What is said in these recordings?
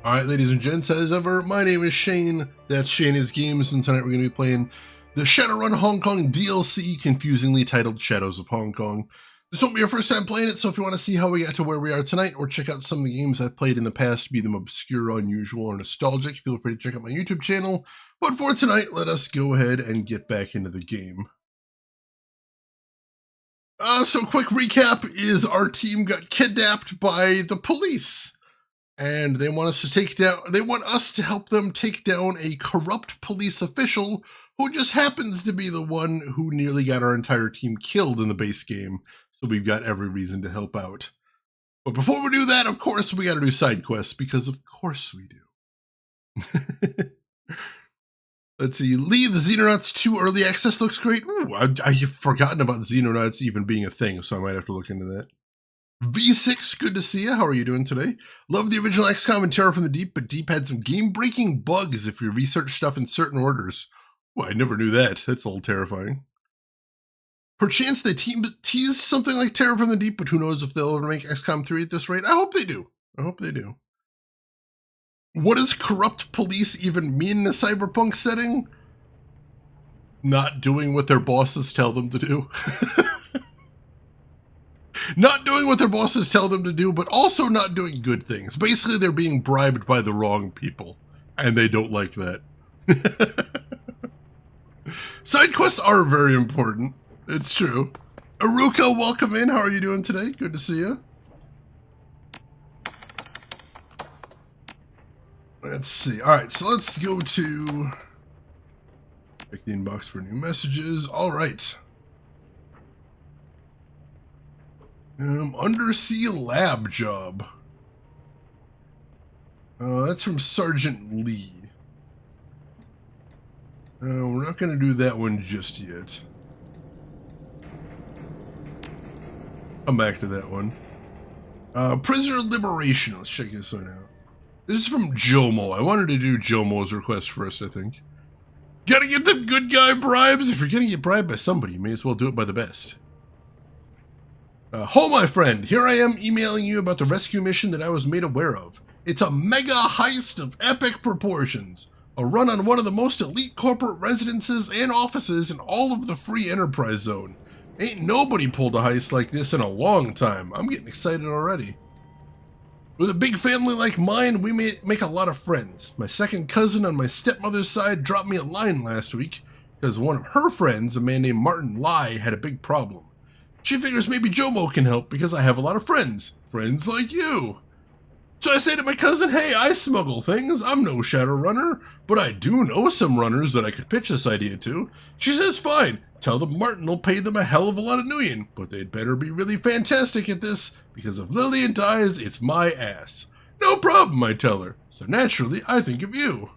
Alright, ladies and gents, as ever, my name is Shane, that's Shane is Games, and tonight we're going to be playing the Shadowrun Hong Kong DLC, confusingly titled Shadows of Hong Kong. This won't be your first time playing it, so if you want to see how we got to where we are tonight, or check out some of the games I've played in the past, be them obscure, unusual, or nostalgic, feel free to check out my YouTube channel. But for tonight, let us go ahead and get back into the game. So quick recap is our team got kidnapped by the police. And they want us to help them take down a corrupt police official who just happens to be the one who nearly got our entire team killed in the base game. So we've got every reason to help out. But before we do that, of course, we got to do side quests, because of course we do. Let's see, Leave the Xenonauts 2 Early Access looks great. Ooh, I've forgotten about Xenonauts even being a thing, so I might have to look into that. V6, good to see you. How are you doing today? Love the original XCOM and Terror from the Deep, but Deep had some game-breaking bugs if you research stuff in certain orders. Well, I never knew that. That's a little terrifying. Perchance they tease something like Terror from the Deep, but who knows if they'll ever make XCOM 3 at this rate. I hope they do. I hope they do. What does corrupt police even mean in a cyberpunk setting? Not doing what their bosses tell them to do. Not doing what their bosses tell them to do, but also not doing good things. Basically, they're being bribed by the wrong people, and they don't like that. Side quests are very important. It's true. Aruka, welcome in. How are you doing today? Good to see you. Let's see. All right, so let's go to check the inbox for new messages. All right. Undersea lab job. That's from Sergeant Lee. We're not going to do that one just yet. Come back to that one. Prisoner liberation. Let's check this one out. This is from Jomo. I wanted to do Jomo's request first, I think. Gotta get them good guy bribes. If you're gonna get bribed by somebody, you may as well do it by the best. Ho, my friend, here I am emailing you about the rescue mission that I was made aware of. It's a mega heist of epic proportions. A run on one of the most elite corporate residences and offices in all of the free enterprise zone. Ain't nobody pulled a heist like this in a long time. I'm getting excited already. With a big family like mine, we make a lot of friends. My second cousin on my stepmother's side dropped me a line last week because one of her friends, a man named Martin Lai, had a big problem. She figures maybe Jomo can help because I have a lot of friends. Friends like you. So I say to my cousin, hey, I smuggle things. I'm no Shadowrunner, but I do know some runners that I could pitch this idea to. She says, fine. Tell them Martin will pay them a hell of a lot of nuyen, but they'd better be really fantastic at this, because if Lillian dies, it's my ass. No problem, I tell her. So naturally, I think of you.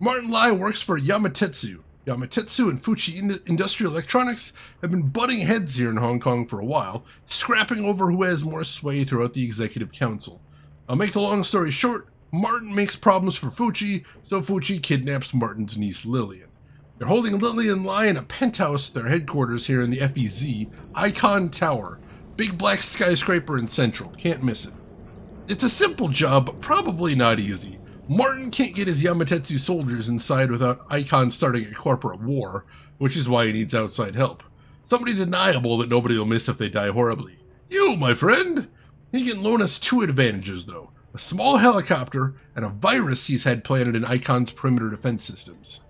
Martin Lai works for Yamatetsu. Yamatetsu and Fuji Industrial Electronics have been butting heads here in Hong Kong for a while, scrapping over who has more sway throughout the Executive Council. I'll make the long story short, Martin makes problems for Fuji, so Fuji kidnaps Martin's niece Lillian. They're holding Lillian Lai in a penthouse at their headquarters here in the FEZ, Icon Tower. Big black skyscraper in Central, can't miss it. It's a simple job, but probably not easy. Martin can't get his Yamatetsu soldiers inside without Icon starting a corporate war, which is why he needs outside help. Somebody deniable that nobody will miss if they die horribly. You, my friend! He can loan us two advantages, though. A small helicopter and a virus he's had planted in Icon's perimeter defense systems.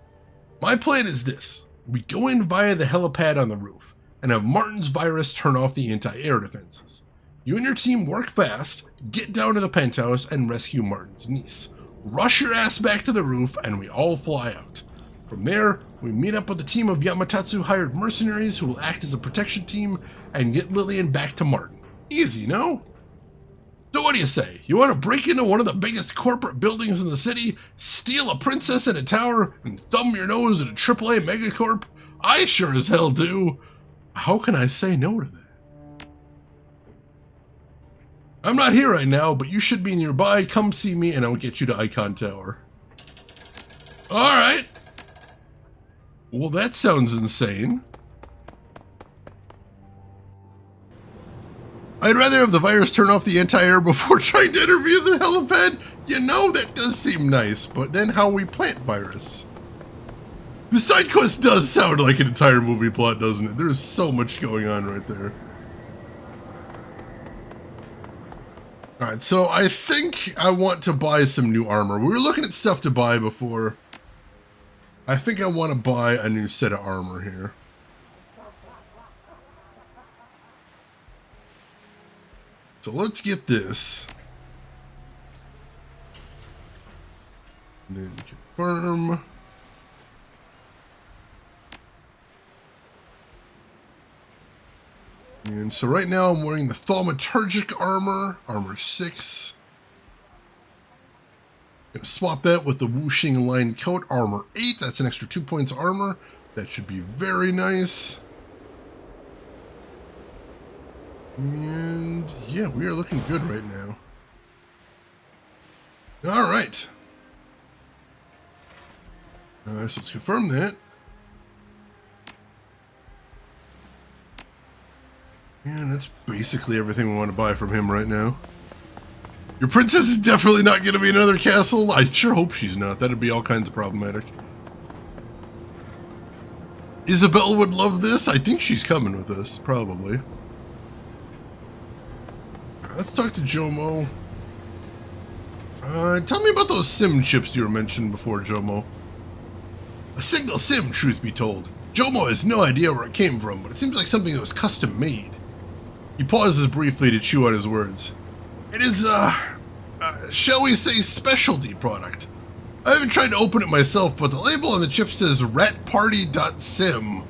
My plan is this. We go in via the helipad on the roof, and have Martin's virus turn off the anti-air defenses. You and your team work fast, get down to the penthouse, and rescue Martin's niece. Rush your ass back to the roof, and we all fly out. From there, we meet up with a team of Yamatetsu-hired mercenaries who will act as a protection team and get Lillian back to Martin. Easy, no? So what do you say? You want to break into one of the biggest corporate buildings in the city, steal a princess in a tower, and thumb your nose at a AAA megacorp? I sure as hell do. How can I say no to that? I'm not here right now, but you should be nearby. Come see me and I'll get you to Icon Tower. Alright. Well, that sounds insane. I'd rather have the virus turn off the anti-air before trying to interview the helipad. You know, that does seem nice, but then how we plant virus? The side quest does sound like an entire movie plot, doesn't it? There's so much going on right there. Alright, so I think I want to buy some new armor. We were looking at stuff to buy before. I think I want to buy a new set of armor here. So let's get this. And then confirm. And so right now I'm wearing the thaumaturgic armor, armor 6. Gonna swap that with the whooshing lined coat, armor 8. That's an extra 2 points armor. That should be very nice. And yeah, we are looking good right now. All right. So let's confirm that. And that's basically everything we want to buy from him right now. Your princess is definitely not going to be another castle. I sure hope she's not. That'd be all kinds of problematic. Isabel would love this. I think she's coming with us, probably. Let's talk to Jomo. Tell me about those sim chips you were mentioning before, Jomo. A single sim, truth be told. Jomo has no idea where it came from, but it seems like something that was custom made. He pauses briefly to chew on his words. It is, shall we say, specialty product. I haven't tried to open it myself, but the label on the chip says ratparty.sim.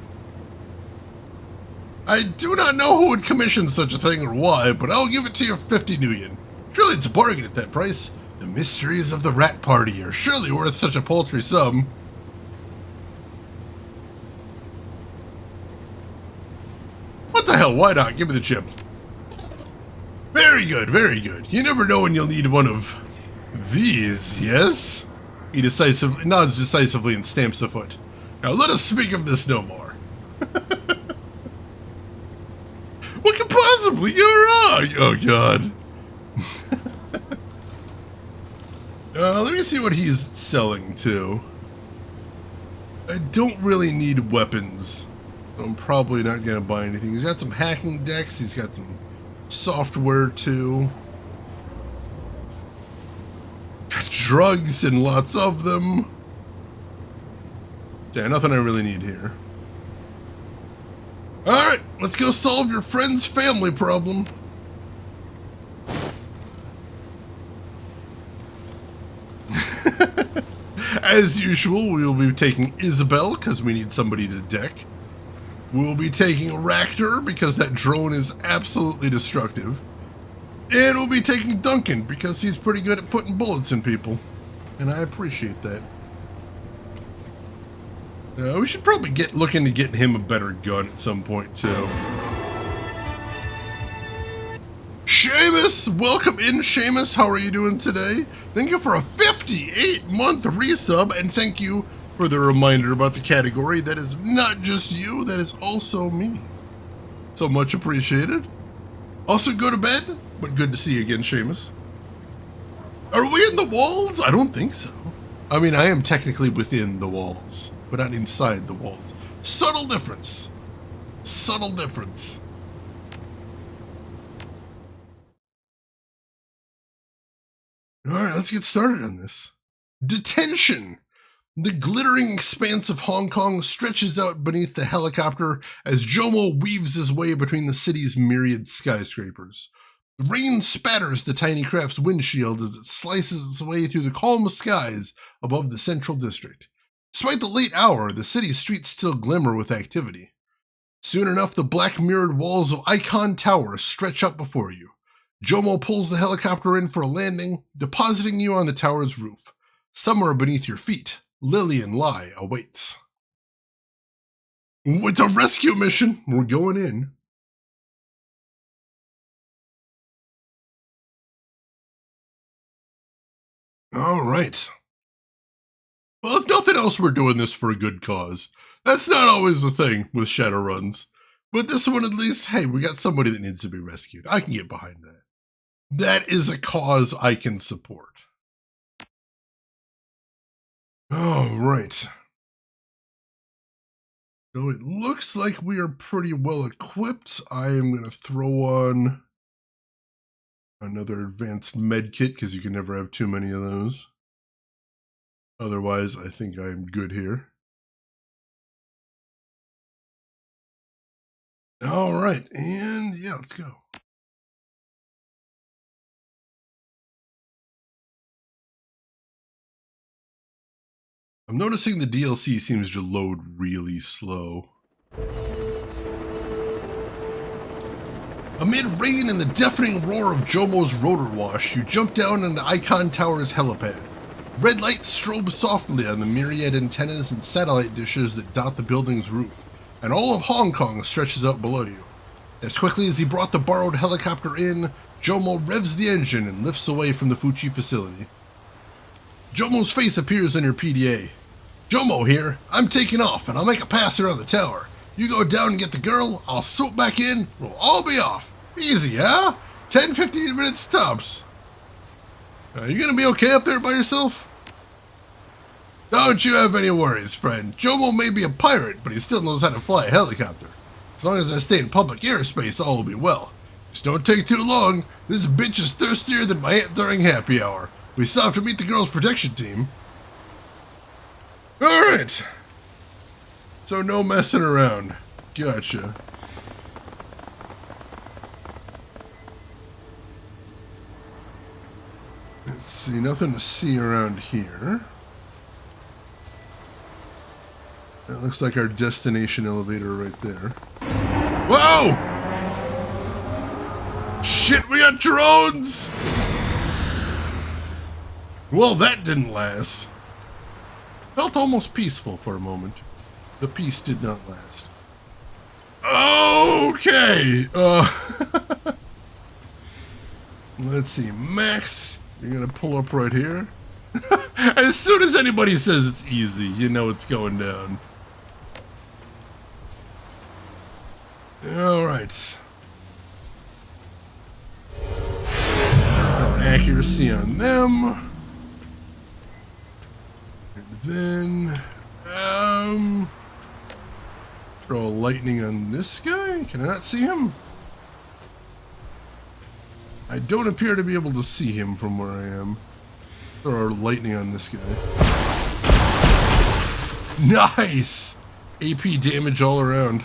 I do not know who would commission such a thing or why, but I'll give it to you 50 Nuyen. Surely it's a bargain at that price. The mysteries of the Rat Party are surely worth such a paltry sum. What the hell, why not? Give me the chip. Very good, very good. You never know when you'll need one of these, yes? He nods decisively and stamps a foot. Now let us speak of this no more. What could possibly go wrong? Oh, God. Let me see what he's selling, too. I don't really need weapons. I'm probably not going to buy anything. He's got some hacking decks. He's got some software, too. Got drugs and lots of them. Yeah, nothing I really need here. Alright, let's go solve your friend's family problem. As usual, we will be taking Isabel, because we need somebody to deck. We'll be taking Raptor, because that drone is absolutely destructive. And we'll be taking Duncan, because he's pretty good at putting bullets in people. And I appreciate that. We should probably look into getting him a better gun at some point, too. Seamus! Welcome in, Seamus. How are you doing today? Thank you for a 58-month resub, and thank you for the reminder about the category. That is not just you, that is also me. So much appreciated. Also, go to bed, but good to see you again, Seamus. Are we in the walls? I don't think so. I mean, I am technically within the walls, but not inside the walls. Subtle difference. Subtle difference. Alright, let's get started on this. Detention. The glittering expanse of Hong Kong stretches out beneath the helicopter as Jomo weaves his way between the city's myriad skyscrapers. The rain spatters the tiny craft's windshield as it slices its way through the calm skies above the central district. Despite the late hour, the city's streets still glimmer with activity. Soon enough, the black mirrored walls of Icon Tower stretch up before you. Jomo pulls the helicopter in for a landing, depositing you on the tower's roof. Somewhere beneath your feet, Lillian Lai awaits. It's a rescue mission. We're going in. All right. Well, if nothing else, we're doing this for a good cause. That's not always the thing with Shadowruns. But this one, at least, hey, we got somebody that needs to be rescued. I can get behind that. That is a cause I can support. All right. So it looks like we are pretty well equipped. I am going to throw on another advanced med kit because you can never have too many of those. Otherwise, I think I'm good here. All right, and yeah, let's go. I'm noticing the DLC seems to load really slow. Amid rain and the deafening roar of Jomo's rotor wash, you jump down into Icon Tower's helipad. Red lights strobe softly on the myriad antennas and satellite dishes that dot the building's roof, and all of Hong Kong stretches out below you. As quickly as he brought the borrowed helicopter in, Jomo revs the engine and lifts away from the Fuchi facility. Jomo's face appears in your PDA. Jomo here, I'm taking off and I'll make a pass around the tower. You go down and get the girl, I'll swoop back in, we'll all be off. Easy, huh? 10-15 minutes tops. You gonna be okay up there by yourself? Don't you have any worries, friend. Jomo may be a pirate, but he still knows how to fly a helicopter. As long as I stay in public airspace, all will be well. Just don't take too long. This bitch is thirstier than my aunt during happy hour. We still have to meet the girls' protection team. Alright. So no messing around. Gotcha. Let's see, nothing to see around here. That looks like our destination elevator right there. Whoa! Shit, we got drones! Well, that didn't last. Felt almost peaceful for a moment. The peace did not last. Okay! Let's see, Max, you're gonna pull up right here. As soon as anybody says it's easy, you know it's going down. Alright. Accuracy on them. And then, throw a lightning on this guy? Can I not see him? I don't appear to be able to see him from where I am. Throw a lightning on this guy. Nice! AP damage all around.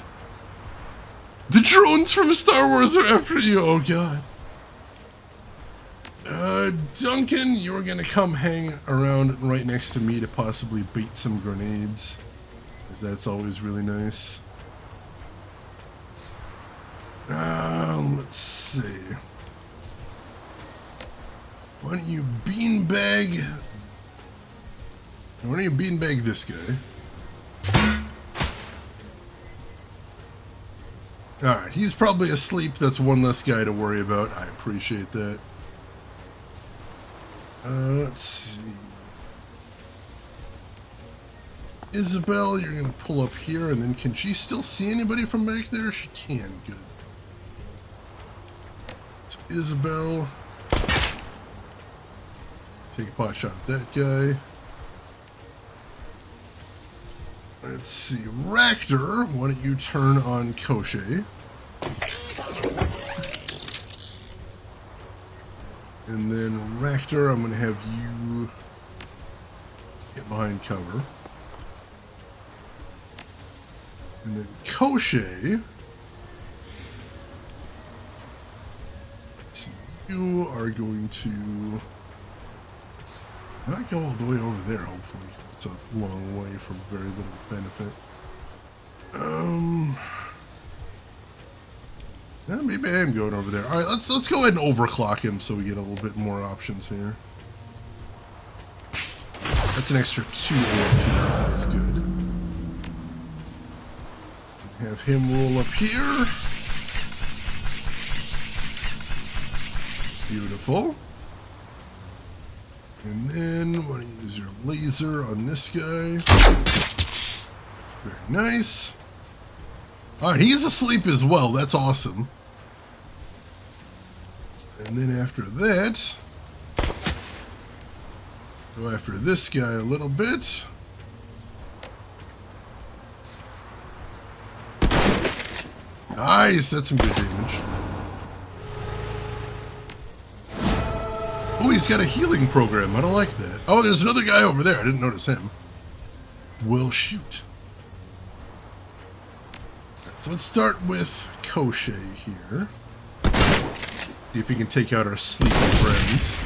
The drones from Star Wars are after you, oh god. Duncan, you're gonna come hang around right next to me to possibly bait some grenades. That's always really nice. Let's see. Why don't you beanbag... Why don't you beanbag this guy? Alright, he's probably asleep. That's one less guy to worry about. I appreciate that. Let's see. Isabel, you're going to pull up here, and then can she still see anybody from back there? She can. Good. So Isabel. Take a pot shot at that guy. Let's see. Ractor, why don't you turn on Koshé? And then Ractor, I'm going to have you get behind cover. And then Koshé, so you are going to not go all the way over there, hopefully. It's a long way from very little benefit. Maybe I am going over there. Alright, let's go ahead and overclock him so we get a little bit more options here. That's an extra 2 AFP, that's good. Have him roll up here. Beautiful. And then, why don't you use your laser on this guy? Very nice. Alright, he's asleep as well. That's awesome. And then after that, go after this guy a little bit. Nice, that's some good damage. Oh, he's got a healing program. I don't like that. Oh, there's another guy over there. I didn't notice him. Well, shoot. So let's start with Koshe here. See if we can take out our sleeping friends.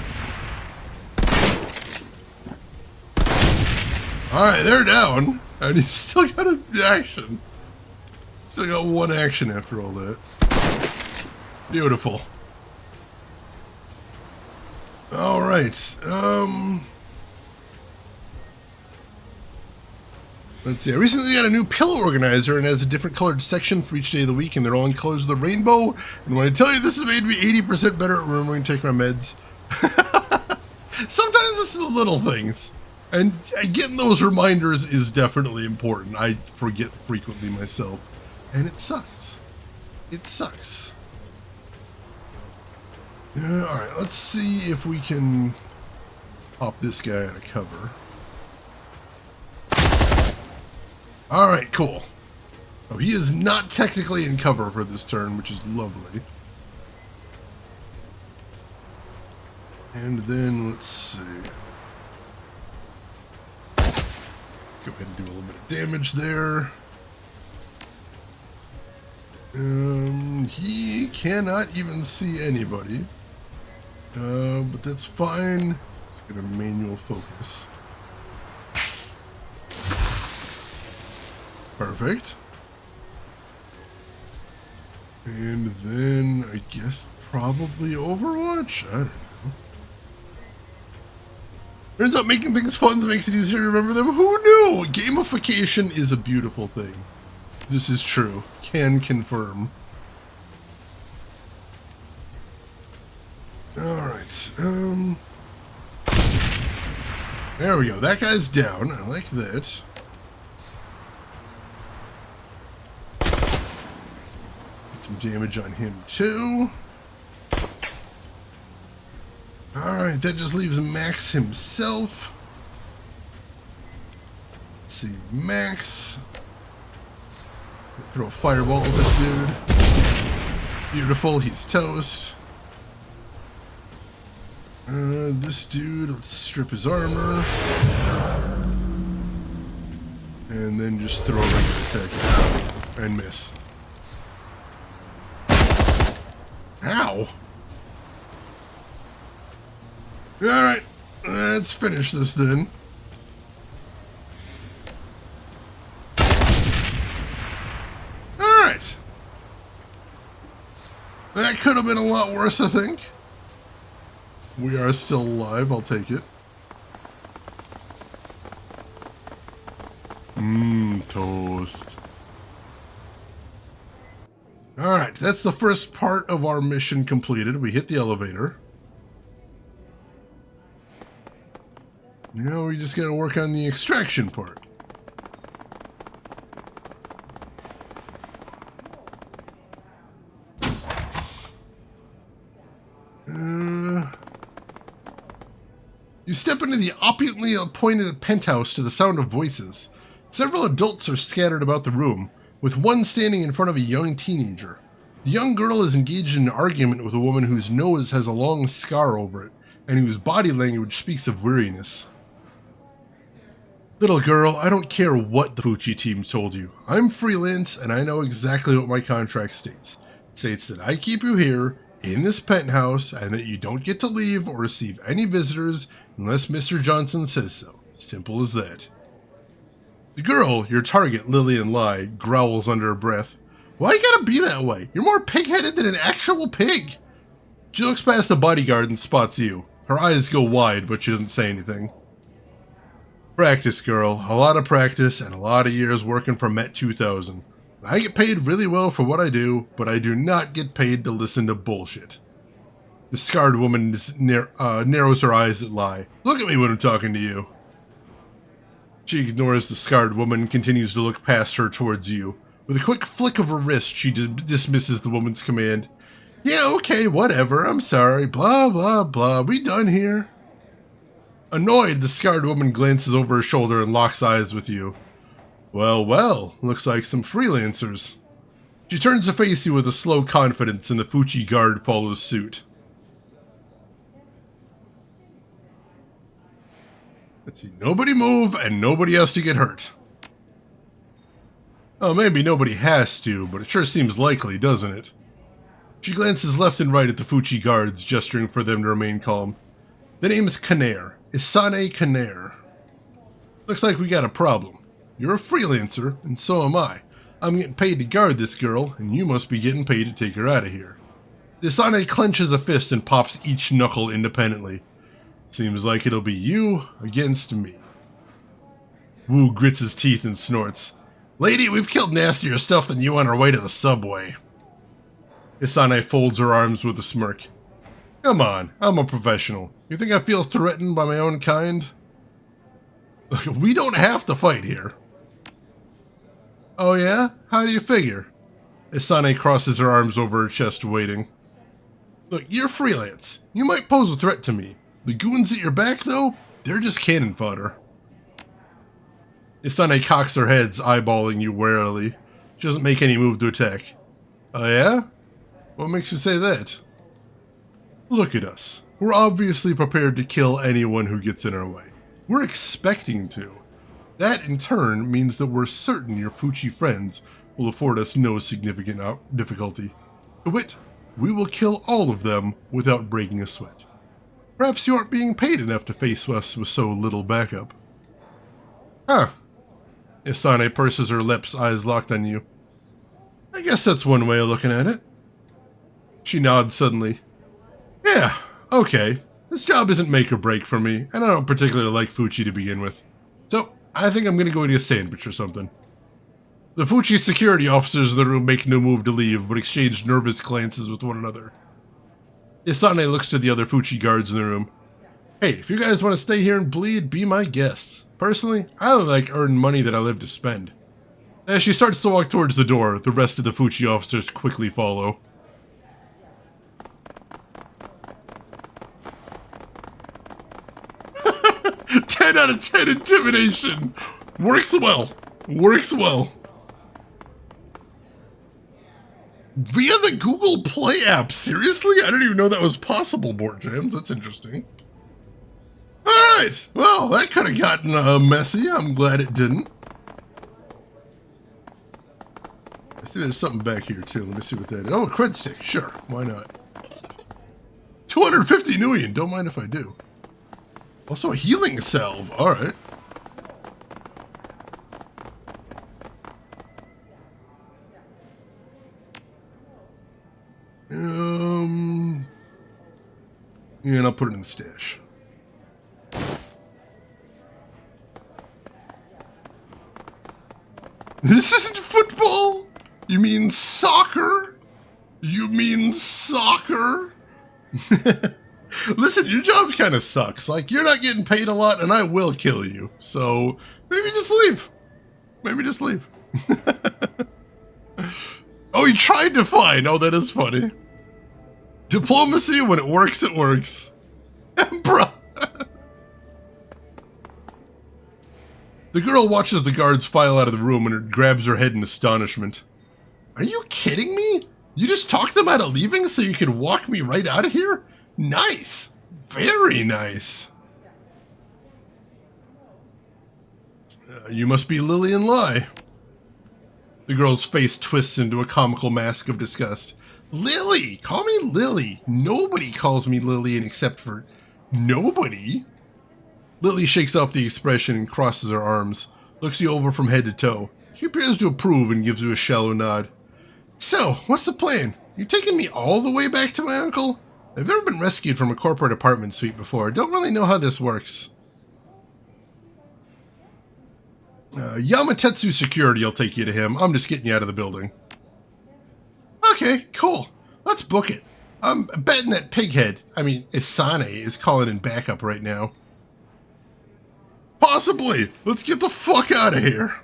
Alright, they're down. And he's still got an action. Still got one action after all that. Beautiful. Alright, let's see. I recently got a new pillow organizer and has a different colored section for each day of the week, and they're all in colors of the rainbow. And when I tell you this has made me 80% better at remembering to take my meds. Sometimes it's the little things. And getting those reminders is definitely important. I forget frequently myself. And it sucks. It sucks. Alright, let's see if we can pop this guy out of cover. Alright, cool. Oh, he is not technically in cover for this turn, which is lovely. And then, let's see. Go ahead and do a little bit of damage there. He cannot even see anybody. But that's fine. Just gonna manual focus. Perfect. And then, I guess, probably Overwatch? I don't know. Turns out making things fun makes it easier to remember them. Who knew? Gamification is a beautiful thing. This is true. Can confirm. Alright, there we go. That guy's down. I like that. Get some damage on him, too. Alright, that just leaves Max himself. Let's see, Max. Throw a fireball at this dude. Beautiful, he's toast. This dude, let's strip his armor. And then just throw a regular attack and miss. Ow! Alright, let's finish this then. Alright. That could have been a lot worse, I think. We are still alive, I'll take it. Toast. Alright, that's the first part of our mission completed. We hit the elevator. Now we just gotta work on the extraction part. You step into the opulently appointed penthouse to the sound of voices. Several adults are scattered about the room, with one standing in front of a young teenager. The young girl is engaged in an argument with a woman whose nose has a long scar over it, and whose body language speaks of weariness. Little girl, I don't care what the Fuchi team told you. I'm freelance, and I know exactly what my contract states. It states that I keep you here, in this penthouse, and that you don't get to leave or receive any visitors unless Mr. Johnson says so. Simple as that. The girl, your target, Lillian Lai, growls under her breath. Why you gotta be that way? You're more pig-headed than an actual pig. She looks past the bodyguard and spots you. Her eyes go wide, but she doesn't say anything. Practice, girl. A lot of practice and a lot of years working for Met 2000. I get paid really well for what I do, but I do not get paid to listen to bullshit. The scarred woman narrows her eyes at Lai. Look at me when I'm talking to you. She ignores the scarred woman and continues to look past her towards you. With a quick flick of her wrist, she dismisses the woman's command. Yeah, okay, whatever, I'm sorry, blah, blah, blah, we done here. Annoyed, the scarred woman glances over her shoulder and locks eyes with you. Well, well, looks like some freelancers. She turns to face you with a slow confidence, and the Fuchi guard follows suit. Let's see, nobody move, and nobody has to get hurt. Oh, maybe nobody has to, but it sure seems likely, doesn't it? She glances left and right at the Fuchi guards, gesturing for them to remain calm. The name's Kanair. Isane Kanair. Looks like we got a problem. You're a freelancer, and so am I. I'm getting paid to guard this girl, and you must be getting paid to take her out of here. Isane clenches a fist and pops each knuckle independently. Seems like it'll be you against me. Wu grits his teeth and snorts. Lady, we've killed nastier stuff than you on our way to the subway. Isane folds her arms with a smirk. Come on, I'm a professional. You think I feel threatened by my own kind? Look, we don't have to fight here. Oh yeah? How do you figure? Isane crosses her arms over her chest, waiting. Look, you're freelance. You might pose a threat to me. The goons at your back, though, they're just cannon fodder. Isane cocks her head, eyeballing you warily. She doesn't make any move to attack. Oh yeah? What makes you say that? Look at us. We're obviously prepared to kill anyone who gets in our way. We're expecting to. That, in turn, means that we're certain your Fuchi friends will afford us no significant difficulty. To wit, we will kill all of them without breaking a sweat. Perhaps you aren't being paid enough to face us with so little backup. Huh. Isane purses her lips, eyes locked on you. I guess that's one way of looking at it. She nods suddenly. Yeah, okay. This job isn't make or break for me, and I don't particularly like Fuchi to begin with. So, I think I'm gonna go eat a sandwich or something. The Fuchi security officers in the room make no move to leave, but exchange nervous glances with one another. Isane looks to the other Fuchi guards in the room. Hey, if you guys want to stay here and bleed, be my guests. Personally, I like earn money that I live to spend. As she starts to walk towards the door, the rest of the Fuchi officers quickly follow. "10 out of 10 intimidation! Works well. Works well." Via the Google Play app, seriously? I didn't even know that was possible, Board Jams. That's interesting. Alright, well, that could have gotten messy. I'm glad it didn't. I see there's something back here, too. Let me see what that is. Oh, a cred stick. Sure, why not? 250 Nuyen. Don't mind if I do. Also a healing salve. Alright. And I'll put it in the stash. This isn't football? You mean soccer? You mean soccer? Listen, your job kind of sucks. Like, you're not getting paid a lot, and I will kill you. So, maybe just leave. Maybe just leave. Oh, he tried to find. Oh, that is funny. Diplomacy, when it works, it works. Bruh. The girl watches the guards file out of the room and grabs her head in astonishment. Are you kidding me? You just talked them out of leaving so you could walk me right out of here? Nice. Very nice. You must be Lillian Lai. The girl's face twists into a comical mask of disgust. Lily! Call me Lily. Nobody calls me Lillian except for nobody. Lily shakes off the expression and crosses her arms, looks you over from head to toe. She appears to approve and gives you a shallow nod. So, what's the plan? You taking me all the way back to my uncle? I've never been rescued from a corporate apartment suite before. Don't really know how this works. Yamatetsu Security will take you to him. I'm just getting you out of the building. Okay, cool. Let's book it. I'm betting that pighead, Isane, is calling in backup right now. Possibly. Let's get the fuck out of here.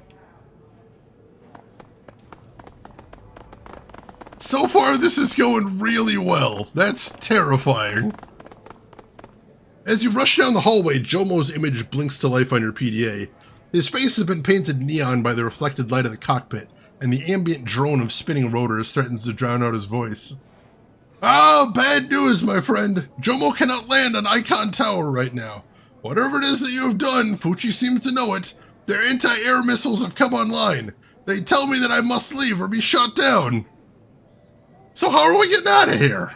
So far, this is going really well. That's terrifying. As you rush down the hallway, Jomo's image blinks to life on your PDA. His face has been painted neon by the reflected light of the cockpit, and the ambient drone of spinning rotors threatens to drown out his voice. Ah, bad news, my friend. Jomo cannot land on Icon Tower right now. Whatever it is that you have done, Fuchi seems to know it. Their anti-air missiles have come online. They tell me that I must leave or be shot down. So how are we getting out of here?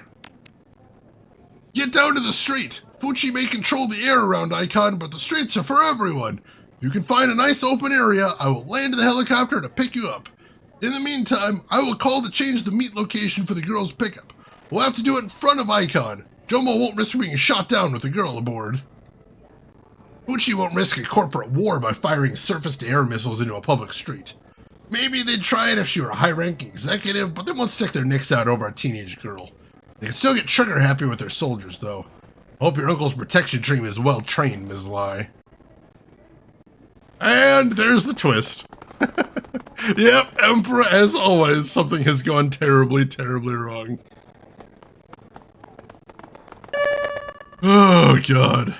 Get down to the street. Fuchi may control the air around Icon, but the streets are for everyone. If you can find a nice open area, I will land the helicopter to pick you up. In the meantime, I will call to change the meet location for the girl's pickup. We'll have to do it in front of Icon. Jomo won't risk being shot down with the girl aboard. Fuchi won't risk a corporate war by firing surface-to-air missiles into a public street. Maybe they'd try it if she were a high-ranking executive, but they won't stick their necks out over a teenage girl. They can still get trigger-happy with their soldiers, though. Hope your uncle's protection team is well-trained, Ms. Lai. And there's the twist. Yep, Emperor, as always, something has gone terribly, terribly wrong. Oh, God.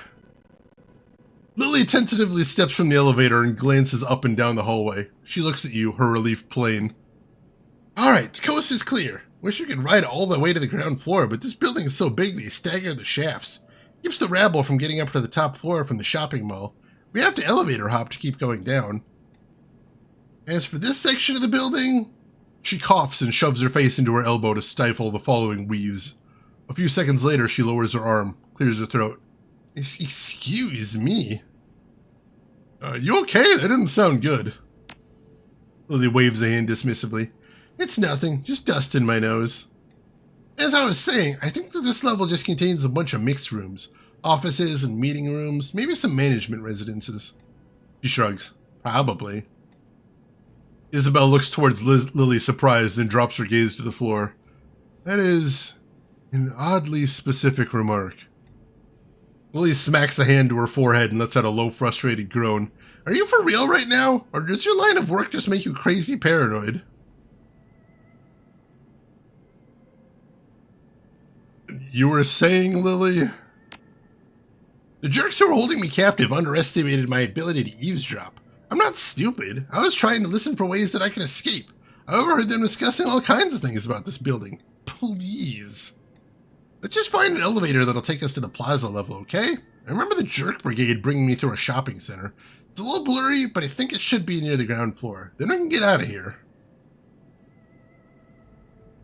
Lily tentatively steps from the elevator and glances up and down the hallway. She looks at you, her relief plain. Alright, the coast is clear. Wish we could ride all the way to the ground floor, but this building is so big they stagger the shafts. Keeps the rabble from getting up to the top floor from the shopping mall. We have to elevator hop to keep going down. As for this section of the building... She coughs and shoves her face into her elbow to stifle the following wheeze. A few seconds later, she lowers her arm, clears her throat. Excuse me. You okay? That didn't sound good. Lily waves a hand dismissively. It's nothing, just dust in my nose. As I was saying, I think that this level just contains a bunch of mixed rooms. Offices and meeting rooms, maybe some management residences. She shrugs. Probably. Isabel looks towards Lily surprised and drops her gaze to the floor. That is an oddly specific remark. Lily smacks a hand to her forehead and lets out a low, frustrated groan. Are you for real right now? Or does your line of work just make you crazy paranoid? You were saying, Lily? The jerks who were holding me captive underestimated my ability to eavesdrop. I'm not stupid. I was trying to listen for ways that I can escape. I overheard them discussing all kinds of things about this building. Please. Let's just find an elevator that'll take us to the plaza level, okay? I remember the jerk brigade bringing me through a shopping center. It's a little blurry, but I think it should be near the ground floor. Then we can get out of here.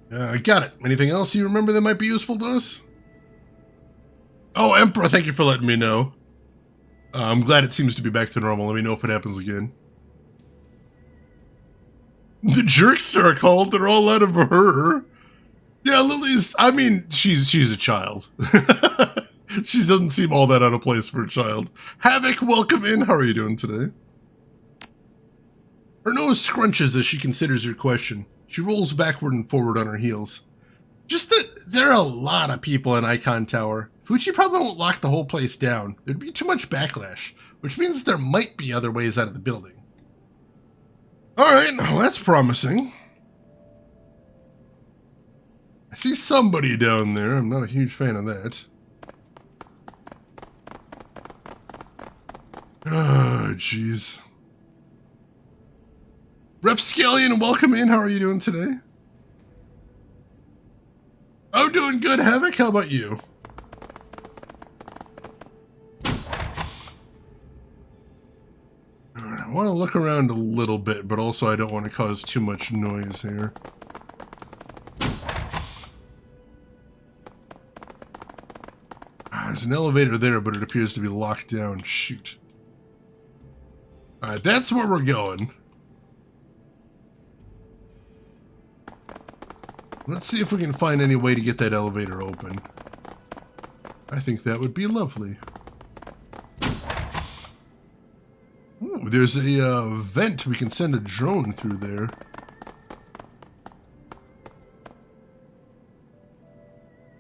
Got it. Anything else you remember that might be useful to us? Oh, Emperor, thank you for letting me know. I'm glad it seems to be back to normal. Let me know if it happens again. The jerkster are called. They're all out of her. Yeah, Lily's, I mean, she's a child. She doesn't seem all that out of place for a child. Havoc, welcome in. How are you doing today? Her nose scrunches as she considers your question. She rolls backward and forward on her heels. Just that there are a lot of people in Icon Tower. Fuchi probably won't lock the whole place down. There'd be too much backlash, which means there might be other ways out of the building. Alright, well, that's promising. I see somebody down there. I'm not a huge fan of that. Oh, jeez. Repscallion, welcome in. How are you doing today? I'm doing good, Havoc. How about you? Alright, I want to look around a little bit, but also I don't want to cause too much noise here. There's an elevator there, but it appears to be locked down. Shoot. Alright, that's where we're going. Let's see if we can find any way to get that elevator open. I think that would be lovely. Ooh, there's a vent. We can send a drone through there.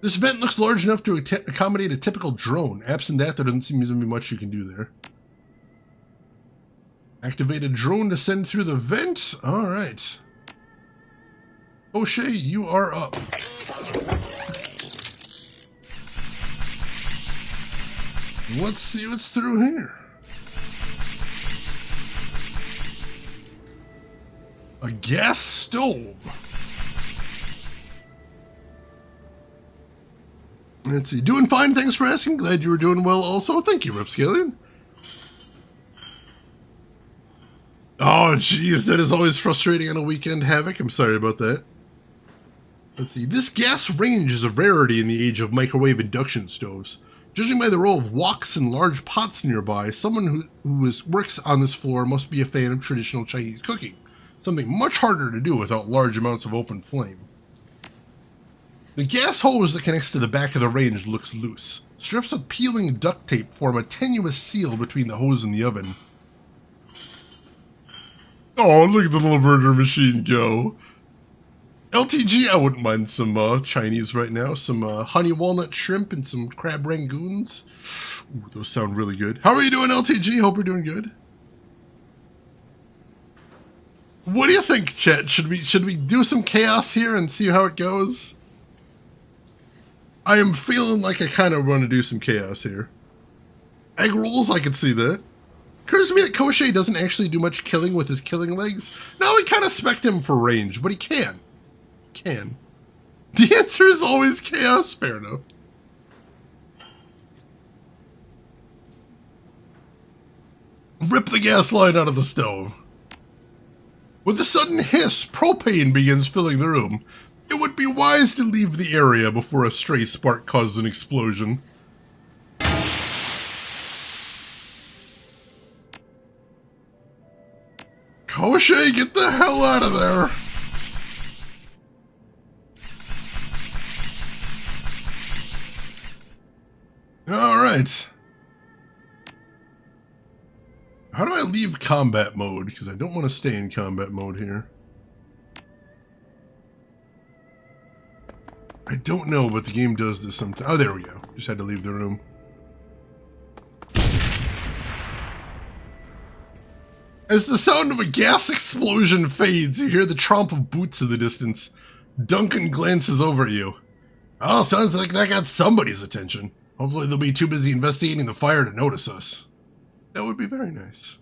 This vent looks large enough to accommodate a typical drone. Absent that, there doesn't seem to be much you can do there. Activate a drone to send through the vent? Alright. O'Shea, you are up. Let's see what's through here. A gas stove. Let's see. Doing fine, thanks for asking. Glad you were doing well also. Thank you, Ripscallion. Oh, jeez, that is always frustrating on a weekend, Havoc. I'm sorry about that. Let's see. This gas range is a rarity in the age of microwave induction stoves. Judging by the row of woks and large pots nearby, someone who works on this floor must be a fan of traditional Chinese cooking. Something much harder to do without large amounts of open flame. The gas hose that connects to the back of the range looks loose. Strips of peeling duct tape form a tenuous seal between the hose and the oven. Oh, look at the little murder machine go. LTG, I wouldn't mind some Chinese right now. Some honey walnut shrimp and some crab rangoons. Ooh, those sound really good. How are you doing, LTG? Hope you're doing good. What do you think, chat? Should we do some chaos here and see how it goes? I am feeling like I kind of want to do some chaos here. Egg rolls, I can see that. Occurs to me that Koshei doesn't actually do much killing with his killing legs. Now we kind of spec him for range, but he can. The answer is always chaos. Fair enough. Rip the gas line out of the stove. With a sudden hiss, propane begins filling the room. It would be wise to leave the area before a stray spark causes an explosion. Koshei, get the hell out of there! Alright. How do I leave combat mode? Because I don't want to stay in combat mode here. I don't know, but the game does this sometimes. Oh, there we go. Just had to leave the room. As the sound of a gas explosion fades, you hear the tromp of boots in the distance. Duncan glances over at you. Oh, sounds like that got somebody's attention. Hopefully they'll be too busy investigating the fire to notice us. That would be very nice.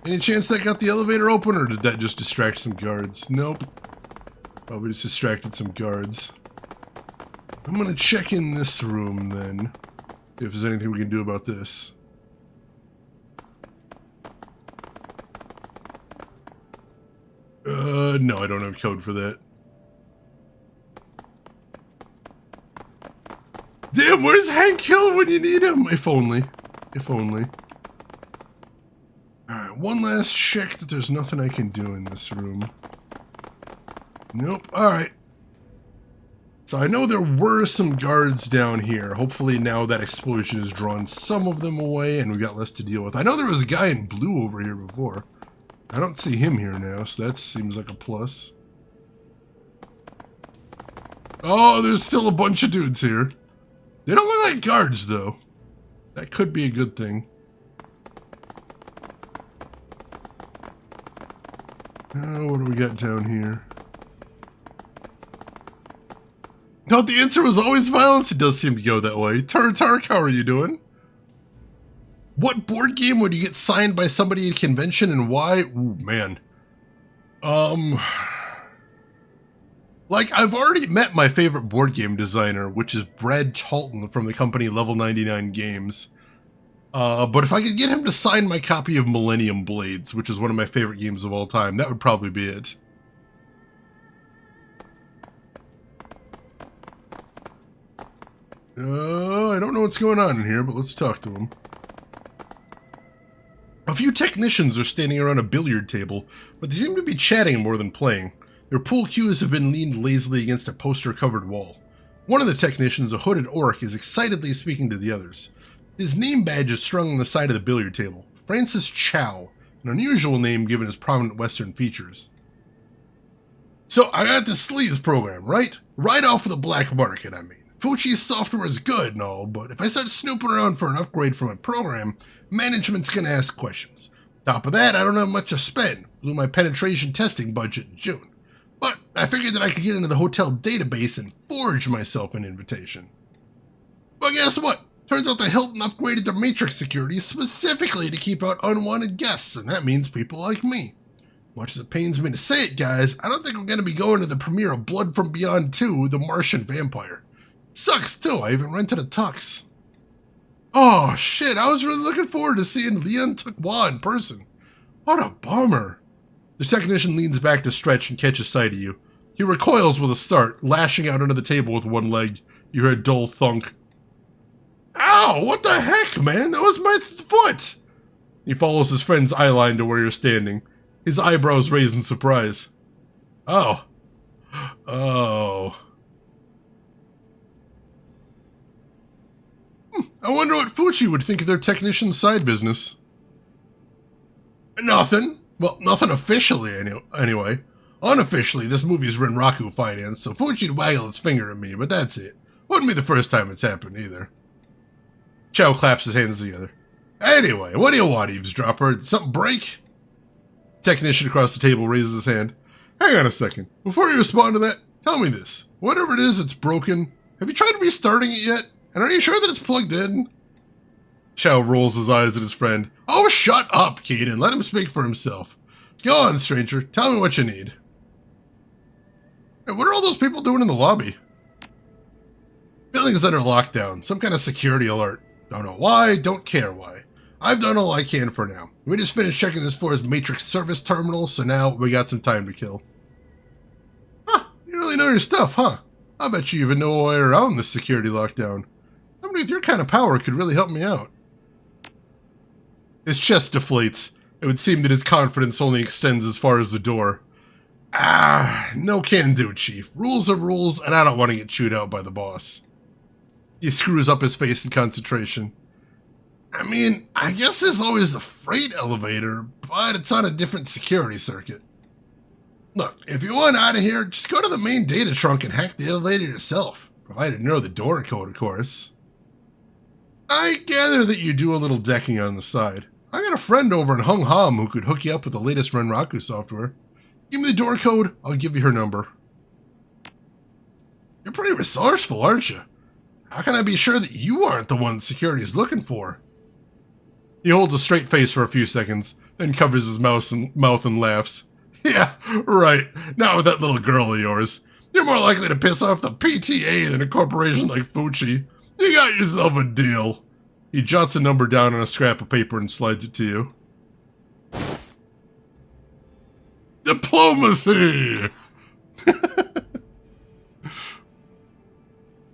Any chance that got the elevator open, or did that just distract some guards? Nope. Probably just distracted some guards. I'm gonna check in this room then, if there's anything we can do about this. No, I don't have code for that. Damn, where's Hank Hill when you need him? If only. If only. Alright, one last check that there's nothing I can do in this room. Nope, alright. So I know there were some guards down here. Hopefully now that explosion has drawn some of them away and we got less to deal with. I know there was a guy in blue over here before. I don't see him here now, so that seems like a plus. Oh, there's still a bunch of dudes here. They don't look like guards, though. That could be a good thing. What do we got down here? No, the answer was always violence. It does seem to go that way. Tark, how are you doing? What board game would you get signed by somebody at a convention and why? Ooh, man. Like, I've already met my favorite board game designer, which is Brad Chalton from the company Level 99 Games. But if I could get him to sign my copy of Millennium Blades, which is one of my favorite games of all time, that would probably be it. I don't know what's going on in here, but let's talk to him. A few technicians are standing around a billiard table, but they seem to be chatting more than playing. Their pool cues have been leaned lazily against a poster-covered wall. One of the technicians, a hooded orc, is excitedly speaking to the others. His name badge is strung on the side of the billiard table. Francis Chow, an unusual name given his prominent Western features. So, I got this sleaze program, right? Right off of the black market, I mean. Fuji's software is good and all, but if I start snooping around for an upgrade for my program, management's gonna ask questions. Top of that, I don't have much to spend. Blew my penetration testing budget in June. But I figured that I could get into the hotel database and forge myself an invitation. But guess what? Turns out the Hilton upgraded their Matrix security specifically to keep out unwanted guests, and that means people like me. Much as it pains me to say it, guys, I don't think I'm going to be going to the premiere of Blood from Beyond 2, The Martian Vampire. Sucks, too. I even rented a tux. Oh, shit. I was really looking forward to seeing Leon Tukwa in person. What a bummer. The technician leans back to stretch and catches sight of you. He recoils with a start, lashing out under the table with one leg. You hear a dull thunk. Ow! What the heck, man? That was my foot! He follows his friend's eye line to where you're standing. His eyebrows raise in surprise. Oh. Oh. I wonder what Fuchi would think of their technician's side business. Nothing. Well, nothing officially, anyway. Unofficially, this movie's Renraku financed, so Fuchi'd waggle its finger at me, but that's it. Wouldn't be the first time it's happened, either. Chow claps his hands together. Anyway, what do you want, eavesdropper? Did something break? Technician across the table raises his hand. Hang on a second. Before you respond to that, tell me this. Whatever it is that's broken, have you tried restarting it yet? And are you sure that it's plugged in? Chow rolls his eyes at his friend. Oh, shut up, Keaton. Let him speak for himself. Go on, stranger. Tell me what you need. Hey, what are all those people doing in the lobby? Building's under lockdown. Some kind of security alert. Don't know why, don't care why. I've done all I can for now. We just finished checking this floor's Matrix service terminal, so now we got some time to kill. Huh, you really know your stuff, huh? I bet you even know a way around this security lockdown. Somebody with your kind of power could really help me out. His chest deflates. It would seem that his confidence only extends as far as the door. No can do, Chief. Rules are rules, and I don't want to get chewed out by the boss. He screws up his face in concentration. I mean, I guess there's always the freight elevator, but it's on a different security circuit. Look, if you want out of here, just go to the main data trunk and hack the elevator yourself. Provided you know the door code, of course. I gather that you do a little decking on the side. I got a friend over in Hung Ham who could hook you up with the latest Renraku software. Give me the door code, I'll give you her number. You're pretty resourceful, aren't you? How can I be sure that you aren't the one security is looking for? He holds a straight face for a few seconds, then covers his mouth and laughs. Yeah, right. Not with that little girl of yours. You're more likely to piss off the PTA than a corporation like Fuchi. You got yourself a deal. He jots a number down on a scrap of paper and slides it to you. Diplomacy!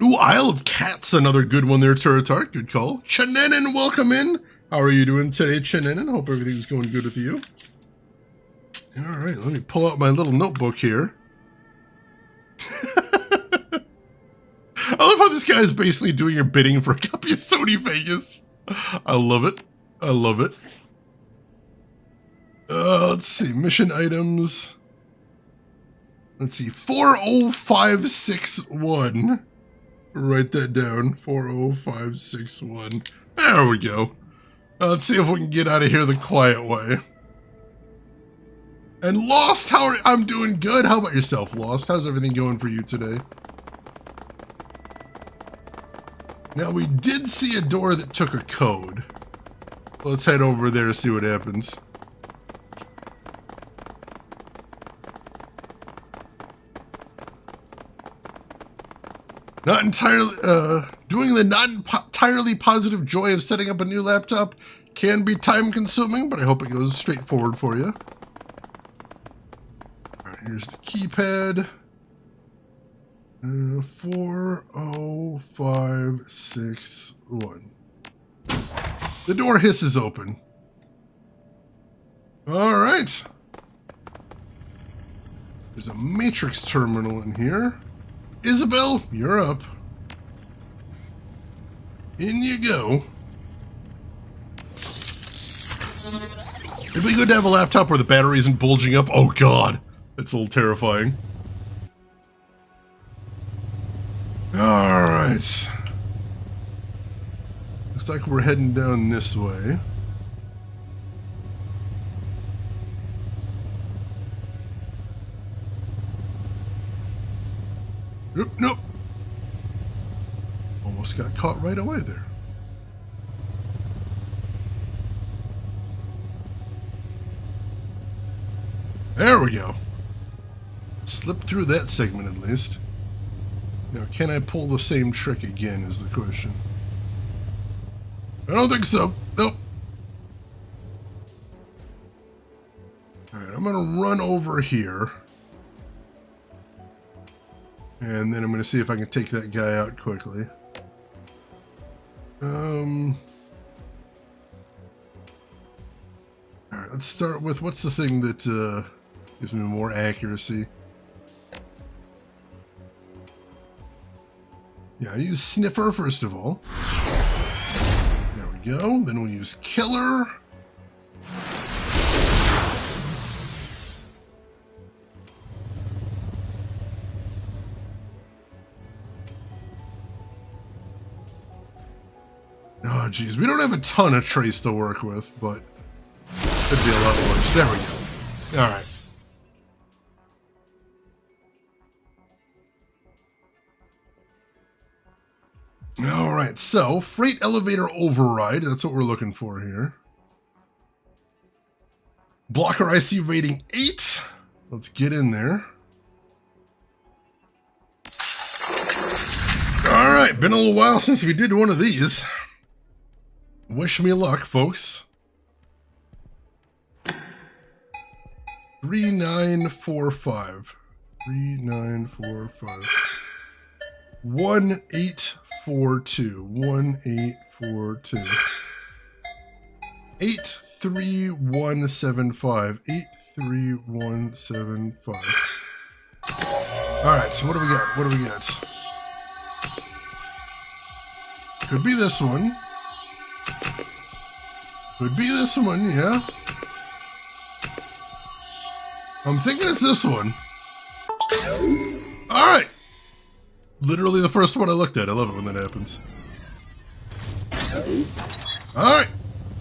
Ooh, Isle of Cats, another good one there, Turatart. Good call. Chanenin, welcome in. How are you doing today, Chanenin? Hope everything's going good with you. All right, let me pull out my little notebook here. I love how this guy is basically doing your bidding for a copy of Sony Vegas. I love it. I love it. Let's see. Mission items. Let's see. 40561. Write that down. 40561. There we go. Let's see if we can get out of here the quiet way. And Lost, I'm doing good. How about yourself, Lost? How's everything going for you today? Now, we did see a door that took a code. Let's head over there to see what happens. Doing the not entirely positive joy of setting up a new laptop can be time-consuming, but I hope it goes straightforward for you. All right, here's the keypad. 40561. The door hisses open. All right. There's a Matrix terminal in here. Isabel, you're up. In you go. It'd be good to have a laptop where the battery isn't bulging up. Oh god, that's a little terrifying. Alright. Looks like we're heading down this way. Nope, nope. Almost got caught right away there. There we go. Slipped through that segment at least. Now, can I pull the same trick again is the question. I don't think so. Nope. Alright, I'm going to run over here. And then I'm going to see if I can take that guy out quickly. Alright, let's start with, what's the thing that gives me more accuracy? Yeah, I use Sniffer first of all. There we go. Then we use Killer. Oh, geez. We don't have a ton of trace to work with, but could be a lot worse. There we go. Alright. Alright, so freight elevator override. That's what we're looking for here. Blocker IC rating 8. Let's get in there. Alright, been a little while since we did one of these. Wish me luck, folks. 3945. 3945. 1842. 1842. 83175. 83175. Alright, so what do we got? What do we got? Could be this one. Could be this one, yeah. I'm thinking it's this one. Alright. Literally the first one I looked at. I love it when that happens. Alright.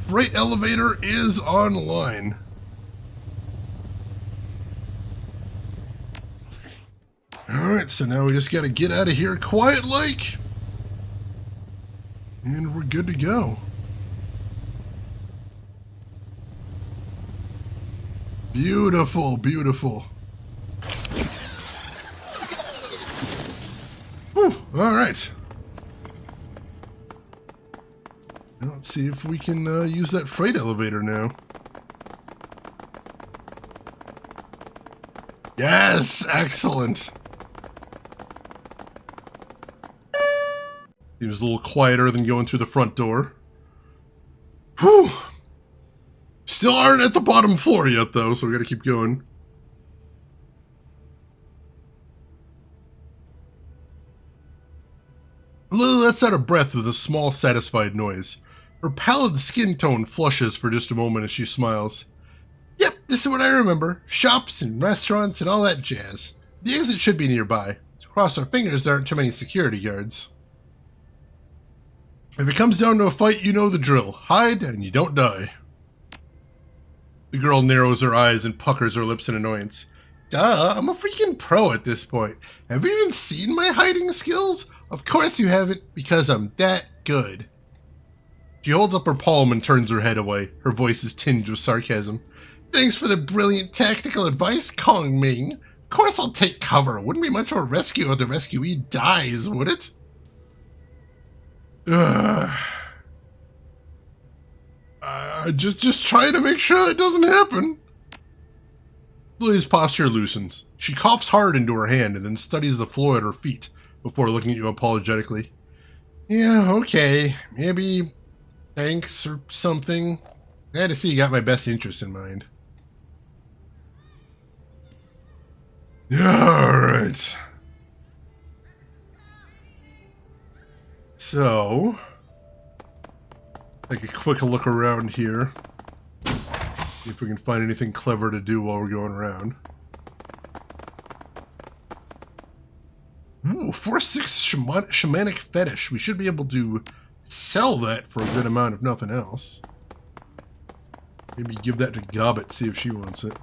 Freight elevator is online. Alright, so now we just gotta get out of here quiet-like. And we're good to go. Beautiful, beautiful. Whew, all right. Now let's see if we can use that freight elevator now. Yes, excellent. It was a little quieter than going through the front door. Whew. Still aren't at the bottom floor yet, though, so we gotta keep going. Lily lets out a breath with a small, satisfied noise. Her pallid skin tone flushes for just a moment as she smiles. Yep, this is what I remember. Shops and restaurants and all that jazz. The exit should be nearby. So cross our fingers there aren't too many security guards. If it comes down to a fight, you know the drill. Hide and you don't die. The girl narrows her eyes and puckers her lips in annoyance. Duh, I'm a freaking pro at this point. Have you even seen my hiding skills? Of course you haven't, because I'm that good. She holds up her palm and turns her head away. Her voice is tinged with sarcasm. Thanks for the brilliant tactical advice, Kong Ming. Of course I'll take cover. Wouldn't be much of a rescue if the rescuee dies, would it? Just trying to make sure it doesn't happen. Lily's posture loosens. She coughs hard into her hand and then studies the floor at her feet before looking at you apologetically. Yeah, okay. Maybe thanks or something. Glad to see you got my best interest in mind. Alright. So, take a quick look around here. See if we can find anything clever to do while we're going around. Ooh, 4/6 shamanic fetish. We should be able to sell that for a good amount, if nothing else. Maybe give that to Gobbet, see if she wants it.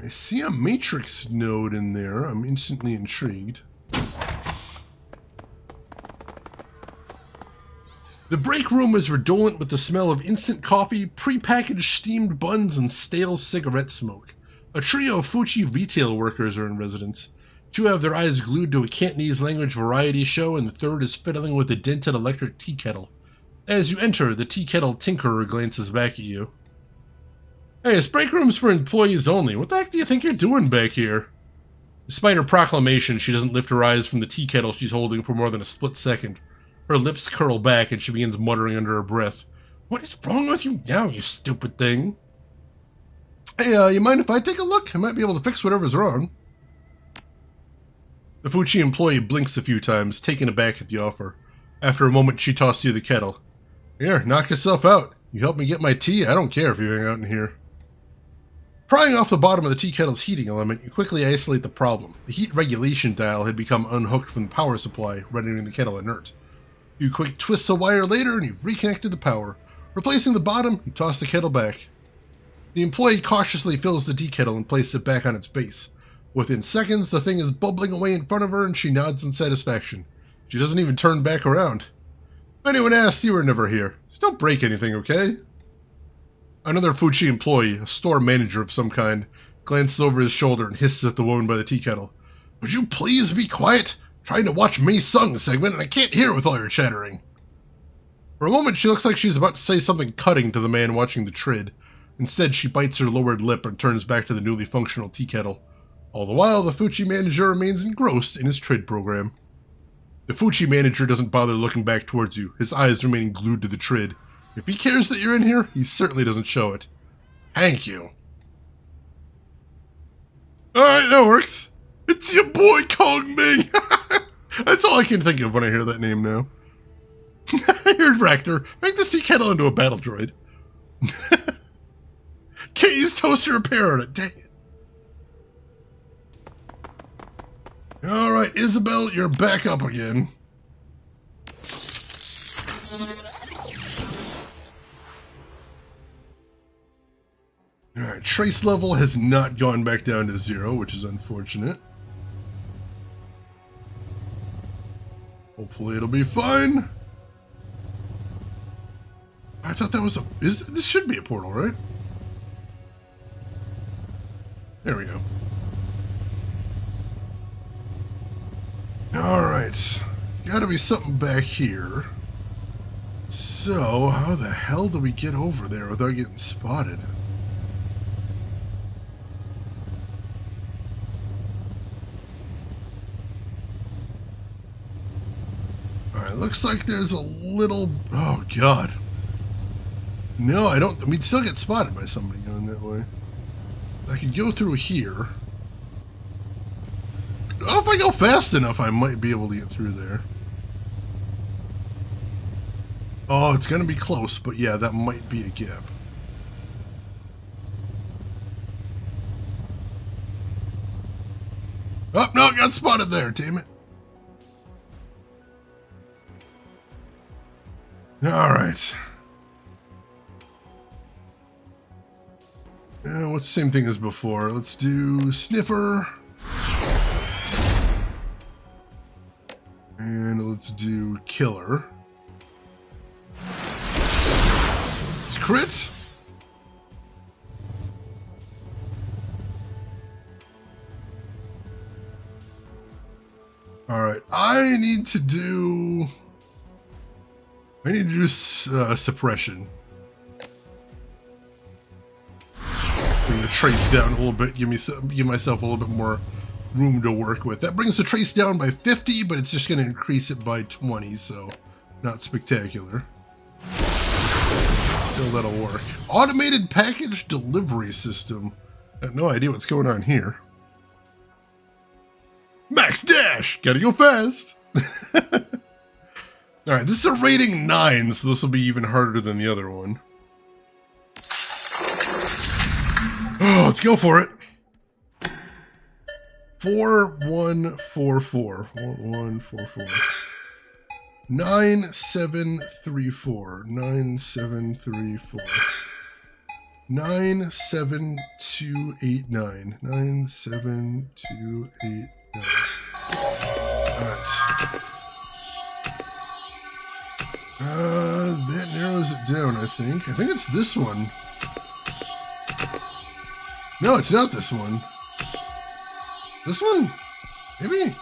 I see a matrix node in there. I'm instantly intrigued. The break room is redolent with the smell of instant coffee, prepackaged steamed buns, and stale cigarette smoke. A trio of Fuchi retail workers are in residence. Two have their eyes glued to a Cantonese language variety show, and the third is fiddling with a dented electric tea kettle. As you enter, the tea kettle tinkerer glances back at you. Hey, this break room's for employees only. What the heck do you think you're doing back here? Despite her proclamation, she doesn't lift her eyes from the tea kettle she's holding for more than a split second. Her lips curl back and she begins muttering under her breath. What is wrong with you now, you stupid thing? Hey, you mind if I take a look? I might be able to fix whatever's wrong. The Fuchi employee blinks a few times, taken aback at the offer. After a moment, she tosses you the kettle. Here, knock yourself out. You help me get my tea, I don't care if you hang out in here. Prying off the bottom of the tea kettle's heating element, you quickly isolate the problem. The heat regulation dial had become unhooked from the power supply, rendering the kettle inert. You quick twist the wire later and you've reconnected the power. Replacing the bottom, you toss the kettle back. The employee cautiously fills the tea kettle and places it back on its base. Within seconds, the thing is bubbling away in front of her and she nods in satisfaction. She doesn't even turn back around. If anyone asks, you were never here. Just don't break anything, okay? Another Fuchi employee, a store manager of some kind, glances over his shoulder and hisses at the woman by the tea kettle. Would you please be quiet? Trying to watch Mei Sung's segment and I can't hear with all your chattering. For a moment, she looks like she's about to say something cutting to the man watching the trid. Instead, she bites her lowered lip and turns back to the newly functional tea kettle. All the while, the Fuchi manager remains engrossed in his trid program. The Fuchi manager doesn't bother looking back towards you, his eyes remaining glued to the trid. If he cares that you're in here, he certainly doesn't show it. Thank you. Alright, that works. It's your boy Kong Ming. That's all I can think of when I hear that name now. Here, Ractor, make this tea kettle into a battle droid. Can't use toaster repair on it, dang it. Alright, Isabel, you're back up again. Alright, trace level has not gone back down to 0, which is unfortunate. Hopefully it'll be fine. I thought that was a... this should be a portal, right? There we go. Alright. There's gotta be something back here. So, how the hell do we get over there without getting spotted? Alright, looks like there's a little... oh, God. No, I don't... we'd still get spotted by somebody going that way. I could go through here. Oh, if I go fast enough, I might be able to get through there. Oh, it's going to be close, but yeah, that might be a gap. Oh, no, got spotted there, damn it. Alright. What's the same thing as before? Let's do Sniffer. And let's do Killer. Crit. Alright, I need to do suppression. I'm going to trace down a little bit, give myself a little bit more room to work with. That brings the trace down by 50, but it's just going to increase it by 20, so not spectacular. Still, that'll work. Automated package delivery system. I have no idea what's going on here. Max dash! Gotta go fast! Alright, this is a rating 9, so this will be even harder than the other one. Oh, let's go for it. 4144. 4144. 9734. 9734. 97289. 97289. Alright. That narrows it down, I think. I think it's this one. No, it's not this one. This one? Maybe?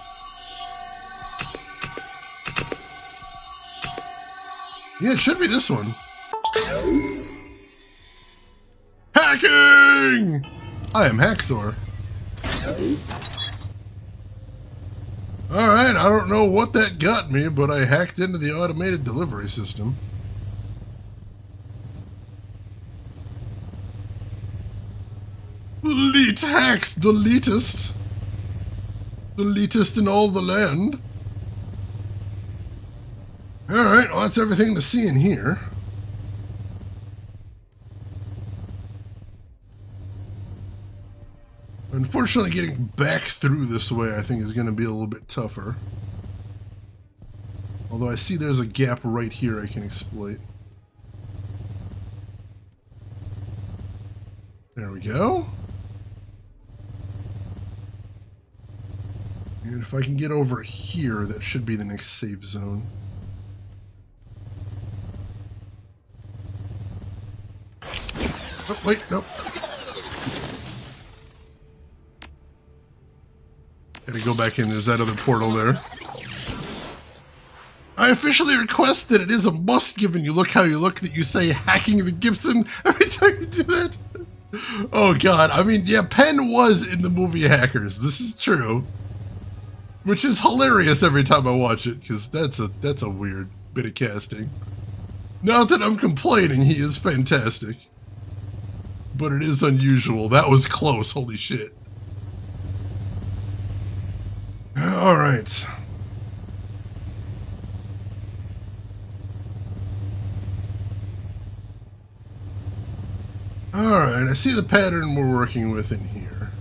Yeah, it should be this one. Hacking! I am Hacksaw. Alright, I don't know what that got me, but I hacked into the automated delivery system. Leet hacks, the leetest. The leetest in all the land. Alright, well, that's everything to see in here. Unfortunately, getting back through this way, I think, is going to be a little bit tougher. Although I see there's a gap right here I can exploit. There we go. And if I can get over here, that should be the next safe zone. Oh, wait, nope. Gotta go back in. There's that other portal there. I officially request that it is a must, given you look how you look, that you say hacking the Gibson every time you do that. Oh god, I mean, yeah, Penn was in the movie Hackers. This is true. Which is hilarious every time I watch it, because that's a weird bit of casting. Not that I'm complaining, he is fantastic. But it is unusual. That was close, holy shit. Alright. Alright, I see the pattern we're working with in here.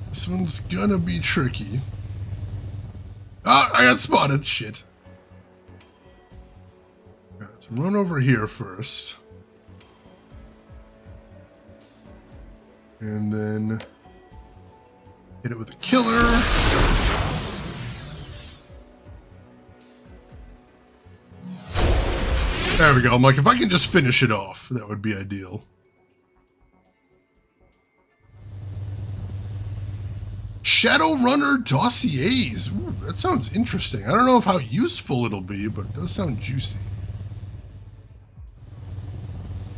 This one's gonna be tricky. Ah, I got spotted. Shit. Let's run over here first. And then hit it with a killer. There we go. I'm like, if I can just finish it off, that would be ideal. Shadowrunner dossiers. Ooh, that sounds interesting. I don't know how useful it'll be, but it does sound juicy.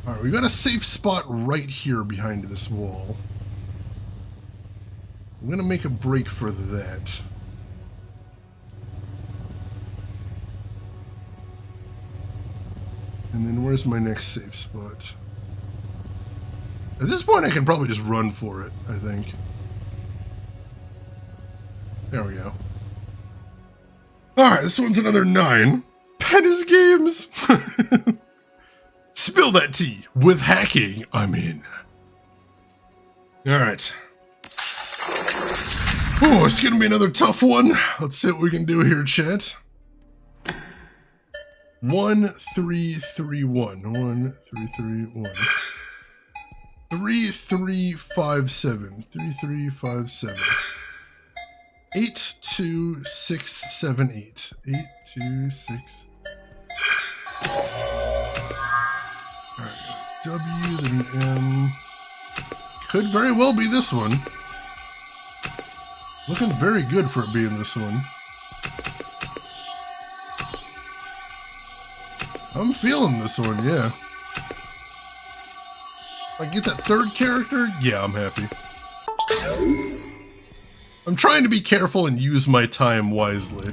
Alright, we got a safe spot right here behind this wall. I'm going to make a break for that. And then where's my next safe spot? At this point, I can probably just run for it, I think. There we go. Alright, this one's another 9. Pennis games! Spill that tea. With hacking, I'm in. Alright. Oh, it's gonna be another tough one. Let's see what we can do here, chat. 1331. 1331. 3357. 3357. 82678. 826. Alright, W, then M. Could very well be this one. Looking very good for it being this one. I'm feeling this one, yeah. If I get that third character, yeah, I'm happy. I'm trying to be careful and use my time wisely.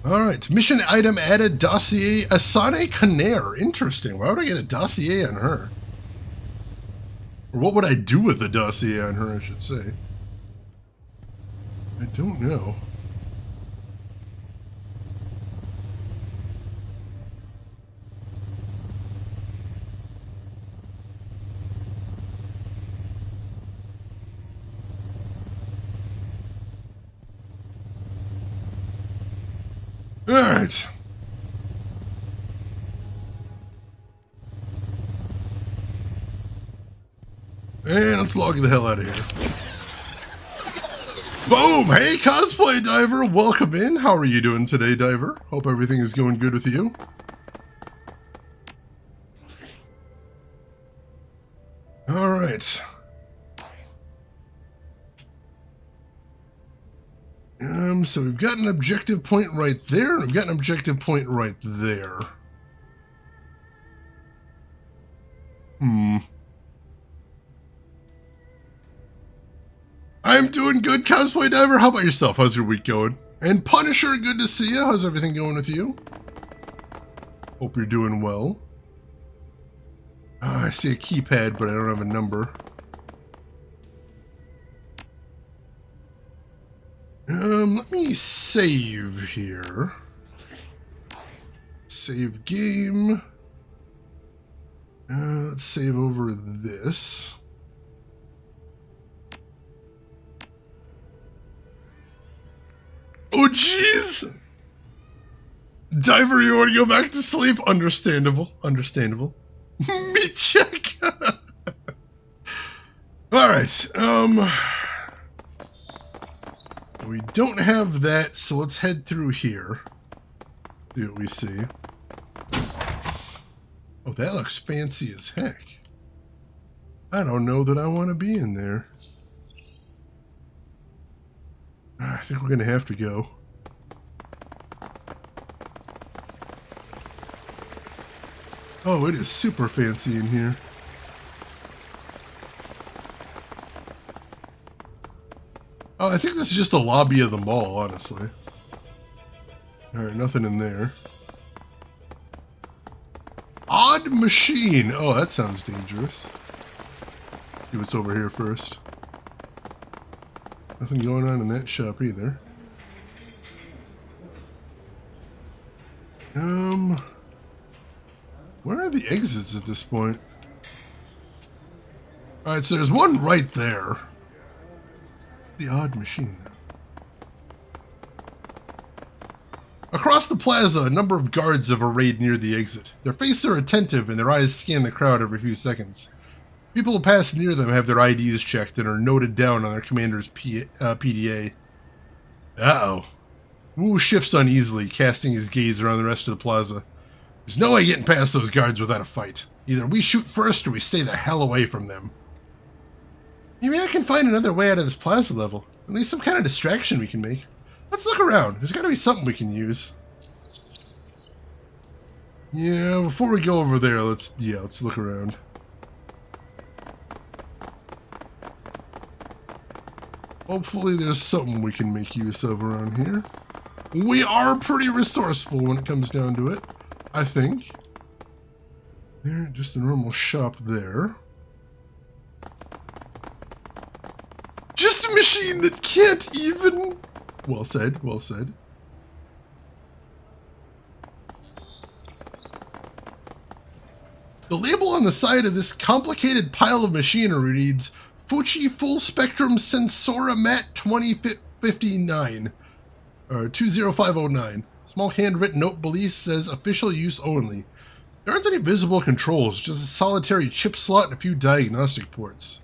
Alright, mission item added, dossier, Asane Kanair. Interesting. Why would I get a dossier on her? Or what would I do with a dossier on her, I should say? I don't know. Alright. And let's log the hell out of here. Boom! Hey, cosplay diver, welcome in. How are you doing today, diver? Hope everything is going good with you. Alright. So we've got an objective point right there, and we've got an objective point right there. I'm doing good, cosplay diver. How about yourself? How's your week going? And Punisher, good to see you. How's everything going with you? Hope you're doing well. I see a keypad, but I don't have a number. Let me save here. Save game. Let's save over this. Oh, jeez! Diver, you want to go back to sleep? Understandable. Understandable. Me check! Alright, we don't have that, so let's head through here. See what we see. Oh, that looks fancy as heck. I don't know that I want to be in there. I think we're going to have to go. Oh, it is super fancy in here. Oh, I think this is just the lobby of the mall, honestly. Alright, nothing in there. Odd machine! Oh, that sounds dangerous. See what's over here first. Nothing going on in that shop either. Where are the exits at this point? Alright, so there's one right there. The odd machine. Across the plaza, a number of guards have arrayed near the exit. Their faces are attentive and their eyes scan the crowd every few seconds. People who pass near them have their IDs checked and are noted down on their commander's PDA. Uh-oh. Wu shifts uneasily, casting his gaze around the rest of the plaza. There's no way getting past those guards without a fight. Either we shoot first or we stay the hell away from them. Maybe I can find another way out of this plaza level. At least some kind of distraction we can make. Let's look around. There's got to be something we can use. Yeah, before we go over there, let's look around. Hopefully there's something we can make use of around here. We are pretty resourceful when it comes down to it, I think. There, just a normal shop there. Just a machine that can't even... Well said, well said. The label on the side of this complicated pile of machinery reads Fuji Full Spectrum Sensora Mat 2059, or 20509. Small handwritten note below says official use only. There aren't any visible controls, just a solitary chip slot and a few diagnostic ports.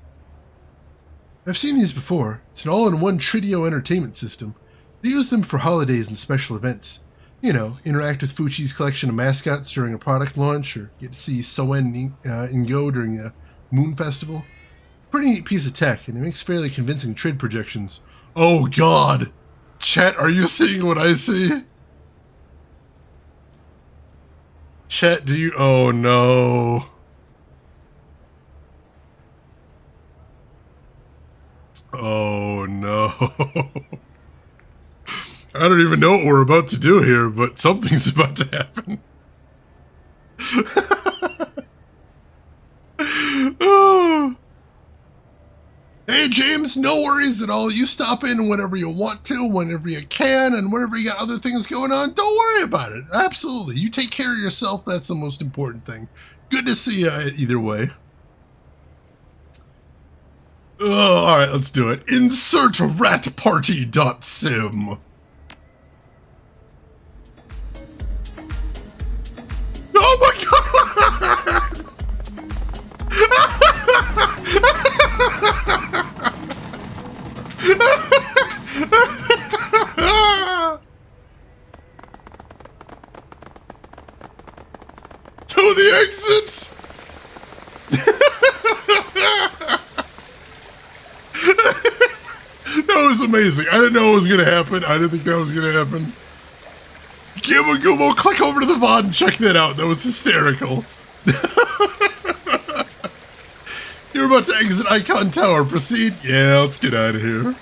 I've seen these before. It's an all-in-one Trideo entertainment system. They use them for holidays and special events. You know, interact with Fuji's collection of mascots during a product launch, or get to see Soen Ingo during a Moon Festival. Pretty neat piece of tech, and it makes fairly convincing Trid projections. Oh god! Chat, are you seeing what I see? Chat, do you... Oh no. Oh no. I don't even know what we're about to do here, but something's about to happen. Oh. Hey James, no worries at all. You stop in whenever you want to, whenever you can, and whenever you got other things going on, don't worry about it. Absolutely. You take care of yourself. That's the most important thing. Good to see you either way. Oh, alright, let's do it. Insert ratparty.sim. That was amazing. I didn't know it was going to happen. I didn't think that was going to happen. Gibbo Gumbo, click over to the VOD and check that out. That was hysterical. You're about to exit Icon Tower. Proceed? Yeah, let's get out of here.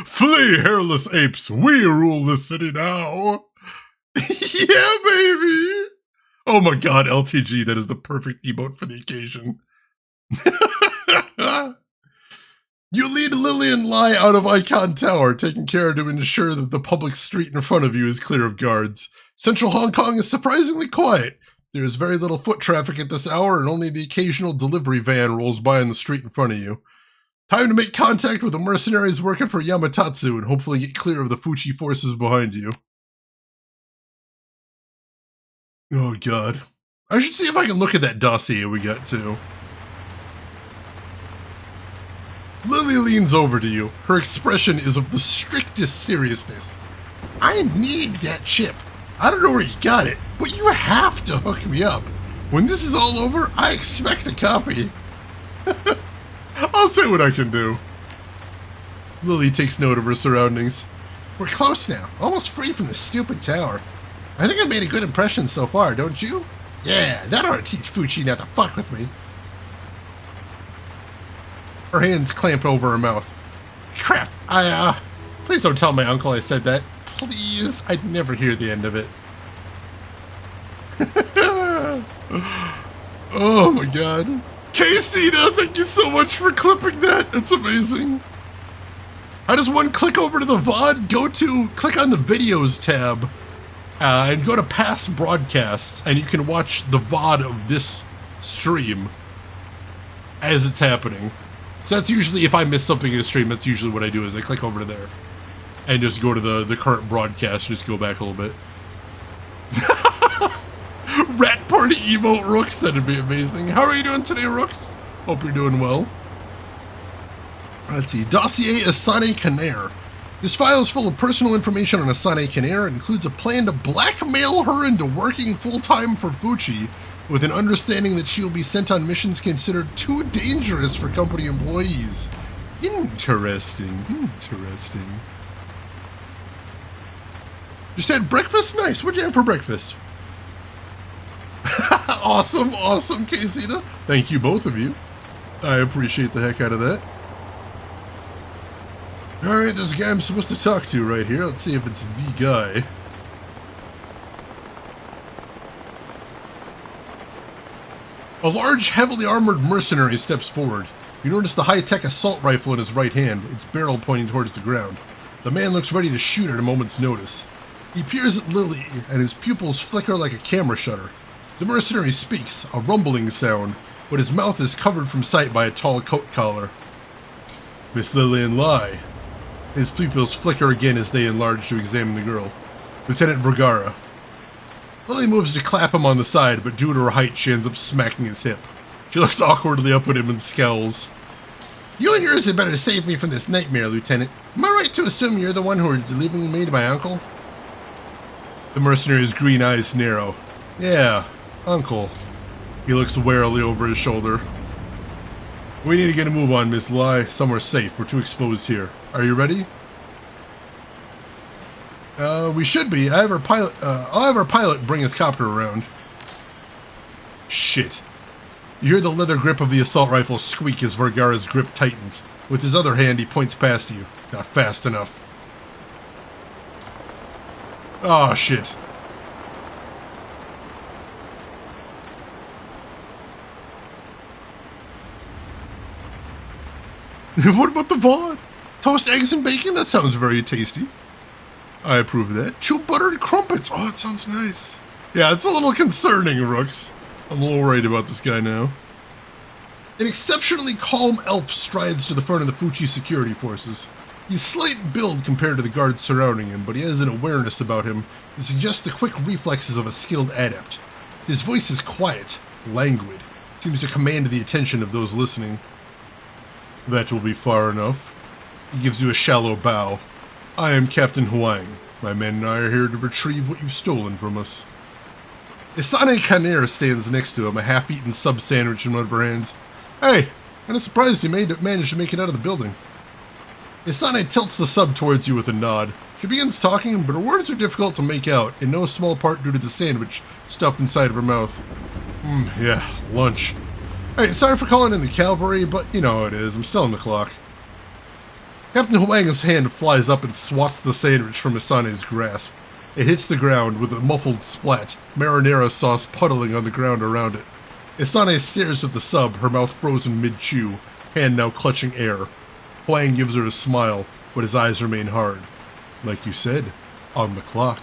Flee, hairless apes. We rule this city now. Yeah, baby. Oh my god, LTG. That is the perfect emote for the occasion. You lead Lily and Lai out of Icon Tower, taking care to ensure that the public street in front of you is clear of guards. Central Hong Kong is surprisingly quiet. There is very little foot traffic at this hour, and only the occasional delivery van rolls by on the street in front of you. Time to make contact with the mercenaries working for Yamatatsu and hopefully get clear of the Fuchi forces behind you. Oh god. I should see if I can look at that dossier we got too. Lily leans over to you. Her expression is of the strictest seriousness. I need that chip. I don't know where you got it, but you have to hook me up. When this is all over, I expect a copy. I'll see what I can do. Lily takes note of her surroundings. We're close now, almost free from this stupid tower. I think I've made a good impression so far, don't you? Yeah, that ought to teach Fuchi not to fuck with me. Her hands clamp over her mouth. Crap, please don't tell my uncle I said that. Please, I'd never hear the end of it. Oh my god. Casita, thank you so much for clipping that. It's amazing. How does one click over to the VOD? Click on the videos tab and go to past broadcasts, and you can watch the VOD of this stream as it's happening. So that's usually, if I miss something in a stream, that's usually what I do, is I click over to there and just go to the current broadcast, just go back a little bit. Rat party emote, Rooks, that'd be amazing. How are you doing today, Rooks? Hope you're doing well. Let's see, Dossier Asane Kanair. This file is full of personal information on Asane Kanair and includes a plan to blackmail her into working full-time for Fuchi, with an understanding that she will be sent on missions considered too dangerous for company employees. Interesting, interesting. Just had breakfast? Nice. What'd you have for breakfast? Awesome, awesome, Casita. Thank you, both of you. I appreciate the heck out of that. Alright, there's a guy I'm supposed to talk to right here. Let's see if it's the guy. A large, heavily armored mercenary steps forward. You notice the high-tech assault rifle in his right hand, its barrel pointing towards the ground. The man looks ready to shoot at a moment's notice. He peers at Lily, and his pupils flicker like a camera shutter. The mercenary speaks, a rumbling sound, but his mouth is covered from sight by a tall coat collar. Miss Lillian Lai. His pupils flicker again as they enlarge to examine the girl. Lieutenant Vergara. Lily moves to clap him on the side, but due to her height, she ends up smacking his hip. She looks awkwardly up at him and scowls. You and yours had better save me from this nightmare, Lieutenant. Am I right to assume you're the one who are delivering me to my uncle? The mercenary's green eyes narrow. Yeah, uncle. He looks warily over his shoulder. We need to get a move on, Miss Lai. Somewhere safe. We're too exposed here. Are you ready? We should be. I'll have our pilot bring his copter around. Shit. You hear the leather grip of the assault rifle squeak as Vergara's grip tightens. With his other hand, he points past you. Not fast enough. Oh, shit. What about the VOD? Toast, eggs, and bacon? That sounds very tasty. I approve of that. 2 buttered crumpets. Oh, that sounds nice. Yeah, it's a little concerning, Rooks. I'm a little worried about this guy now. An exceptionally calm elf strides to the front of the Fuchi security forces. He's slight in build compared to the guards surrounding him, but he has an awareness about him that suggests the quick reflexes of a skilled adept. His voice is quiet, languid, seems to command the attention of those listening. That will be far enough. He gives you a shallow bow. I am Captain Huang. My men and I are here to retrieve what you've stolen from us. Asane Kanair stands next to him, a half-eaten sub-sandwich in one of her hands. Hey, kind of surprised you managed to make it out of the building. Isane tilts the sub towards you with a nod. She begins talking, but her words are difficult to make out, in no small part due to the sandwich stuffed inside of her mouth. Yeah, lunch. Hey, sorry for calling in the cavalry, but you know how it is. I'm still on the clock. Captain Huang's hand flies up and swats the sandwich from Isane's grasp. It hits the ground with a muffled splat, marinara sauce puddling on the ground around it. Isane stares at the sub, her mouth frozen mid-chew, hand now clutching air. Huang gives her a smile, but his eyes remain hard. Like you said, on the clock.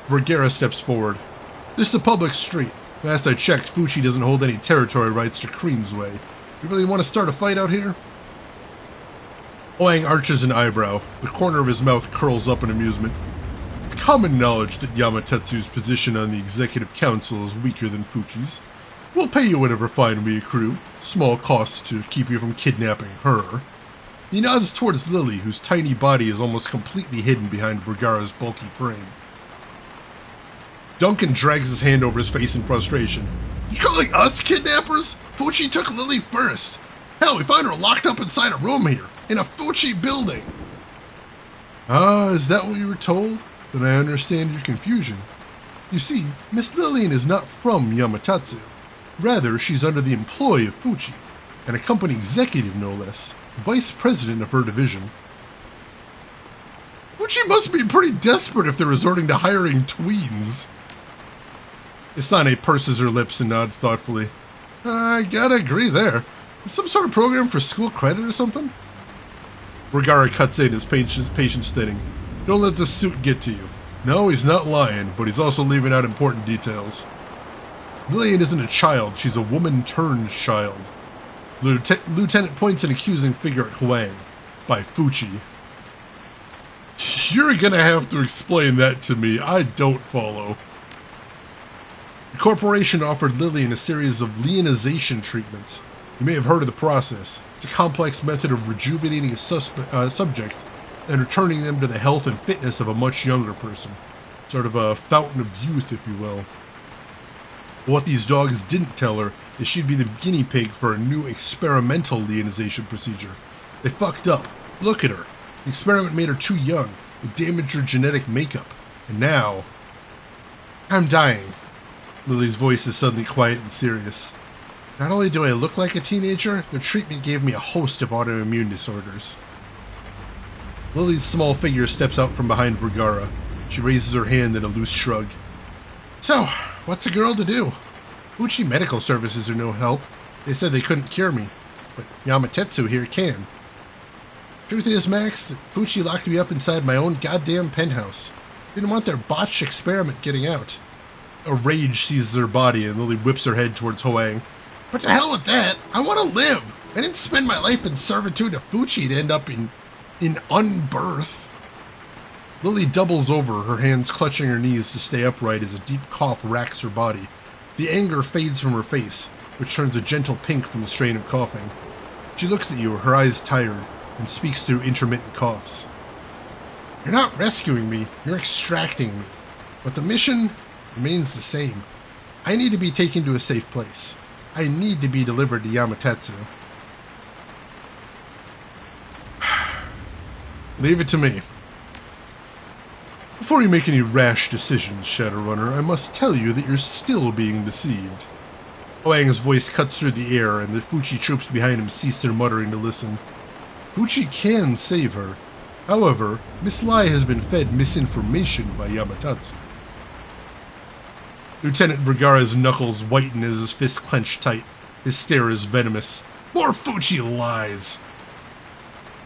Vergara steps forward. This is a public street. Last I checked, Fuchi doesn't hold any territory rights to Queensway. You really want to start a fight out here? Huang arches an eyebrow. The corner of his mouth curls up in amusement. It's common knowledge that Yamatetsu's position on the Executive Council is weaker than Fuchi's. We'll pay you whatever fine we accrue. Small cost to keep you from kidnapping her. He nods towards Lily, whose tiny body is almost completely hidden behind Vergara's bulky frame. Duncan drags his hand over his face in frustration. You calling us kidnappers? Fuchi took Lily first. Hell, we found her locked up inside a room here, in a Fuchi building. Ah, is that what you were told? Then I understand your confusion. You see, Miss Lillian is not from Yamatetsu. Rather, she's under the employ of Fuchi, and a company executive no less, vice president of her division. Fuchi must be pretty desperate if they're resorting to hiring tweens. Isane purses her lips and nods thoughtfully. I gotta agree there. Some sort of program for school credit or something? Vergara cuts in, his patience thinning. Don't let this suit get to you. No, he's not lying, but he's also leaving out important details. Lillian isn't a child, she's a woman-turned-child. Lieutenant points an accusing finger at Huang. By Fuchi. You're gonna have to explain that to me. I don't follow. The corporation offered Lillian a series of leonization treatments. You may have heard of the process. It's a complex method of rejuvenating a subject and returning them to the health and fitness of a much younger person. Sort of a fountain of youth, if you will. But what these dogs didn't tell her is she'd be the guinea pig for a new experimental leonization procedure. They fucked up. Look at her. The experiment made her too young. It damaged her genetic makeup. And now... I'm dying. Lily's voice is suddenly quiet and serious. Not only do I look like a teenager, the treatment gave me a host of autoimmune disorders. Lily's small figure steps out from behind Vergara. She raises her hand in a loose shrug. So, what's a girl to do? Fuchi Medical Services are no help. They said they couldn't cure me, but Yamatetsu here can. Truth is, Max, that Fuchi locked me up inside my own goddamn penthouse. Didn't want their botched experiment getting out. A rage seizes her body and Lily whips her head towards Huang. But to hell with that, I want to live. I didn't spend my life in servitude to Fuchi to end up in unbirth. Lily doubles over, her hands clutching her knees to stay upright as a deep cough racks her body. The anger fades from her face, which turns a gentle pink from the strain of coughing. She looks at you, her eyes tired, and speaks through intermittent coughs. You're not rescuing me, you're extracting me. But the mission remains the same. I need to be taken to a safe place. I need to be delivered to Yamatetsu. Leave it to me. Before you make any rash decisions, Shadowrunner, I must tell you that you're still being deceived. Huang's voice cuts through the air, and the Fuchi troops behind him cease their muttering to listen. Fuchi can save her. However, Miss Lai has been fed misinformation by Yamatetsu. Lieutenant Vergara's knuckles whiten as his fists clench tight. His stare is venomous. More Fuchi lies!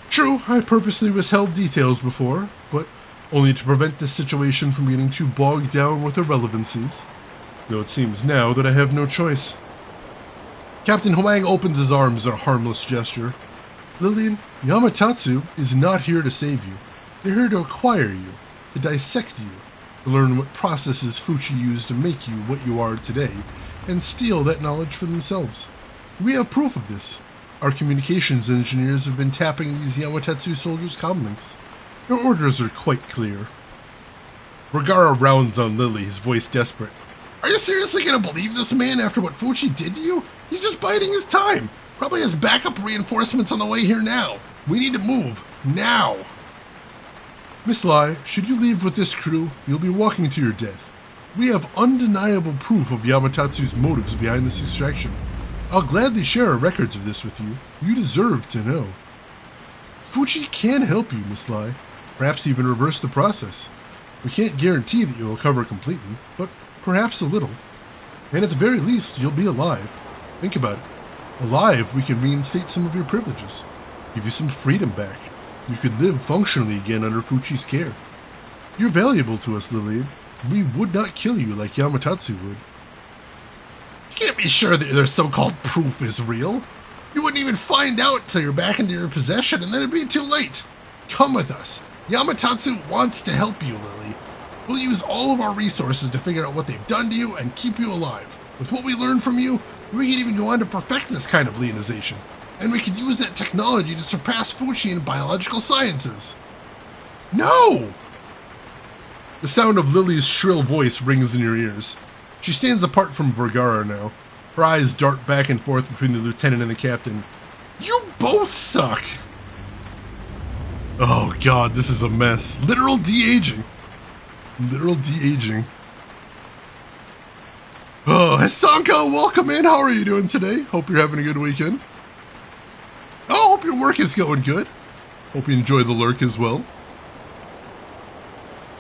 True, I purposely withheld details before, but only to prevent this situation from getting too bogged down with irrelevancies. Though it seems now that I have no choice. Captain Huang opens his arms in a harmless gesture. Lillian, Yamatetsu is not here to save you. They're here to acquire you, to dissect you, to learn what processes Fuchi used to make you what you are today, and steal that knowledge for themselves. We have proof of this. Our communications engineers have been tapping these Yamatetsu soldiers' comlinks. Their orders are quite clear. Vergara rounds on Lily, his voice desperate. Are you seriously going to believe this man after what Fuchi did to you? He's just biding his time. Probably has backup reinforcements on the way here now. We need to move. Now. Miss Lai, should you leave with this crew, you'll be walking to your death. We have undeniable proof of Yamatatsu's motives behind this extraction. I'll gladly share our records of this with you. You deserve to know. Fuchi can help you, Miss Lai. Perhaps even reverse the process. We can't guarantee that you'll recover completely, but perhaps a little. And at the very least, you'll be alive. Think about it. Alive, we can reinstate some of your privileges. Give you some freedom back. You could live functionally again under Fuchi's care. You're valuable to us, Lillian. We would not kill you like Yamatatsu would. You can't be sure that their so-called proof is real. You wouldn't even find out till you're back into your possession, and then it'd be too late. Come with us. Yamatatsu wants to help you, Lily. We'll use all of our resources to figure out what they've done to you and keep you alive. With what we learned from you, we can even go on to perfect this kind of leonization. And we could use that technology to surpass Fuchi in biological sciences. No! The sound of Lily's shrill voice rings in your ears. She stands apart from Vergara now. Her eyes dart back and forth between the lieutenant and the captain. You both suck! Oh god, this is a mess. Literal de-aging. Literal de-aging. Oh, Hasanka, welcome in. How are you doing today? Hope you're having a good weekend. Oh, hope your work is going good. Hope you enjoy the lurk as well.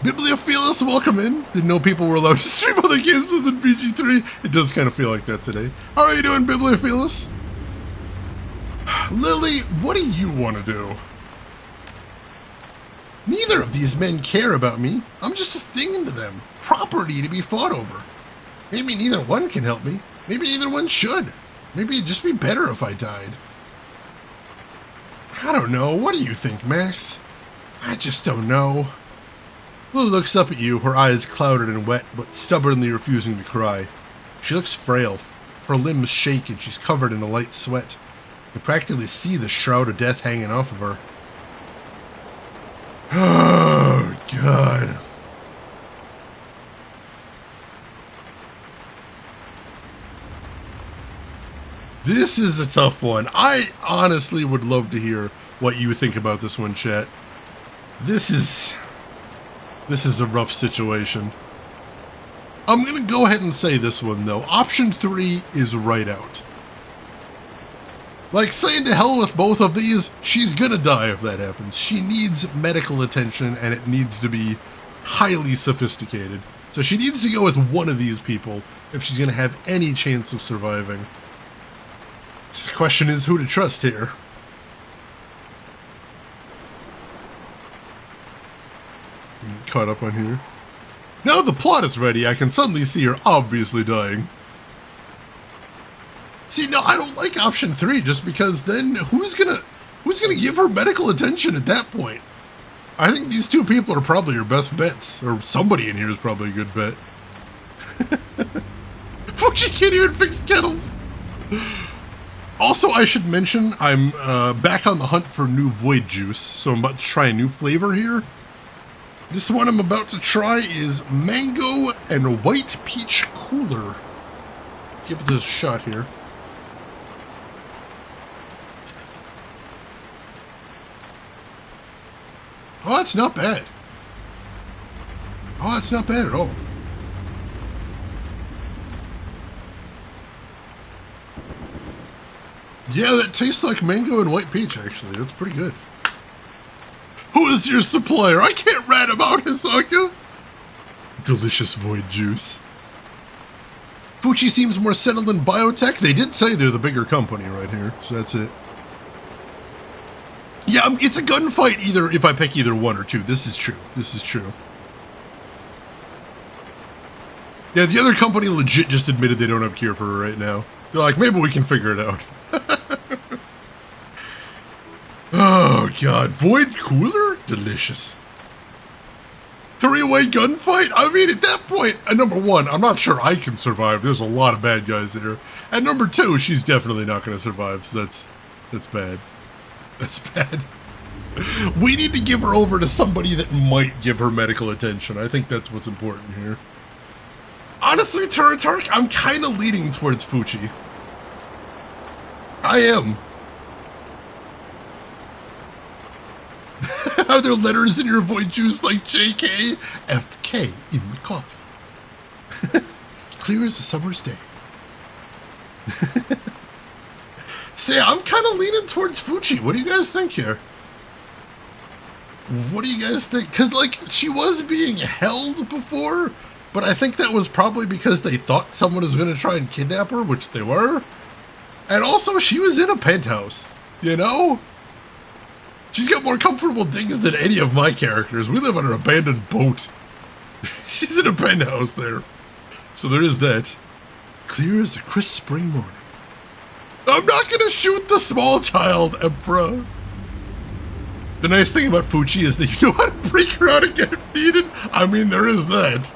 Bibliophilus, welcome in. Didn't know people were allowed to stream other games other than BG3. It does kind of feel like that today. How are you doing, Bibliophilus? Lily, what do you want to do? Neither of these men care about me. I'm just a thing to them. Property to be fought over. Maybe neither one can help me. Maybe neither one should. Maybe it'd just be better if I died. I don't know. What do you think, Max? I just don't know. Lily looks up at you, her eyes clouded and wet, but stubbornly refusing to cry. She looks frail. Her limbs shake and she's covered in a light sweat. You practically see the shroud of death hanging off of her. Oh, God. This is a tough one. I honestly would love to hear what you think about this one, chat. This is a rough situation. I'm going to go ahead and say this one, though. Option 3 is right out. Like, saying to hell with both of these, she's going to die if that happens. She needs medical attention, and it needs to be highly sophisticated. So she needs to go with one of these people if she's going to have any chance of surviving. So the question is who to trust here. Caught up on here. Now the plot is ready, I can suddenly see her obviously dying. See, no, I don't like option 3 just because then who's gonna give her medical attention at that point? I think these two people are probably your best bets, or somebody in here is probably a good bet. Fuchi can't even fix kettles. Also, I should mention I'm back on the hunt for new void juice, so I'm about to try a new flavor here. This one I'm about to try is mango and white peach cooler. Give this a shot here. Oh, that's not bad. Oh, that's not bad at all. Yeah, that tastes like mango and white peach, actually. That's pretty good. Who is your supplier? I can't rat him out, Hisaka. Delicious void juice. Fuchi seems more settled in biotech. They did say they're the bigger company right here, so that's it. Yeah, it's a gunfight either if I pick either 1 or 2. This is true. This is true. Yeah, the other company legit just admitted they don't have cure for her right now. They're like, maybe we can figure it out. Oh, God. Void cooler? Delicious. 3-way gunfight? I mean, at that point, number 1, I'm not sure I can survive. There's a lot of bad guys there. And number 2, she's definitely not going to survive, so that's bad. That's bad. We need to give her over to somebody that might give her medical attention. I think that's what's important here. Honestly, Turatark, I'm kind of leaning towards Fuchi. I am. Are there letters in your void juice like JK? FK in the coffee. Clear as a summer's day. See, I'm kind of leaning towards Fuchi. What do you guys think here? What do you guys think? Because, like, she was being held before, but I think that was probably because they thought someone was going to try and kidnap her, which they were. And also, she was in a penthouse, you know? She's got more comfortable digs than any of my characters. We live on an abandoned boat. She's in a penthouse there. So there is that. Clear as a crisp spring morning. I'm not going to shoot the small child, Emperor. The nice thing about Fuchi is that you know how to break her out again if needed. I mean, there is that.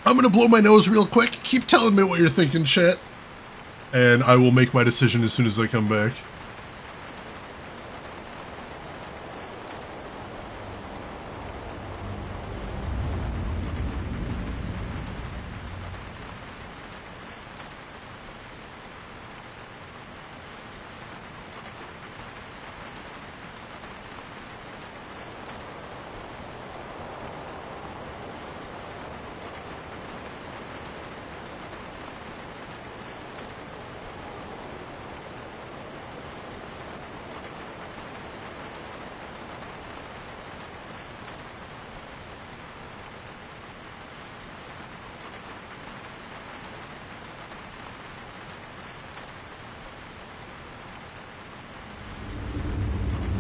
I'm going to blow my nose real quick. Keep telling me what you're thinking, chat. And I will make my decision as soon as I come back.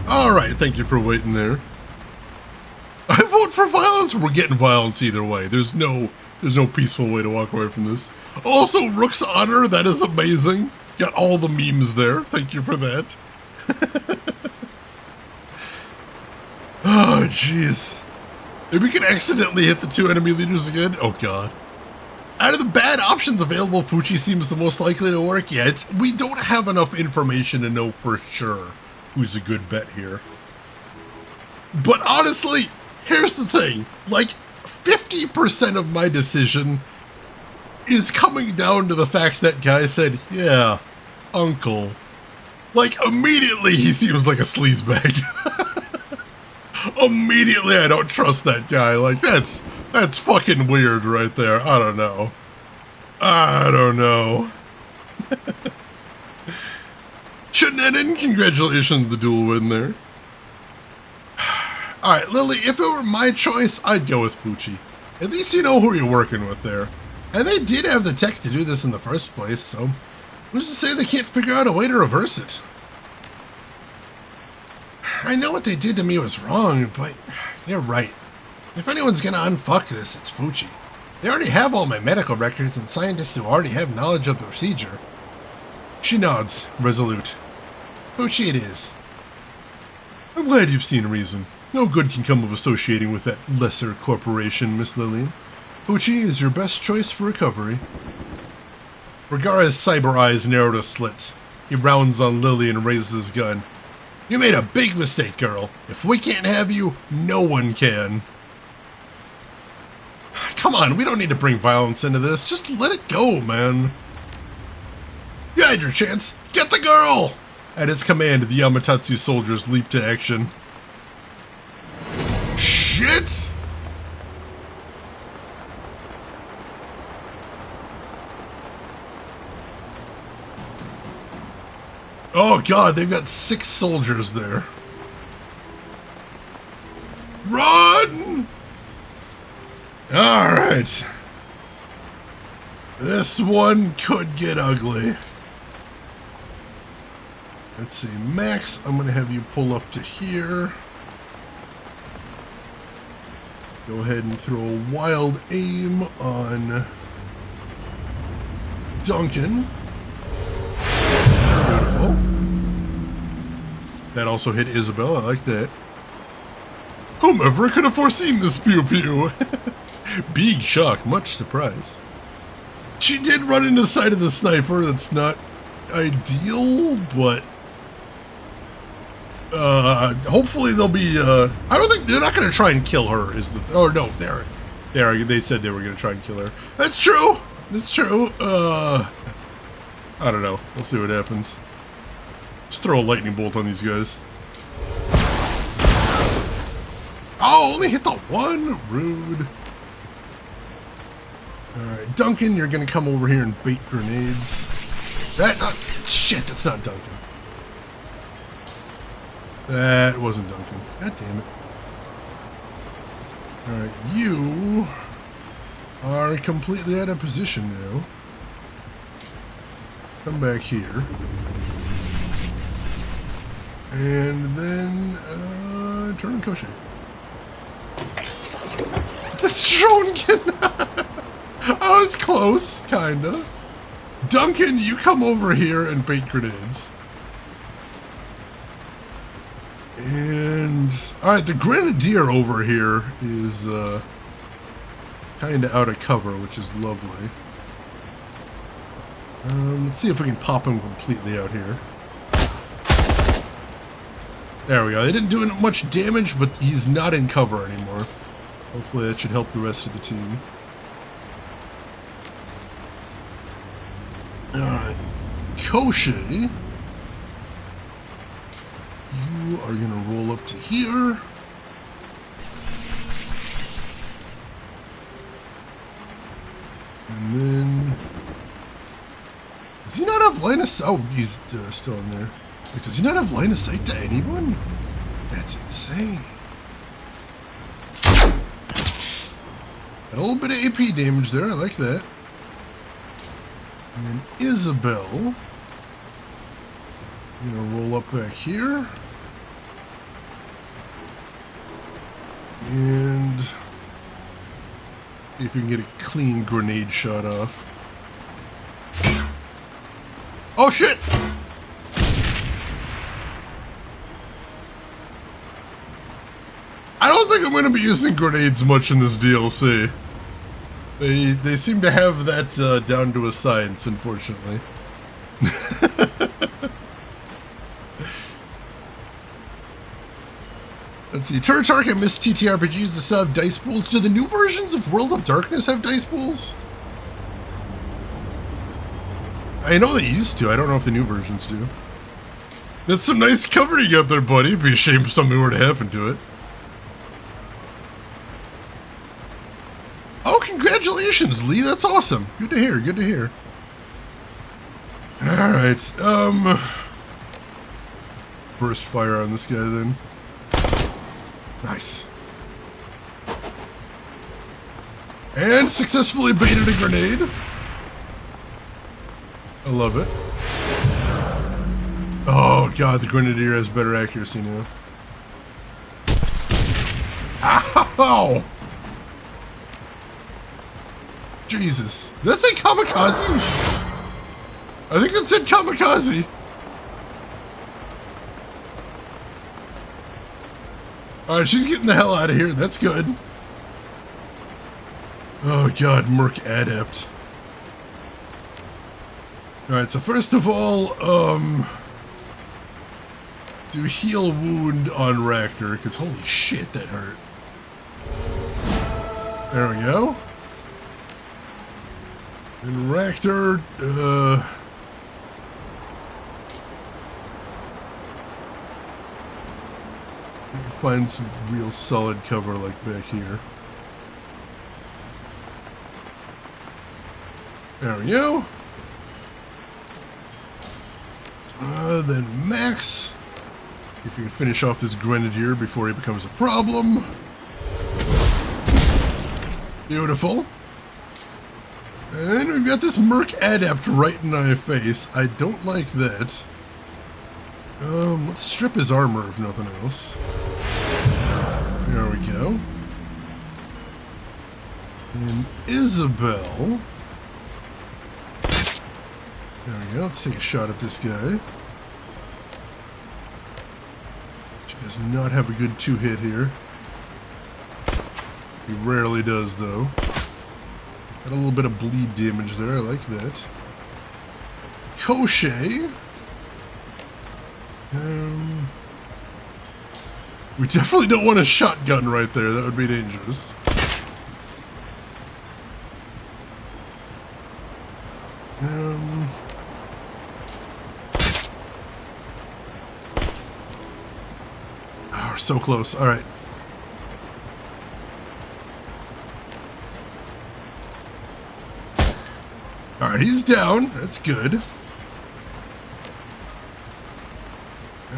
Alright, thank you for waiting there. I vote for violence. We're getting violence either way. There's no peaceful way to walk away from this. Also, Rook's honor, that is amazing. Got all the memes there. Thank you for that. Oh, jeez. Maybe we can accidentally hit the 2 enemy leaders again. Oh, God. Out of the bad options available, Fuchi seems the most likely to work yet. We don't have enough information to know for sure who's a good bet here. But honestly, here's the thing. Like, 50% of my decision is coming down to the fact that guy said, yeah, uncle. Like, immediately he seems like a sleazebag. Immediately I don't trust that guy. Like, that's fucking weird right there. I don't know. Chanenin, congratulations on the duel win there. Alright, Lily, if it were my choice, I'd go with Fuchi. At least you know who you're working with there. And they did have the tech to do this in the first place, so who's to say they can't figure out a way to reverse it? I know what they did to me was wrong, but you're right. If anyone's gonna unfuck this, it's Fuchi. They already have all my medical records and scientists who already have knowledge of the procedure. She nods, resolute. Fuchi it is. I'm glad you've seen reason. No good can come of associating with that lesser corporation, Miss Lillian. Fuchi is your best choice for recovery. Vergara's cyber eyes narrow to slits. He rounds on Lily and raises his gun. You made a big mistake, girl. If we can't have you, no one can. Come on, we don't need to bring violence into this. Just let it go, man. You had your chance. Get the girl! At his command, the Yamatatsu soldiers leap to action. Shit! Oh god, they've got 6 soldiers there. Run! Alright. This one could get ugly. Let's see, Max, I'm going to have you pull up to here. Go ahead and throw a wild aim on Duncan. Beautiful. That also hit Isabel, I like that. Whomever could have foreseen this pew-pew? Big shock, much surprise. She did run into sight of the sniper, that's not ideal, but hopefully they'll be, I don't think, they're not going to try and kill her, is the, oh no, they said they were going to try and kill her. That's true, I don't know. We'll see what happens. Just throw a lightning bolt on these guys. Oh, only hit the one? Rude. Alright, Duncan, you're gonna come over here and bait grenades. Shit, that's not Duncan. That wasn't Duncan. God damn it. Alright, you are completely out of position now. Come back here. And then, turn on Koshe. That's Shronkin! I was close, kinda. Duncan, you come over here and bait grenades. And... alright, the Grenadier over here is, kinda out of cover, which is lovely. Let's see if we can pop him completely out here. There we go. They didn't do much damage, but he's not in cover anymore. Hopefully that should help the rest of the team. Alright. Koshe. You are going to roll up to here. And then... does he not have line of sight? Oh, he's still in there. Wait, does he not have line of sight to anyone? That's insane. Got a little bit of AP damage there. I like that. And then Isabel. I'm going to roll up back here. And see if we can get a clean grenade shot off. Oh shit! I don't think I'm going to be using grenades much in this DLC. They seem to have that down to a science, unfortunately. Let's see. Turtark and Miss TTRPGs to have dice pools. Do the new versions of World of Darkness have dice pools? I know they used to. I don't know if the new versions do. That's some nice cover you got there, buddy. It'd be a shame if something were to happen to it. Oh, congratulations, Lee. That's awesome. Good to hear. Good to hear. Alright, burst fire on this guy then. Nice. And successfully baited a grenade. I love it. Oh god, the Grenadier has better accuracy now. Ow! Jesus. Did that say kamikaze? I think it said kamikaze. Alright, she's getting the hell out of here. That's good. Oh god, Merc Adept. Alright, so first of all, do heal wound on Ractor, because holy shit, that hurt. There we go. And Ractor, find some real solid cover like back here. There we go. Then Max, if you can finish off this Grenadier before he becomes a problem. Beautiful. And we've got this Merc Adept right in my face. I don't like that. Let's strip his armor if nothing else. There we go. And Isabel. There we go. Let's take a shot at this guy. She does not have a good two-hit here. He rarely does, though. Got a little bit of bleed damage there. I like that. Koshe. We definitely don't want a shotgun right there. That would be dangerous. we're so close. All right. All right, he's down. That's good.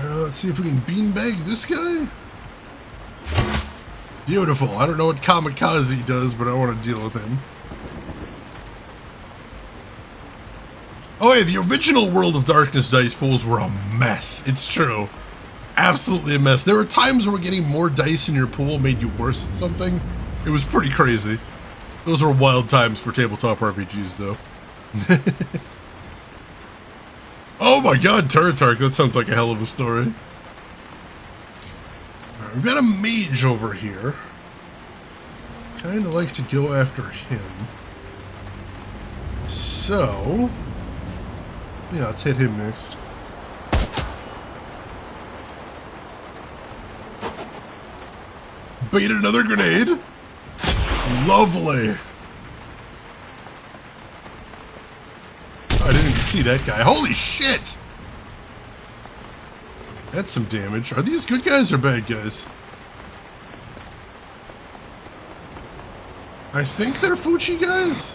Let's see if we can beanbag this guy. Beautiful. I don't know what Kamikaze does, but I want to deal with him. Oh, yeah, the original World of Darkness dice pools were a mess. It's true. Absolutely a mess. There were times where getting more dice in your pool made you worse at something. It was pretty crazy. Those were wild times for tabletop RPGs, though. Oh my god, Turretark, that sounds like a hell of a story. Alright, we've got a mage over here. Kinda like to go after him. So... yeah, let's hit him next. Bait another grenade. Lovely. I didn't even see that guy. Holy shit! That's some damage. Are these good guys or bad guys? I think they're Fuchi guys.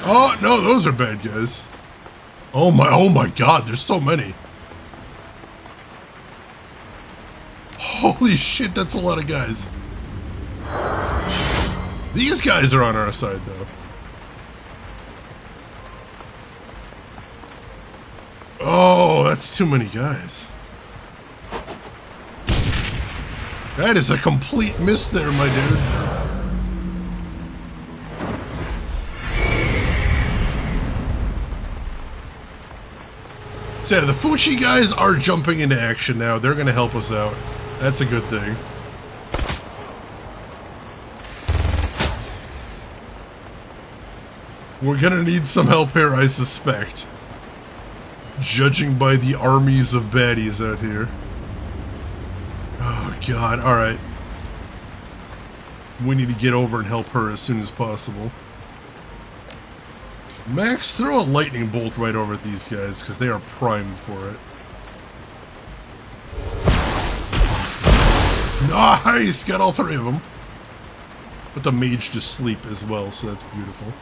Oh, no, those are bad guys. Oh my god, there's so many. Holy shit, that's a lot of guys. These guys are on our side, though. Oh, that's too many guys. That is a complete miss there, my dude. So yeah, the Fuchi guys are jumping into action now. They're going to help us out. That's a good thing. We're going to need some help here, I suspect. Judging by the armies of baddies out here. Oh, God. Alright. We need to get over and help her as soon as possible. Max, throw a lightning bolt right over at these guys, because they are primed for it. Nice! Got all three of them. But the mage just sleep as well, so that's beautiful.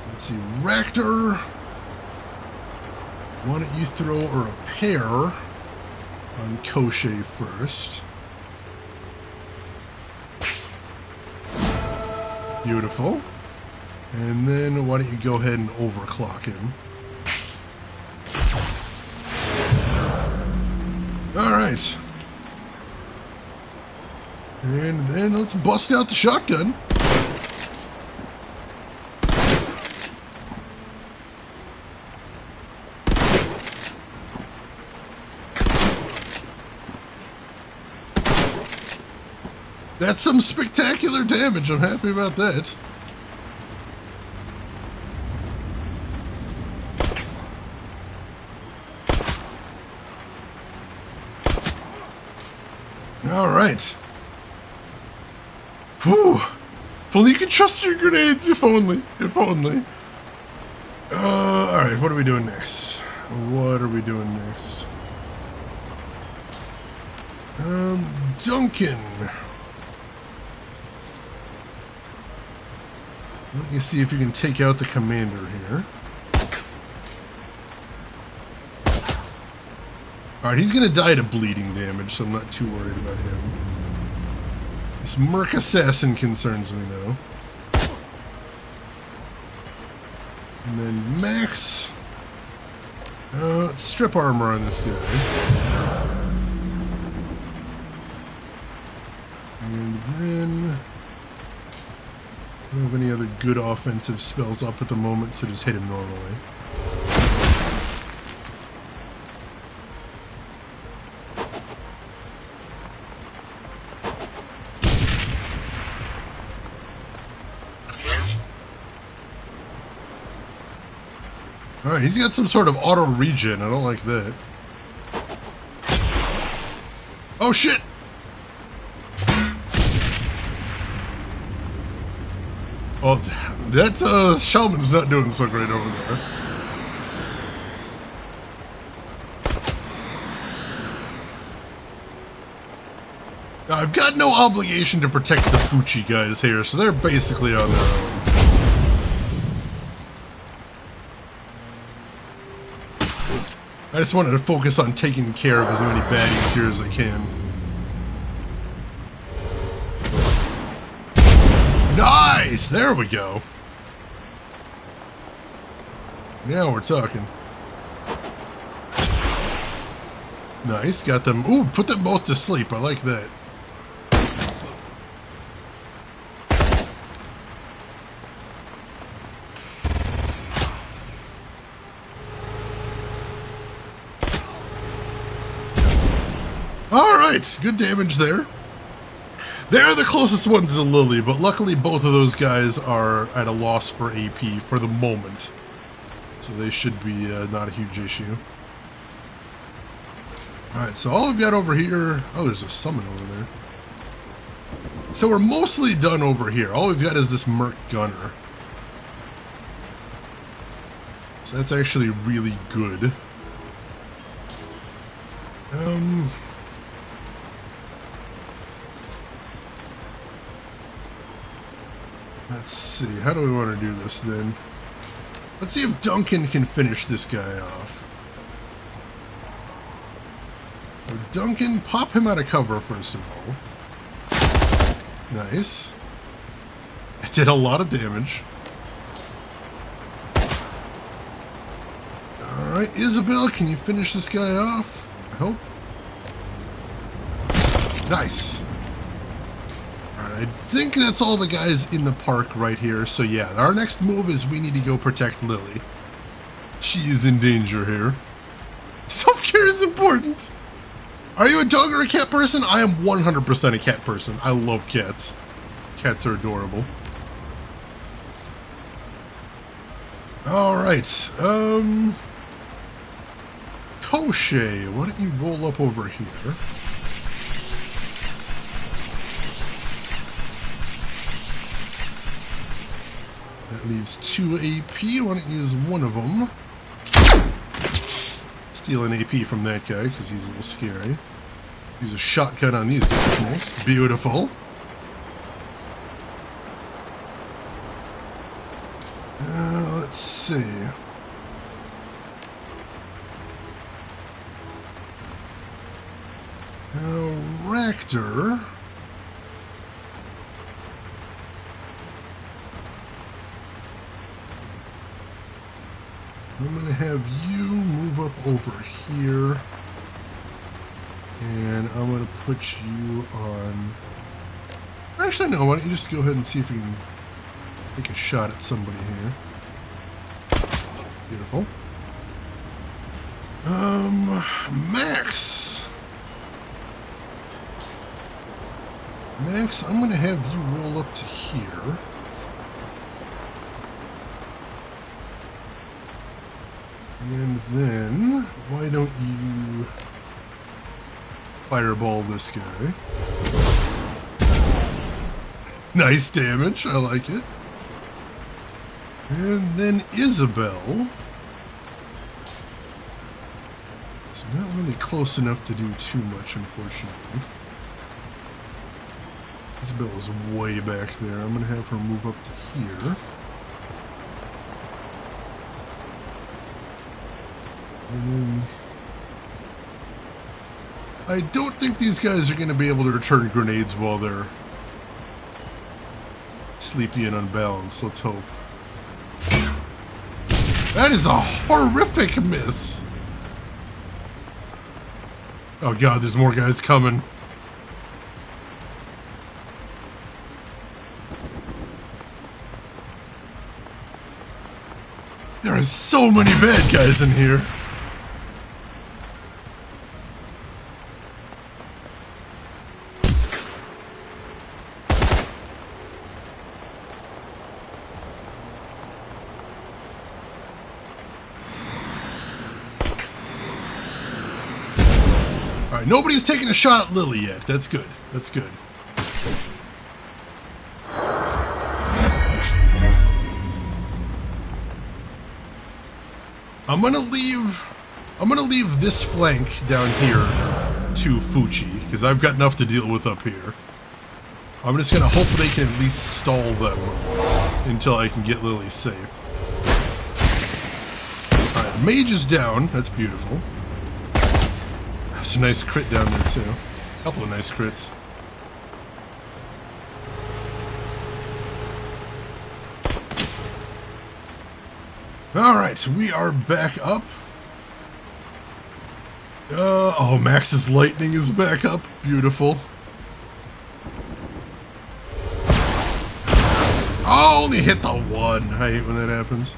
Let's see, Raptor. Why don't you throw a repair on Koshei first? Beautiful. And then why don't you go ahead and overclock him? Alright. And then let's bust out the shotgun. That's some spectacular damage. I'm happy about that. All right. Whew. If only you could trust your grenades. If only. If only. All right. What are we doing next? What are we doing next? Duncan. Let me see if you can take out the commander here. Alright, he's going to die to bleeding damage, so I'm not too worried about him. This Merc Assassin concerns me, though. And then Max. Let's strip armor on this guy. And then... I don't have any other good offensive spells up at the moment, so just hit him normally. Alright, he's got some sort of auto regen. I don't like that. Oh shit! Well, that shaman's not doing so great over there. Now, I've got no obligation to protect the Fuchi guys here, so they're basically on their own. I just wanted to focus on taking care of as many baddies here as I can. Nice! There we go. Now we're talking. Nice, got them. Ooh, put them both to sleep. I like that. Alright, good damage there. They're the closest ones to Lily, but luckily both of those guys are at a loss for AP for the moment. So they should be not a huge issue. Alright, so all we've got over here... Oh, there's a summon over there. So we're mostly done over here. All we've got is this Merc Gunner. So that's actually really good. Let's see, how do we want to do this then? Let's see if Duncan can finish this guy off. So Duncan, pop him out of cover first of all. Nice. It did a lot of damage. Alright, Isabel, can you finish this guy off? I hope. Nice. I think that's all the guys in the park right here. So yeah, our next move is we need to go protect Lily. She is in danger here. Self-care is important. Are you a dog or a cat person? I am 100% a cat person. I love cats. Cats are adorable. Alright. Koshe, why don't you roll up over here? That leaves 2 AP. Why don't you use one of them? Steal an AP from that guy because he's a little scary. Use a shotgun on these guys next. Beautiful. Let's see. Raptor. I'm going to have you move up over here. And I'm going to put you on... Actually, no, why don't you just go ahead and see if you can take a shot at somebody here. Beautiful. Max. Max, I'm going to have you roll up to here. And then, why don't you fireball this guy? Nice damage, I like it. And then Isabel. It's not really close enough to do too much, unfortunately. Isabel is way back there. I'm going to have her move up to here. I don't think these guys are going to be able to return grenades while they're sleepy and unbalanced. Let's hope. That is a horrific miss. Oh god, there's more guys coming. There are so many bad guys in here. Alright, nobody's taken a shot at Lily yet. That's good. That's good. I'm gonna leave this flank down here to Fuchi, because I've got enough to deal with up here. I'm just gonna hope they can at least stall them until I can get Lily safe. Alright, mage is down. That's beautiful. That's a nice crit down there too. A couple of nice crits. Alright, we are back up. Oh, Max's lightning is back up. Beautiful. Oh, only hit the one. I hate when that happens.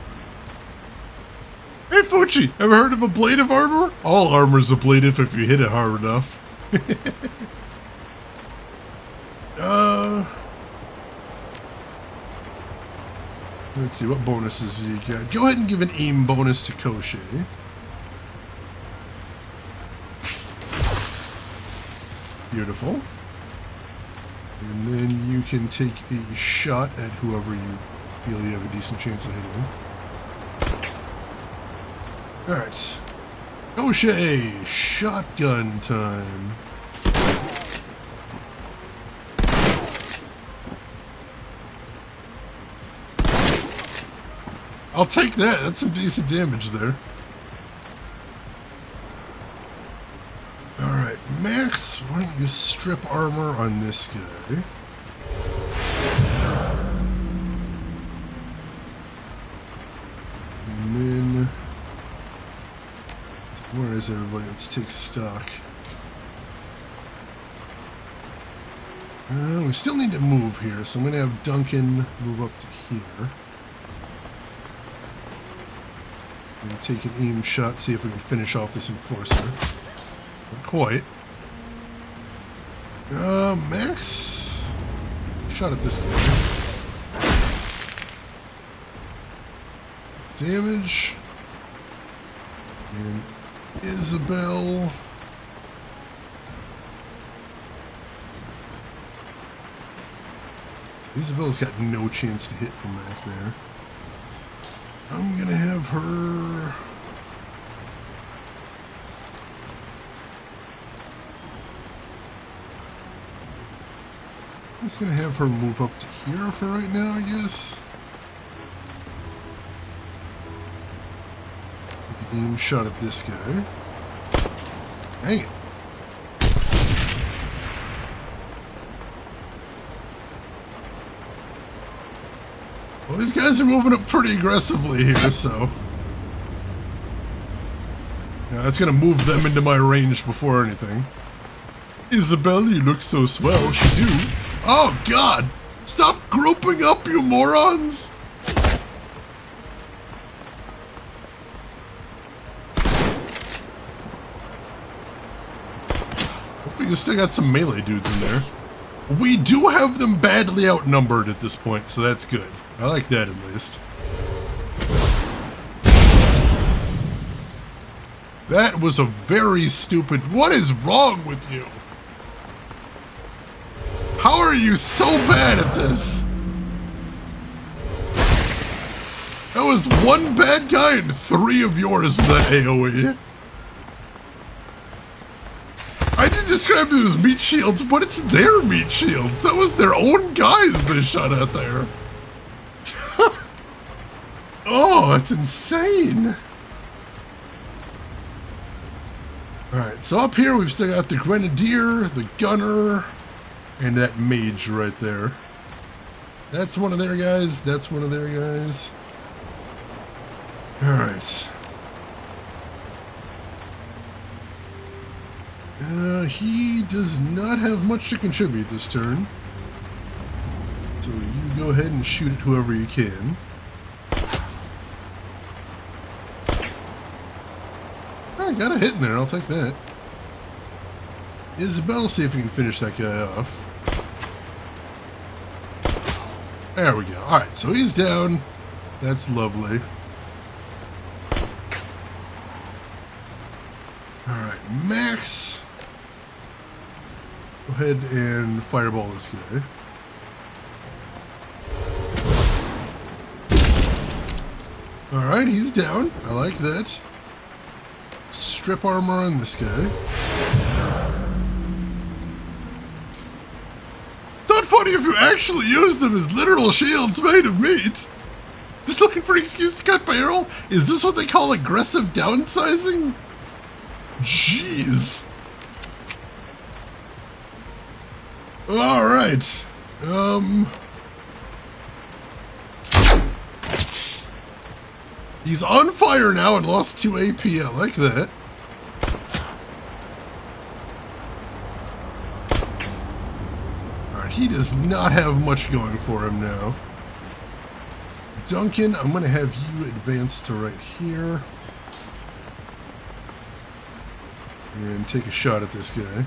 Hey, Fuchi, ever heard of a blade of armor? All armor's ablative if you hit it hard enough. Let's see, what bonuses you got? Go ahead and give an aim bonus to Koshei. Beautiful. And then you can take a shot at whoever you feel you have a decent chance of hitting. Alright. Koshei! Shotgun time. I'll take that. That's some decent damage there. Alright, Max, why don't you strip armor on this guy? And then... where is everybody? Let's take stock. We still need to move here, so I'm going to have Duncan move up to here. And take an aim shot, see if we can finish off this enforcer. Not quite. Max? Shot at this guy. Damage. And Isabel. Isabel's got no chance to hit from back there. I'm gonna have her... I'm just gonna have her move up to here for right now, I guess. Aim shot at this guy. Dang it. Well, these guys are moving up pretty aggressively here, so... yeah, that's gonna move them into my range before anything. Isabel, you look so swell, she do. Oh, God! Stop grouping up, you morons! Hopefully you still got some melee dudes in there. We do have them badly outnumbered at this point, so that's good. I like that at least. That was a very stupid... what is wrong with you? How are you so bad at this? That was one bad guy and 3 of yours that AoE. I did describe it as meat shields, but it's their meat shields. That was their own guys they shot at there. Oh, that's insane. Alright, so up here we've still got the Grenadier, the Gunner, and that Mage right there. That's one of their guys, that's one of their guys. Alright. He does not have much to contribute this turn. So you go ahead and shoot at whoever you can. I got a hit in there, I'll take that. Isabel, see if we can finish that guy off. There we go. Alright, so he's down. That's lovely. Alright, Max. Go ahead and fireball this guy. Alright, he's down. I like that. Strip armor on this guy. It's not funny if you actually use them as literal shields made of meat. Just looking for an excuse to cut barrel? Is this what they call aggressive downsizing? Jeez. Alright. He's on fire now and lost 2 AP. I like that. Alright, he does not have much going for him now. Duncan, I'm going to have you advance to right here. And take a shot at this guy.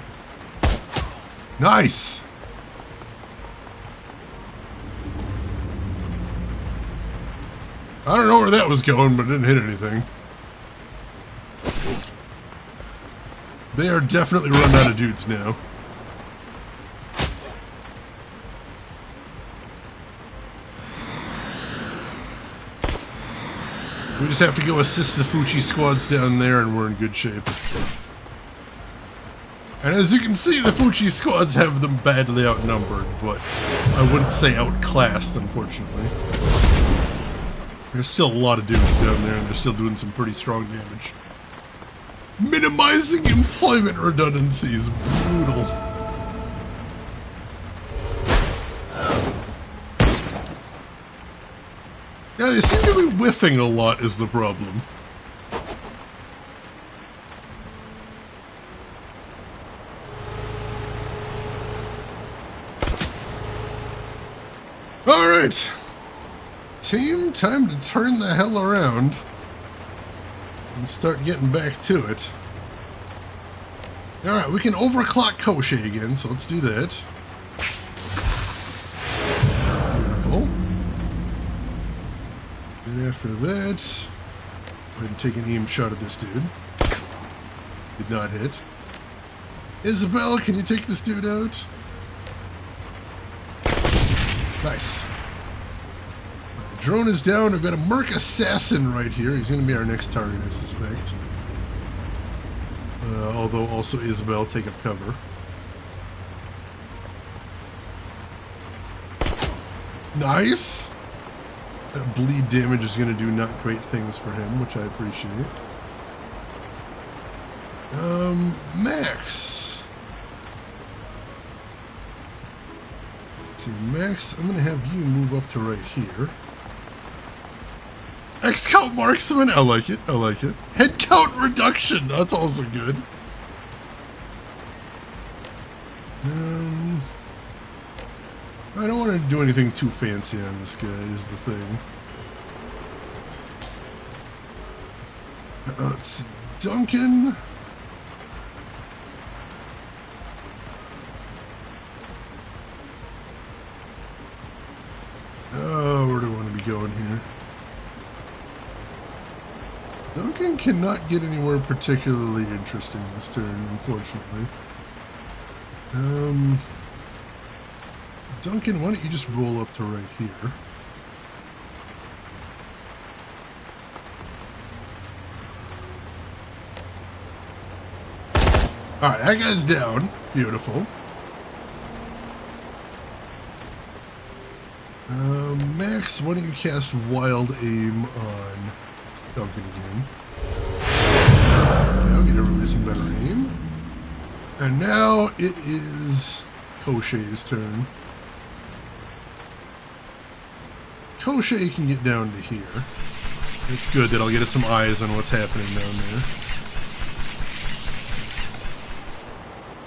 Nice! I don't know where that was going, but it didn't hit anything. They are definitely running out of dudes now. We just have to go assist the Fuchi squads down there and we're in good shape. And as you can see, the Fuchi squads have them badly outnumbered, but I wouldn't say outclassed, unfortunately. There's still a lot of dudes down there, and they're still doing some pretty strong damage. Minimizing employment redundancies. Brutal. Yeah, they seem to be whiffing a lot is the problem. Alright. Team, time to turn the hell around and start getting back to it. Alright, we can overclock Koshé again, so let's do that. Beautiful. Then after that, go ahead and take an aim shot at this dude. Did not hit. Isabel, can you take this dude out? Nice. Drone is down. I've got a Merc Assassin right here. He's going to be our next target, I suspect. Although also Isabel, take up cover. Nice! That bleed damage is going to do not great things for him, which I appreciate. Max. Let's see, Max, I'm going to have you move up to right here. X-Count Marksman, I like it, I like it. Head count reduction, that's also good. I don't want to do anything too fancy on this guy, is the thing. Let's see, Duncan. Oh, where do I want to be going here? Duncan cannot get anywhere particularly interesting this turn, unfortunately. Duncan, why don't you just roll up to right here? Alright, that guy's down. Beautiful. Max, why don't you cast Wild Aim on Duncan again? Okay, I'll get everybody some better aim. And now it is Koshé's turn. Koshé can get down to here. It's good that I'll get us some eyes on what's happening down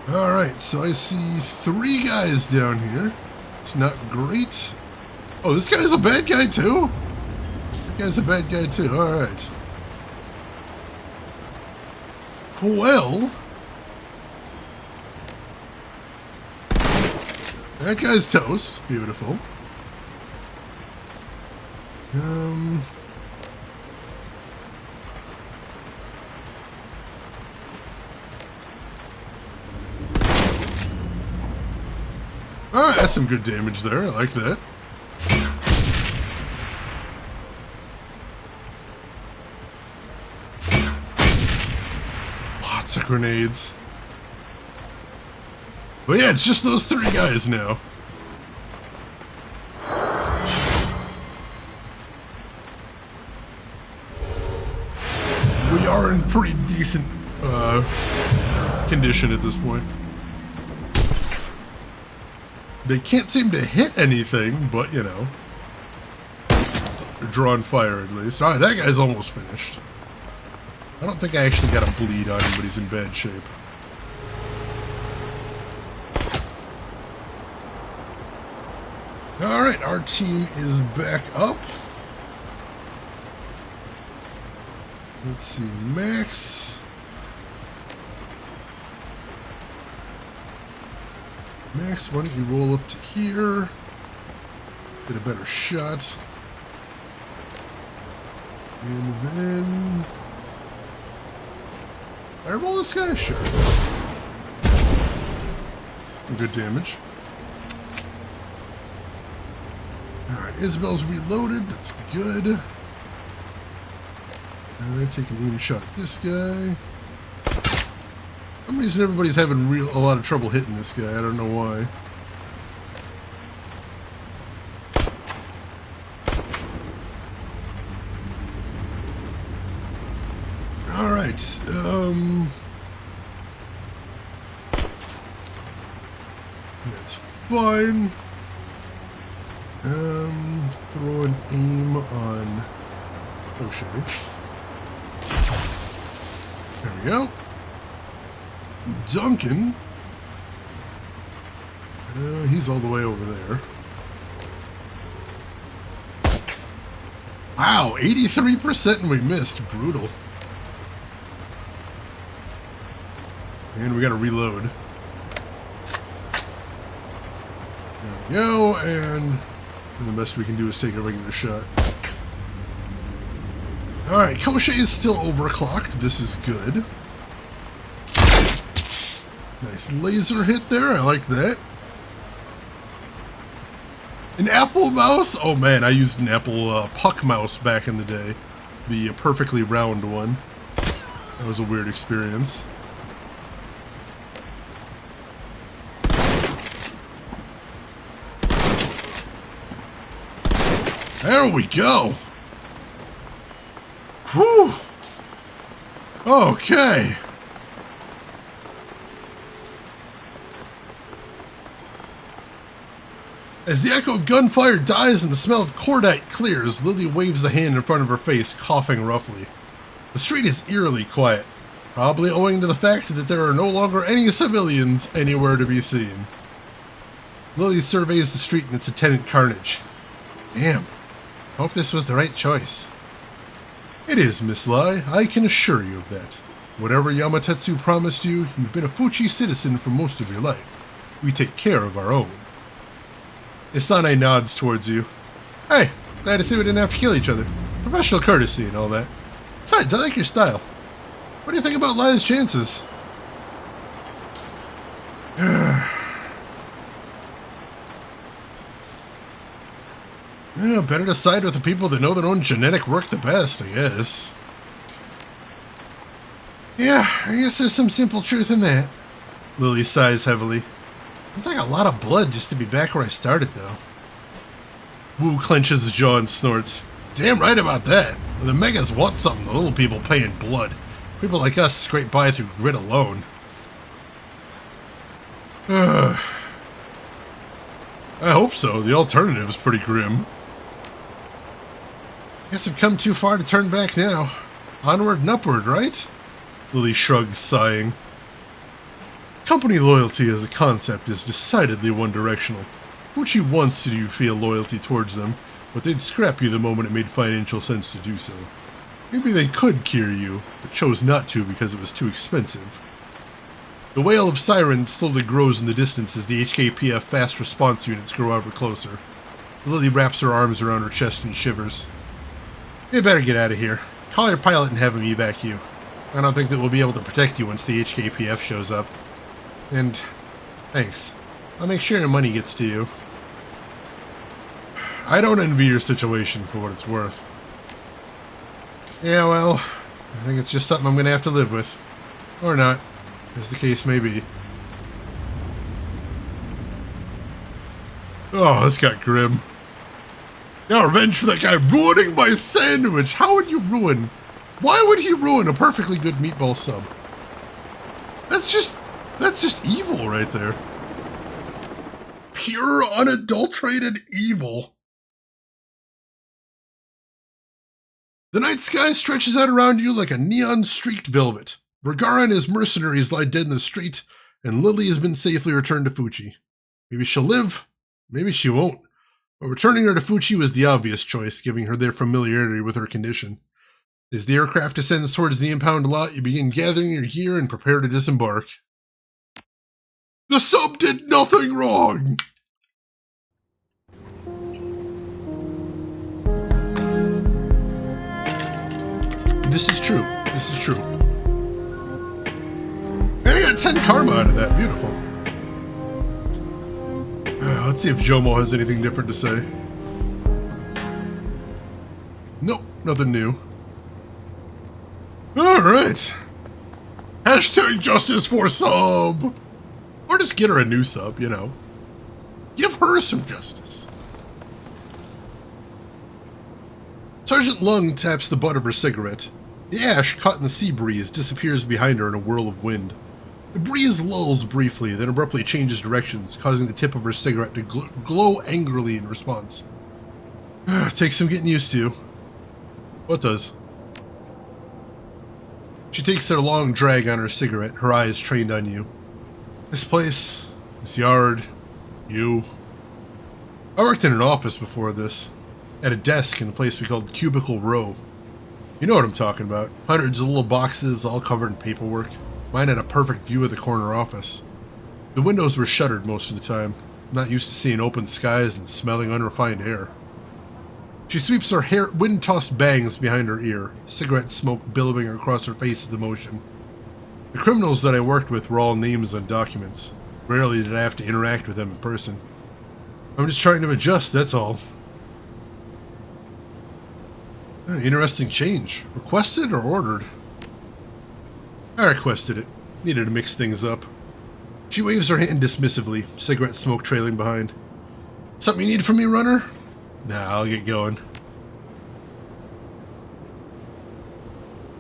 there. Alright, so I see 3 guys down here. It's not great. Oh, this guy's a bad guy too? That guy's a bad guy too, alright. Well, that guy's toast. Beautiful. Alright, that's some good damage there. I like that. with grenades. But yeah, it's just those 3 guys now. We are in pretty decent condition at this point. They can't seem to hit anything, but you know. They're drawing fire at least. Alright, that guy's almost finished. I don't think I actually got a bleed on him, but he's in bad shape. Alright, our team is back up. Let's see, Max. Max, why don't you roll up to here? Get a better shot. And then... Did I roll this guy? Sure. Good damage. Alright, Isabel's reloaded. That's good. Alright, take an aim shot at this guy. For some reason everybody's having a lot of trouble hitting this guy. I don't know why. Alright, that's fine. Throw an aim on O'Shea. There we go. Duncan. He's all the way over there. Wow, 83% and we missed. Brutal. And we gotta reload. There we go, and the best we can do is take a regular shot. Alright, Koshe is still overclocked. This is good. Nice laser hit there. I like that. An Apple mouse? Oh man, I used an Apple puck mouse back in the day. The perfectly round one. That was a weird experience. There we go. Whew. Okay. As the echo of gunfire dies and the smell of cordite clears, Lily waves a hand in front of her face, coughing roughly. The street is eerily quiet, probably owing to the fact that there are no longer any civilians anywhere to be seen. Lily surveys the street in its attendant carnage. Damn. Hope this was the right choice. It is, Miss Lai. I can assure you of that. Whatever Yamatetsu promised you, you've been a Fuchi citizen for most of your life. We take care of our own. Isane nods towards you. Hey, glad to see we didn't have to kill each other. Professional courtesy and all that. Besides, I like your style. What do you think about Lai's chances? Yeah, better to side with the people that know their own genetic work the best, I guess. Yeah, I guess there's some simple truth in that. Lily sighs heavily. It's like a lot of blood just to be back where I started, though. Wu clenches his jaw and snorts. Damn right about that. When the megas want something, the little people pay in blood. People like us scrape by through grit alone. I hope so. The alternative's pretty grim. Guess I've come too far to turn back now. Onward and upward, right? Lily shrugs, sighing. Company loyalty as a concept is decidedly one-directional. Fuchi wants you to feel loyalty towards them, but they'd scrap you the moment it made financial sense to do so. Maybe they could cure you, but chose not to because it was too expensive. The wail of sirens slowly grows in the distance as the HKPF fast response units grow ever closer. Lily wraps her arms around her chest and shivers. You better get out of here. Call your pilot and have him evac you. I don't think that we'll be able to protect you once the HKPF shows up. And thanks. I'll make sure your money gets to you. I don't envy your situation for what it's worth. Yeah, well, I think it's just something I'm going to have to live with. Or not. as the case may be. Oh, this got grim. Now revenge for that guy ruining my sandwich. How would you ruin? Why would he ruin a perfectly good meatball sub? That's just evil right there. Pure, unadulterated evil. The night sky stretches out around you like a neon-streaked velvet. Vergara and his mercenaries lie dead in the street, and Lily has been safely returned to Fuji. Maybe she'll live, maybe she won't. But returning her to Fuji was the obvious choice, giving her their familiarity with her condition. As the aircraft descends towards the impound lot, you begin gathering your gear and prepare to disembark. The sub did nothing wrong! This is true. This is true. And I got 10 karma out of that. Beautiful. Let's see if Jomo has anything different to say. Nope, nothing new. Alright. Hashtag justice for sub! Or just get her a new sub, you know. Give her some justice. Sergeant Lung taps the butt of her cigarette. The ash, caught in the sea breeze, disappears behind her in a whirl of wind. The breeze lulls briefly, then abruptly changes directions, causing the tip of her cigarette to glow angrily in response. Takes some getting used to. What does? She takes a long drag on her cigarette, her eyes trained on you. This place, this yard, you. I worked in an office before this, at a desk in a place we called Cubicle Row. You know what I'm talking about. Hundreds of little boxes, all covered in paperwork. Mine had a perfect view of the corner office. The windows were shuttered most of the time. I'm not used to seeing open skies and smelling unrefined air. She sweeps her hair, wind-tossed bangs behind her ear, cigarette smoke billowing across her face at the motion. The criminals that I worked with were all names on documents. Rarely did I have to interact with them in person. I'm just trying to adjust, that's all. Interesting change. Requested or ordered? I requested it. Needed to mix things up. She waves her hand dismissively, cigarette smoke trailing behind. Something you need from me, runner? Nah, I'll get going.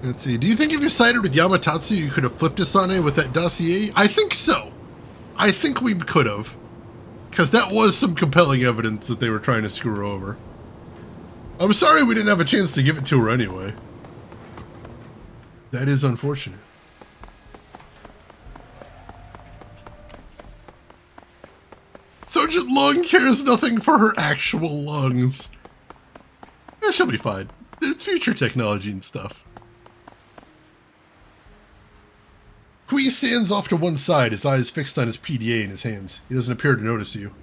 Let's see. Do you think if you sided with Yamatatsu, you could have flipped Asane with that dossier? I think so. I think we could have. Because that was some compelling evidence that they were trying to screw her over. I'm sorry we didn't have a chance to give it to her anyway. That is unfortunate. Sergeant Lung cares nothing for her actual lungs. She'll be fine. It's future technology and stuff. Kui stands off to one side, his eyes fixed on his PDA in his hands. He doesn't appear to notice you. You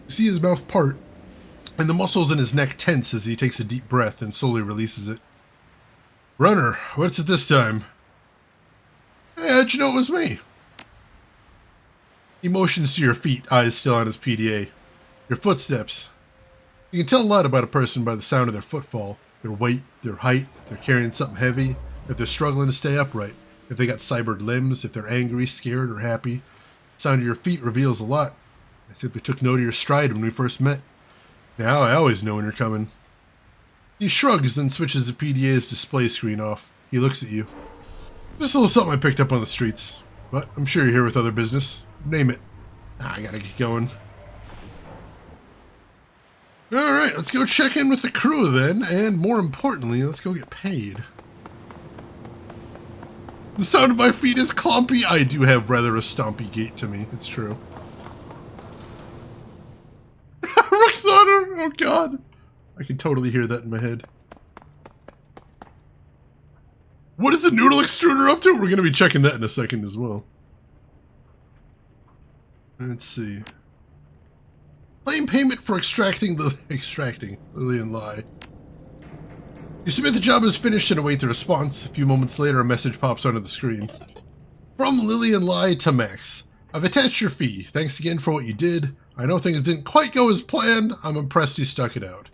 see his mouth part, and the muscles in his neck tense as he takes a deep breath and slowly releases it. Runner, what's it this time? Hey, how'd you know it was me? He motions to your feet, eyes still on his PDA. Your footsteps. You can tell a lot about a person by the sound of their footfall, their weight, their height, if they're carrying something heavy, if they're struggling to stay upright, if they got cybered limbs, if they're angry, scared, or happy. The sound of your feet reveals a lot. I simply took note of your stride when we first met. Now I always know when you're coming. He shrugs, then switches the PDA's display screen off. He looks at you. Just a little something I picked up on the streets. But I'm sure you're here with other business. Name it. I gotta get going. Alright, let's go check in with the crew then, and more importantly, let's go get paid. The sound of my feet is clumpy. I do have rather a stompy gait to me, it's true. Roxana! Oh god. I can totally hear that in my head. What is the noodle extruder up to? We're gonna be checking that in a second as well. Let's see. Claim payment for extracting Lillian Lai. You submit the job is finished and await the response. A few moments later, a message pops onto the screen. From Lillian Lai to Max. I've attached your fee. Thanks again for what you did. I know things didn't quite go as planned. I'm impressed you stuck it out.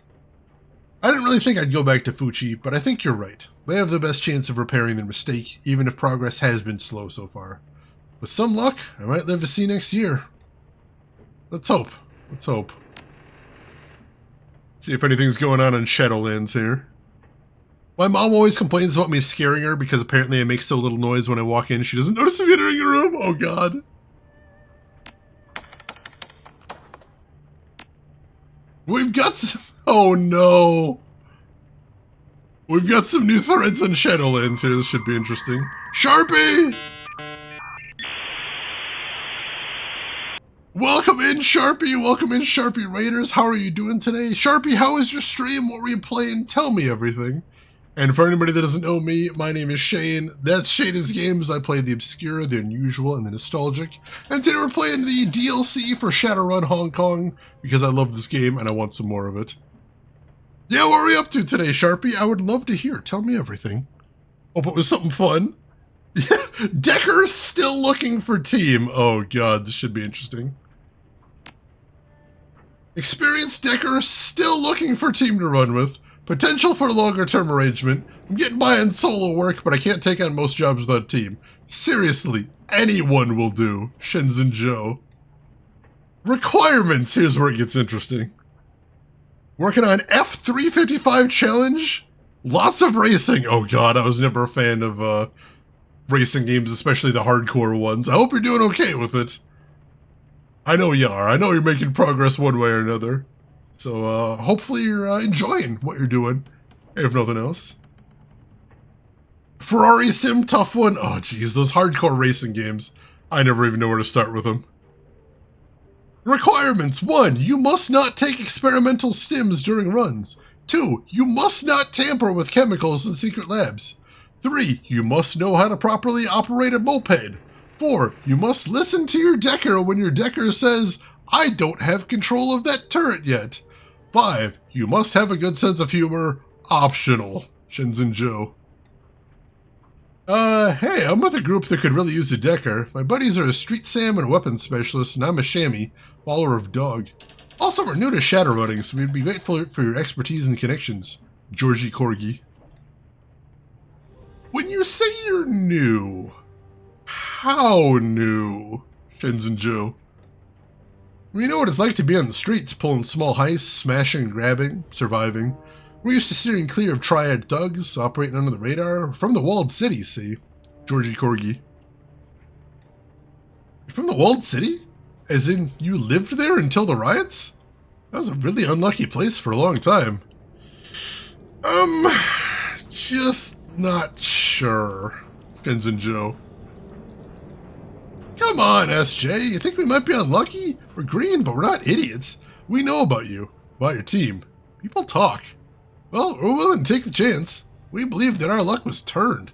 I didn't really think I'd go back to Fuji, but I think you're right. They have the best chance of repairing their mistake, even if progress has been slow so far. With some luck, I might live to see next year. Let's hope. Let's hope. See if anything's going on in Shadowlands here. My mom always complains about me scaring her because apparently I make so little noise when I walk in. She doesn't notice me entering a room. Oh, God. We've got some... Oh, no. We've got some new threads on Shadowlands here. This should be interesting. Sharpie! Welcome in, Sharpie. Welcome in, Sharpie Raiders. How are you doing today? Sharpie, how was your stream? What were you playing? Tell me everything. And for anybody that doesn't know me, my name is Shane. That's Shane's Games. I play the obscure, the unusual, and the nostalgic. And today we're playing the DLC for Shadowrun Hong Kong because I love this game and I want some more of it. Yeah, what are we up to today, Sharpie? I would love to hear. Tell me everything. Hope it was something fun. Decker's still looking for team. Oh, God, this should be interesting. Experienced Decker still looking for team to run with. Potential for longer-term arrangement. I'm getting by on solo work, but I can't take on most jobs without a team. Seriously, anyone will do. Shenzhen Joe. Requirements. Here's where it gets interesting. Working on F355 challenge. Lots of racing. Oh, God, I was never a fan of racing games, especially the hardcore ones. I hope you're doing okay with it. I know you are. I know you're making progress one way or another. So, hopefully you're enjoying what you're doing, if nothing else. Ferrari Sim, tough one. Oh, geez, those hardcore racing games. I never even know where to start with them. Requirements. 1. You must not take experimental stims during runs. 2. You must not tamper with chemicals in secret labs. 3. You must know how to properly operate a moped. 4. You must listen to your decker when your decker says, I don't have control of that turret yet. 5. You must have a good sense of humor. Optional. Shenzhen Joe. Hey, I'm with a group that could really use a decker. My buddies are a street sam and weapons specialist, and I'm a chamois, follower of dog. Also, we're new to Shadowrunning, so we'd be grateful for your expertise and connections. Georgie Corgi. When you say you're new, how new? Shenzhen Joe. We know what it's like to be on the streets, pulling small heists, smashing, grabbing, surviving. We're used to steering clear of triad thugs, operating under the radar. From the walled city, see? Georgie Corgi. You're from the walled city? As in, you lived there until the riots? That was a really unlucky place for a long time. Just not sure. Shenzhen Joe. Come on, SJ. You think we might be unlucky? We're green, but we're not idiots. We know about you, about your team. People talk. Well, we're willing to take the chance. We believe that our luck was turned.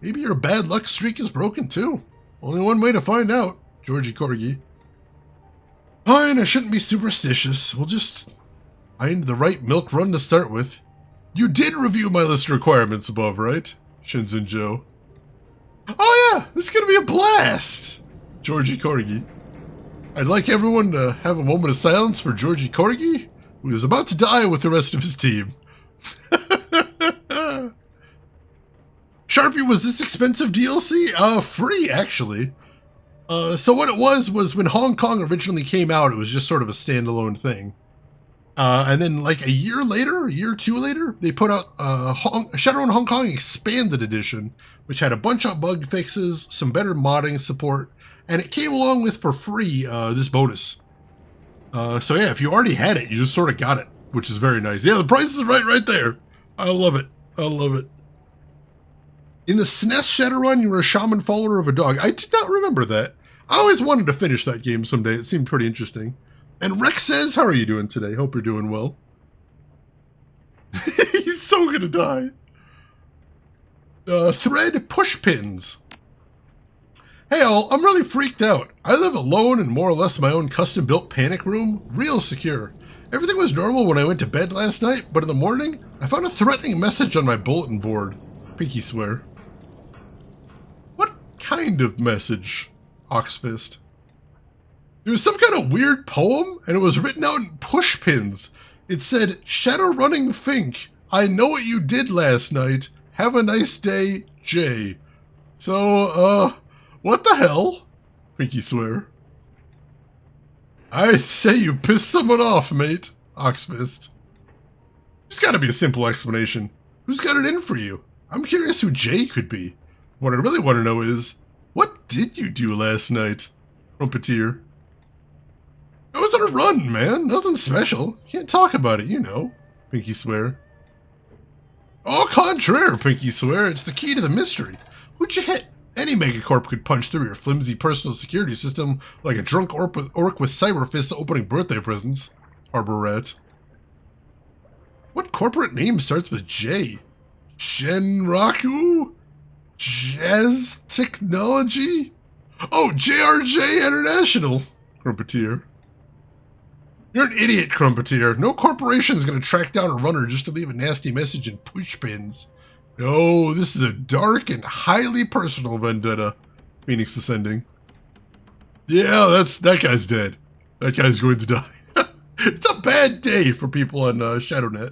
Maybe your bad luck streak is broken too. Only one way to find out. Georgie Corgi. Fine, I shouldn't be superstitious. We'll just find the right milk run to start with. You did review my list of requirements above, right? Shenzhen Joe. Oh yeah, this is gonna be a blast! Georgie Corgi. I'd like everyone to have a moment of silence for Georgie Corgi, who is about to die with the rest of his team. Sharpie, was this expensive DLC? Free, actually. So what it was when Hong Kong originally came out, it was just sort of a standalone thing. And then like a year or two later, they put out Shadowrun Hong Kong Expanded Edition, which had a bunch of bug fixes, some better modding support, and it came along with, for free, this bonus. So yeah, if you already had it, you just sort of got it, which is very nice. Yeah, the price is right there. I love it. I love it. In the SNES Shadowrun, you were a shaman follower of a dog. I did not remember that. I always wanted to finish that game someday. It seemed pretty interesting. And Rex says, how are you doing today? Hope you're doing well. He's so gonna die. Thread push pins. Hey all, I'm really freaked out. I live alone in more or less my own custom-built panic room, real secure. Everything was normal when I went to bed last night, but in the morning, I found a threatening message on my bulletin board. Pinky swear. What kind of message? Oxfist. It was some kind of weird poem, and it was written out in push pins. It said, Shadowrunning Fink, I know what you did last night. Have a nice day, Jay. So, what the hell? Pinky swear. I'd say you pissed someone off, mate. Oxfist. There's gotta be a simple explanation. Who's got it in for you? I'm curious who Jay could be. What I really want to know is, what did you do last night? Trumpeteer. I was on a run, man. Nothing special. Can't talk about it, you know. Pinky swear. Au contraire, Pinky swear. It's the key to the mystery. Who'd you hit? Any megacorp could punch through your flimsy personal security system like a drunk orc with cyber fists opening birthday presents. Harbor Rat. What corporate name starts with J? Shenraku? Jazz Technology? Oh, JRJ International. Crumpeteer. You're an idiot, Crumpeteer. No corporation's gonna track down a runner just to leave a nasty message in pushpins. No, this is a dark and highly personal vendetta. Phoenix Ascending. Yeah, that guy's dead. That guy's going to die. It's a bad day for people on ShadowNet.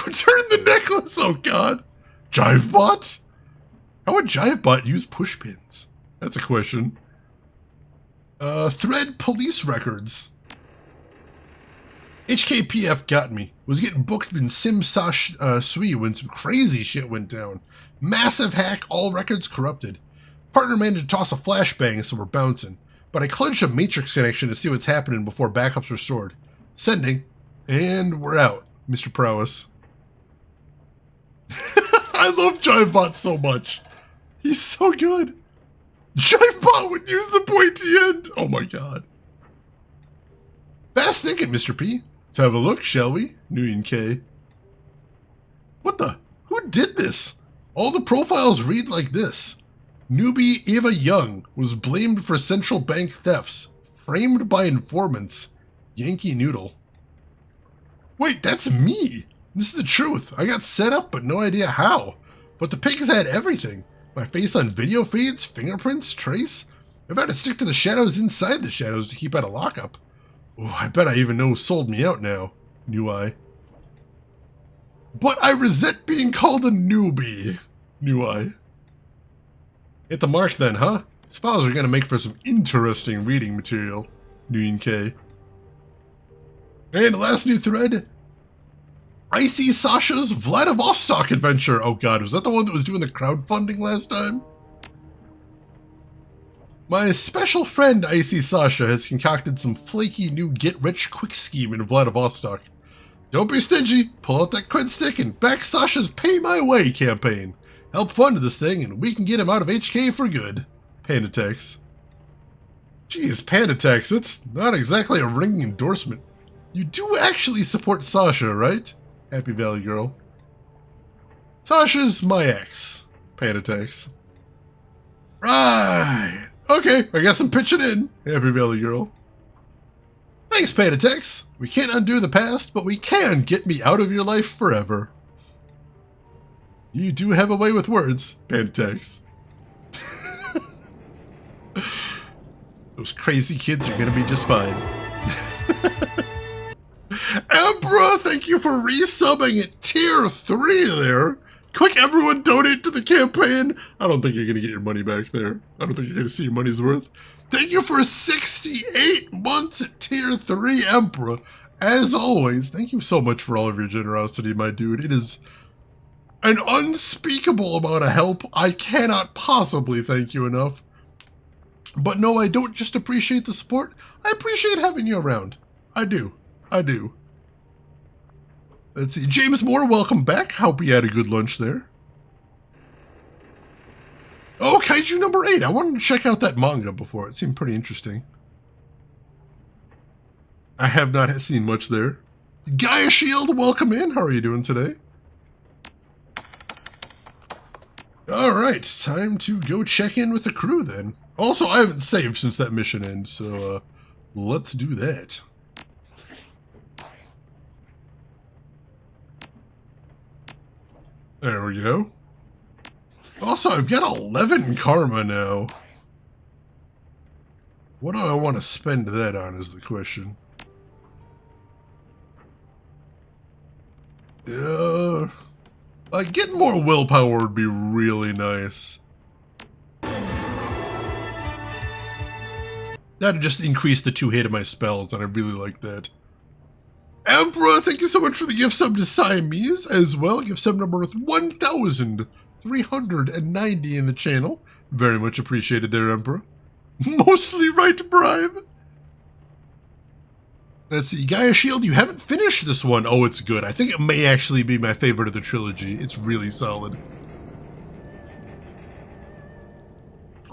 Return the necklace, oh god. Jivebot? How would Jivebot use pushpins? That's a question. Thread police records. HKPF got me. Was getting booked in Sim Sui when some crazy shit went down. Massive hack, all records corrupted. Partner managed to toss a flashbang, so we're bouncing. But I clutched a matrix connection to see what's happening before backup's restored. Sending. And we're out, Mr. Prowess. I love Jivebot so much. He's so good. Jivebot would use the pointy end. Oh my god. Fast thinking, Mr. P. Let's have a look, shall we? Nguyen K. What the? Who did this? All the profiles read like this. Newbie Eva Young was blamed for central bank thefts. Framed by informants. Yankee Noodle. Wait, that's me. This is the truth. I got set up, but no idea how. But the pigs had everything. My face on video feeds, fingerprints, trace. I've had to stick to the shadows inside the shadows to keep out of lockup. Oh, I bet I even know who sold me out now. New Eye. But I resent being called a newbie. New Eye. Hit the mark then, huh? These files are going to make for some interesting reading material. Nguyen K. And last new thread. Icy Sasha's Vladivostok adventure. Oh god, was that the one that was doing the crowdfunding last time? My special friend Icy Sasha has concocted some flaky new get-rich-quick scheme in Vladivostok. Don't be stingy, pull out that cred stick and back Sasha's Pay My Way campaign. Help fund this thing and we can get him out of HK for good. Pandatex. Geez, Pandatex, that's not exactly a ringing endorsement. You do actually support Sasha, right? Happy Valley Girl. Sasha's my ex. Pandatex. Right. Okay, I guess I'm pitching in. Happy Valley Girl. Thanks, Pandatex. We can't undo the past, but we can get me out of your life forever. You do have a way with words, Pandatex. Those crazy kids are gonna be just fine. Emperor, thank you for resubbing at tier 3 there. Quick, everyone donate to the campaign. I don't think you're going to get your money back there. I don't think you're going to see your money's worth. Thank you for 68 months at tier 3, Emperor. As always, thank you so much for all of your generosity, my dude. It is an unspeakable amount of help. I cannot possibly thank you enough. But no, I don't just appreciate the support. I appreciate having you around. I do. I do. Let's see. James Moore, welcome back. Hope you had a good lunch there. Oh, Kaiju number 8. I wanted to check out that manga before. It seemed pretty interesting. I have not seen much there. Gaia Shield, welcome in. How are you doing today? Alright, time to go check in with the crew then. Also, I haven't saved since that mission ends, so let's do that. There we go. Also, I've got 11 karma now. What do I want to spend that on is the question. Yeah, like getting more willpower would be really nice. That'd just increase the 2 hit of my spells, and I really like that. Emperor, thank you so much for the gift sub to Siamese as well. Gift sub number with 1,390 in the channel. Very much appreciated there, Emperor. Mostly right bribe. Let's see, Gaia Shield, you haven't finished this one. Oh, it's good. I think it may actually be my favorite of the trilogy. It's really solid.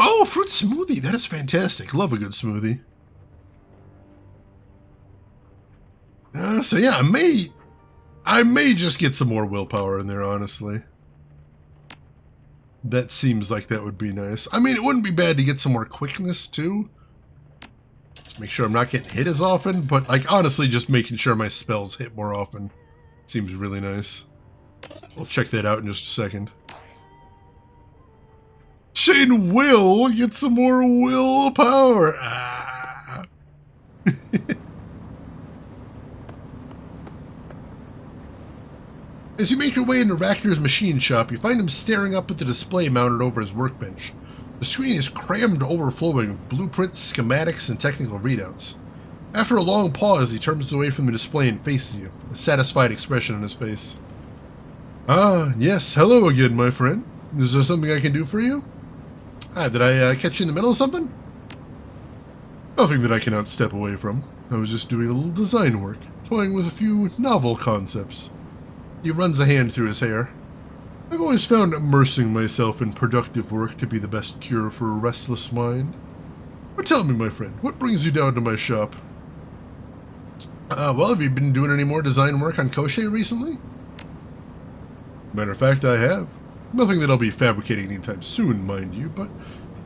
Oh, fruit smoothie. That is fantastic. Love a good smoothie. So yeah, I may just get some more willpower in there, honestly. That seems like that would be nice. I mean, it wouldn't be bad to get some more quickness, too. Just make sure I'm not getting hit as often, but, like, honestly, just making sure my spells hit more often seems really nice. We'll check that out in just a second. Shane will get some more willpower. Ah. As you make your way into Rachner's machine shop, you find him staring up at the display mounted over his workbench. The screen is crammed to overflowing with blueprints, schematics, and technical readouts. After a long pause, he turns away from the display and faces you, a satisfied expression on his face. Ah, yes, hello again, my friend. Is there something I can do for you? Did I catch you in the middle of something? Nothing that I cannot step away from. I was just doing a little design work, toying with a few novel concepts. He runs a hand through his hair. I've always found immersing myself in productive work to be the best cure for a restless mind. But tell me, my friend, what brings you down to my shop? Well, have you been doing any more design work on Koshei recently? Matter of fact, I have. Nothing that I'll be fabricating anytime soon, mind you, but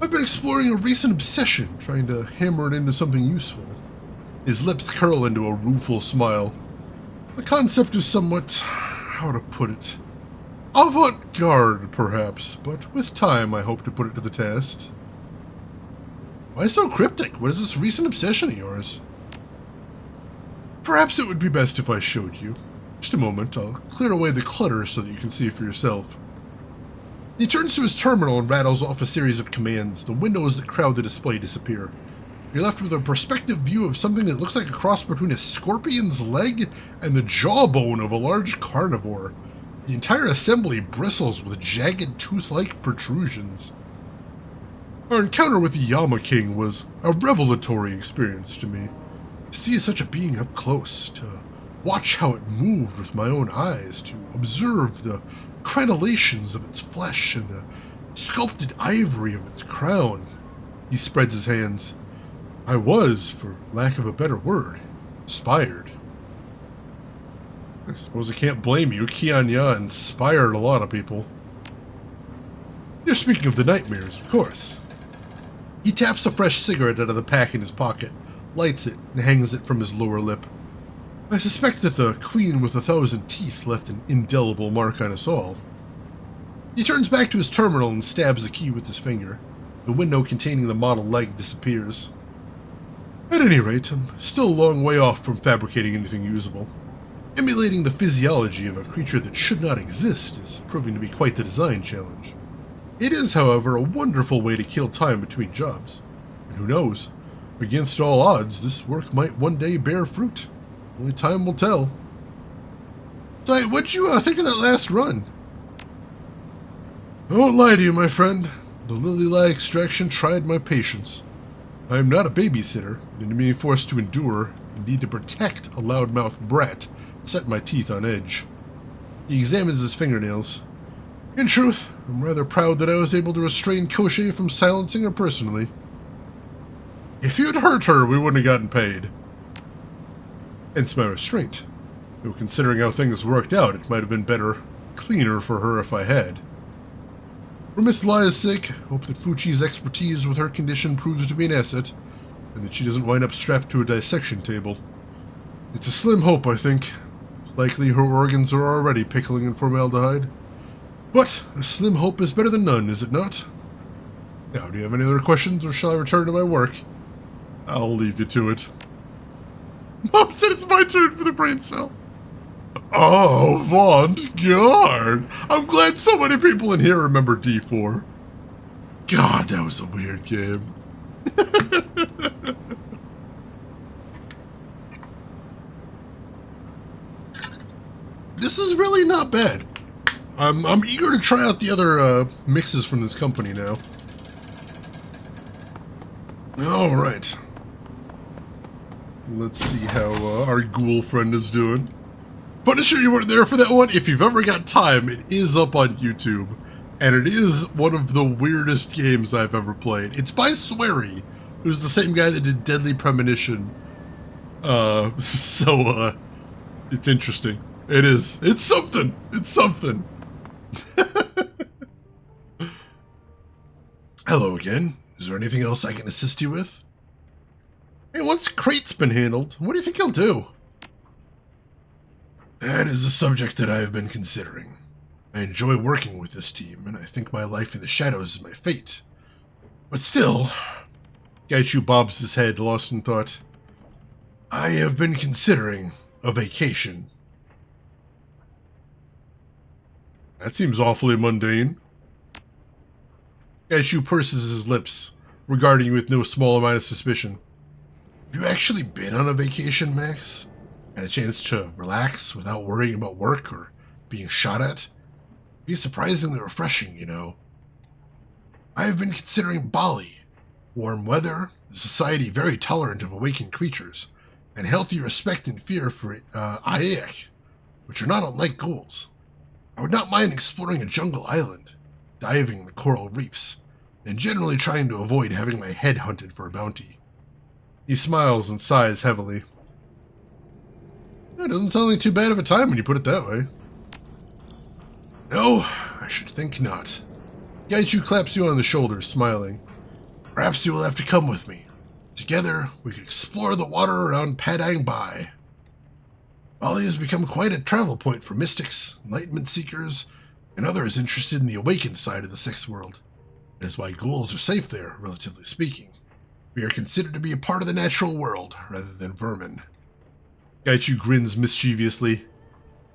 I've been exploring a recent obsession, trying to hammer it into something useful. His lips curl into a rueful smile. The concept is somewhat, how to put it, avant-garde, perhaps, but with time I hope to put it to the test. Why so cryptic? What is this recent obsession of yours? Perhaps it would be best if I showed you. Just a moment, I'll clear away the clutter so that you can see for yourself. He turns to his terminal and rattles off a series of commands. The windows that crowd the display disappear. You're left with a perspective view of something that looks like a cross between a scorpion's leg and the jawbone of a large carnivore. The entire assembly bristles with jagged tooth-like protrusions. Our encounter with the Yama King was a revelatory experience to me. To see such a being up close, to watch how it moved with my own eyes, to observe the crenellations of its flesh and the sculpted ivory of its crown. He spreads his hands. I was, for lack of a better word, inspired. I suppose I can't blame you. Kianya inspired a lot of people. You're speaking of the nightmares, of course. He taps a fresh cigarette out of the pack in his pocket, lights it, and hangs it from his lower lip. I suspect that the Queen with 1,000 teeth left an indelible mark on us all. He turns back to his terminal and stabs the key with his finger. The window containing the model leg disappears. At any rate, I'm still a long way off from fabricating anything usable. Emulating the physiology of a creature that should not exist is proving to be quite the design challenge. It is, however, a wonderful way to kill time between jobs. And who knows, against all odds, this work might one day bear fruit. Only time will tell. So, what'd you think of that last run? I won't lie to you, my friend. The Lily extraction tried my patience. I am not a babysitter, and being forced to endure, indeed to protect a loudmouth brat, set my teeth on edge. He examines his fingernails. In truth, I'm rather proud that I was able to restrain Koshei from silencing her personally. If you'd hurt her, we wouldn't have gotten paid. Hence my restraint. Though considering how things worked out, it might have been better, cleaner for her if I had. For Miss Lia's sake, hope that Fuchi's expertise with her condition proves to be an asset, and that she doesn't wind up strapped to a dissection table. It's a slim hope, I think. Likely her organs are already pickling in formaldehyde. But a slim hope is better than none, is it not? Now, do you have any other questions, or shall I return to my work? I'll leave you to it. Mom said it's my turn for the brain cell. Oh, avant-garde! I'm glad so many people in here remember D4. God, that was a weird game. this is really not bad. I'm eager to try out the other mixes from this company now. All right. Let's see how our ghoul friend is doing. Punisher, you weren't there for that one? If you've ever got time, it is up on YouTube. And it is one of the weirdest games I've ever played. It's by Swery, who's the same guy that did Deadly Premonition. It's interesting. It is. It's something. It's something. Hello again. Is there anything else I can assist you with? Hey, once Crate's been handled, what do you think he'll do? That is a subject that I have been considering. I enjoy working with this team, and I think my life in the shadows is my fate. But still, Gaichu bobs his head, lost in thought. I have been considering a vacation. That seems awfully mundane. Gaichu purses his lips, regarding you with no small amount of suspicion. Have you actually been on a vacation, Max? Had a chance to relax without worrying about work or being shot at? It'd be surprisingly refreshing, you know. I have been considering Bali. Warm weather, a society very tolerant of awakened creatures, and healthy respect and fear for Aeak, which are not unlike ghouls. I would not mind exploring a jungle island, diving in the coral reefs, and generally trying to avoid having my head hunted for a bounty. He smiles and sighs heavily. That doesn't sound like too bad of a time when you put it that way. No, I should think not. Gaichu claps you on the shoulder, smiling. Perhaps you will have to come with me. Together, we could explore the water around Padang Bai. Bali has become quite a travel point for mystics, enlightenment seekers, and others interested in the awakened side of the sixth world. That is why ghouls are safe there, relatively speaking. We are considered to be a part of the natural world, rather than vermin. Gaichu grins mischievously.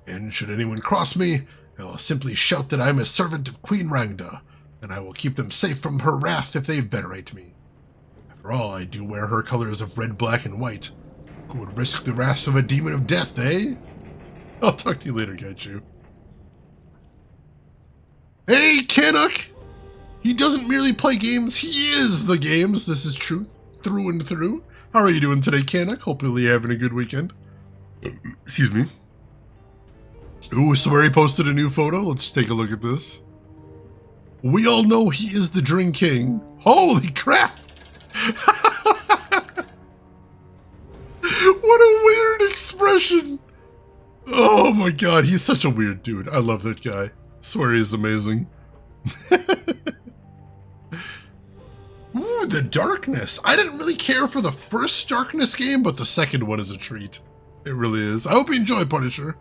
And should anyone cross me, I will simply shout that I am a servant of Queen Rangda, and I will keep them safe from her wrath if they venerate me. After all, I do wear her colors of red, black, and white. Who would risk the wrath of a demon of death, eh? I'll talk to you later, Gaichu. Hey, Canuck! He doesn't merely play games, he is the games. This is truth, through and through. How are you doing today, Canuck? Hopefully you're having a good weekend. Excuse me. Ooh, Swery posted a new photo. Let's take a look at this. We all know he is the Drink King. Holy crap! What a weird expression! Oh my god, he's such a weird dude. I love that guy. Swery is amazing. Ooh, the Darkness. I didn't really care for the first Darkness game, but the second one is a treat. It really is. I hope you enjoy, Punisher.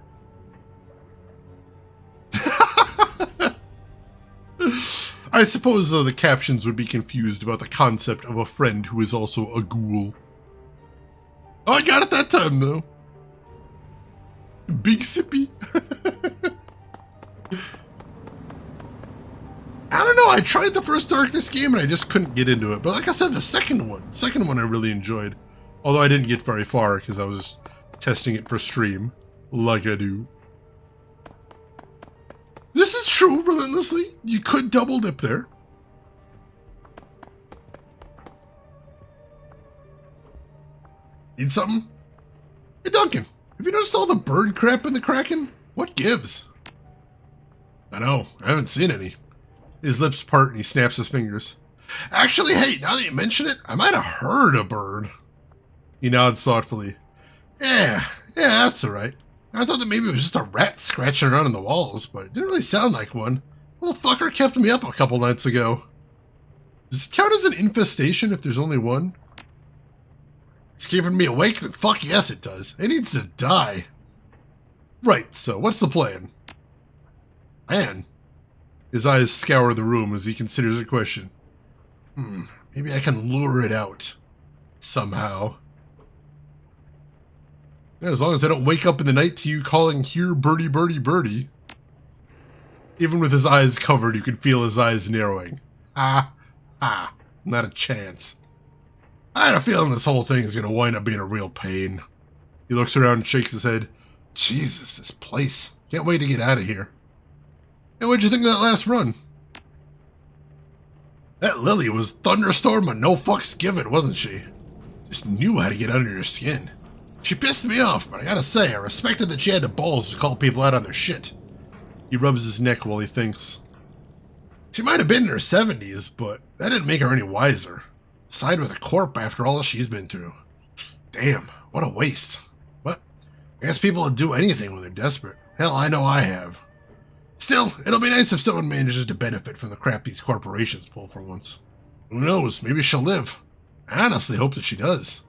I suppose, though, the captions would be confused about the concept of a friend who is also a ghoul. Oh, I got it that time, though. Big Sippy. I don't know, I tried the first Darkness game and I just couldn't get into it. But like I said, the second one I really enjoyed. Although I didn't get very far because I was testing it for stream, like I do. This is true, relentlessly. You could double dip there. Need something? Hey, Duncan, have you noticed all the bird crap in the Kraken? What gives? I know, I haven't seen any. His lips part and he snaps his fingers. Actually, hey, now that you mention it, I might have heard a bird. He nods thoughtfully. Yeah, that's alright. I thought that maybe it was just a rat scratching around in the walls, but it didn't really sound like one. Little fucker kept me up a couple nights ago. Does it count as an infestation if there's only one? It's keeping me awake? Then fuck yes it does. It needs to die. Right, so what's the plan? Man. His eyes scour the room as he considers a question. Maybe I can lure it out. Somehow. Yeah, as long as I don't wake up in the night to you calling here birdie, birdie, birdie. Even with his eyes covered, you can feel his eyes narrowing. Not a chance. I had a feeling this whole thing is going to wind up being a real pain. He looks around and shakes his head. Jesus, this place. Can't wait to get out of here. Hey, what'd you think of that last run? That Lily was thunderstorm and no fucks given, wasn't she? Just knew how to get under your skin. She pissed me off, but I gotta say, I respected that she had the balls to call people out on their shit. He rubs his neck while he thinks. She might have been in her 70s, but that didn't make her any wiser. Side with a corp after all she's been through. Damn, what a waste. But I guess people will do anything when they're desperate. Hell, I know I have. Still, it'll be nice if someone manages to benefit from the crap these corporations pull for once. Who knows, maybe she'll live. I honestly hope that she does.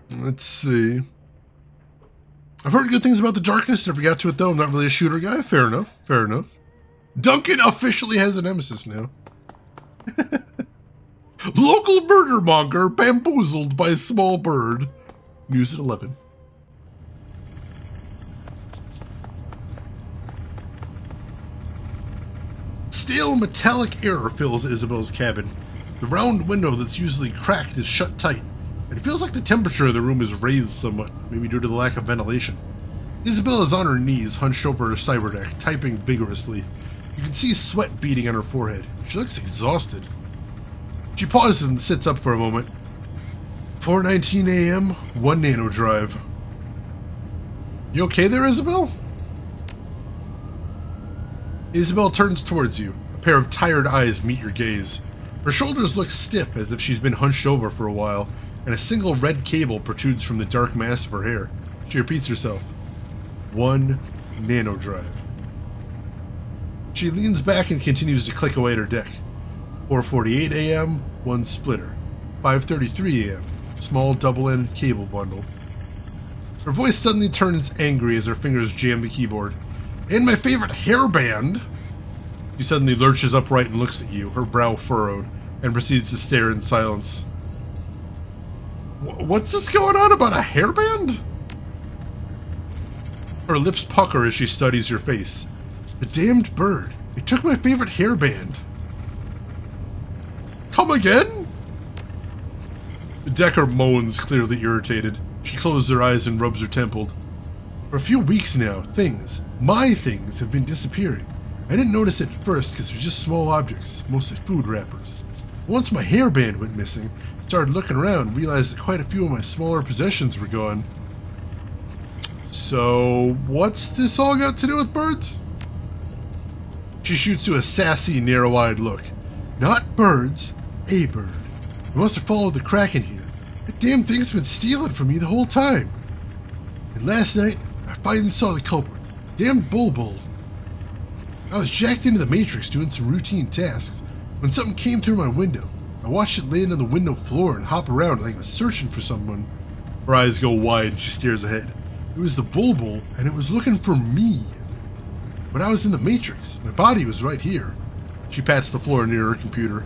Let's see. I've heard good things about the darkness, never got to it though. I'm not really a shooter guy. Fair enough, fair enough. Duncan officially has a nemesis now. Local murdermonger bamboozled by a small bird. News at 11. Stale metallic air fills Isabel's cabin. The round window that's usually cracked is shut tight. It feels like the temperature of the room is raised somewhat, maybe due to the lack of ventilation. Isabel is on her knees, hunched over her cyberdeck, typing vigorously. You can see sweat beading on her forehead. She looks exhausted. She pauses and sits up for a moment. 4:19 a.m., 1 nano drive. You okay there, Isabel? Isabel turns towards you. A pair of tired eyes meet your gaze. Her shoulders look stiff as if she's been hunched over for a while, and a single red cable protrudes from the dark mass of her hair. She repeats herself. 1 nano drive. She leans back and continues to click away at her deck. 4:48 a.m., 1 splitter. 5:33 a.m., small double-end cable bundle. Her voice suddenly turns angry as her fingers jam the keyboard. And my favorite hairband! She suddenly lurches upright and looks at you, her brow furrowed, and proceeds to stare in silence. What's this going on about a hairband? Her lips pucker as she studies your face. The damned bird. It took my favorite hairband. Come again? Decker moans, clearly irritated. She closes her eyes and rubs her temple. For a few weeks now, my things, have been disappearing. I didn't notice it at first because they're just small objects, mostly food wrappers. Once my hairband went missing, I started looking around and realized that quite a few of my smaller possessions were gone. So, what's this all got to do with birds? She shoots you a sassy, narrow-eyed look. Not birds, a bird. I must have followed the crack in here. That damn thing's been stealing from me the whole time. And last night, I finally saw the culprit. Damn bulbul. I was jacked into the Matrix doing some routine tasks when something came through my window. I watched it land on the window floor and hop around like it was searching for someone. Her eyes go wide and she stares ahead. It was the bulbul, and it was looking for me. But I was in the Matrix. My body was right here. She pats the floor near her computer.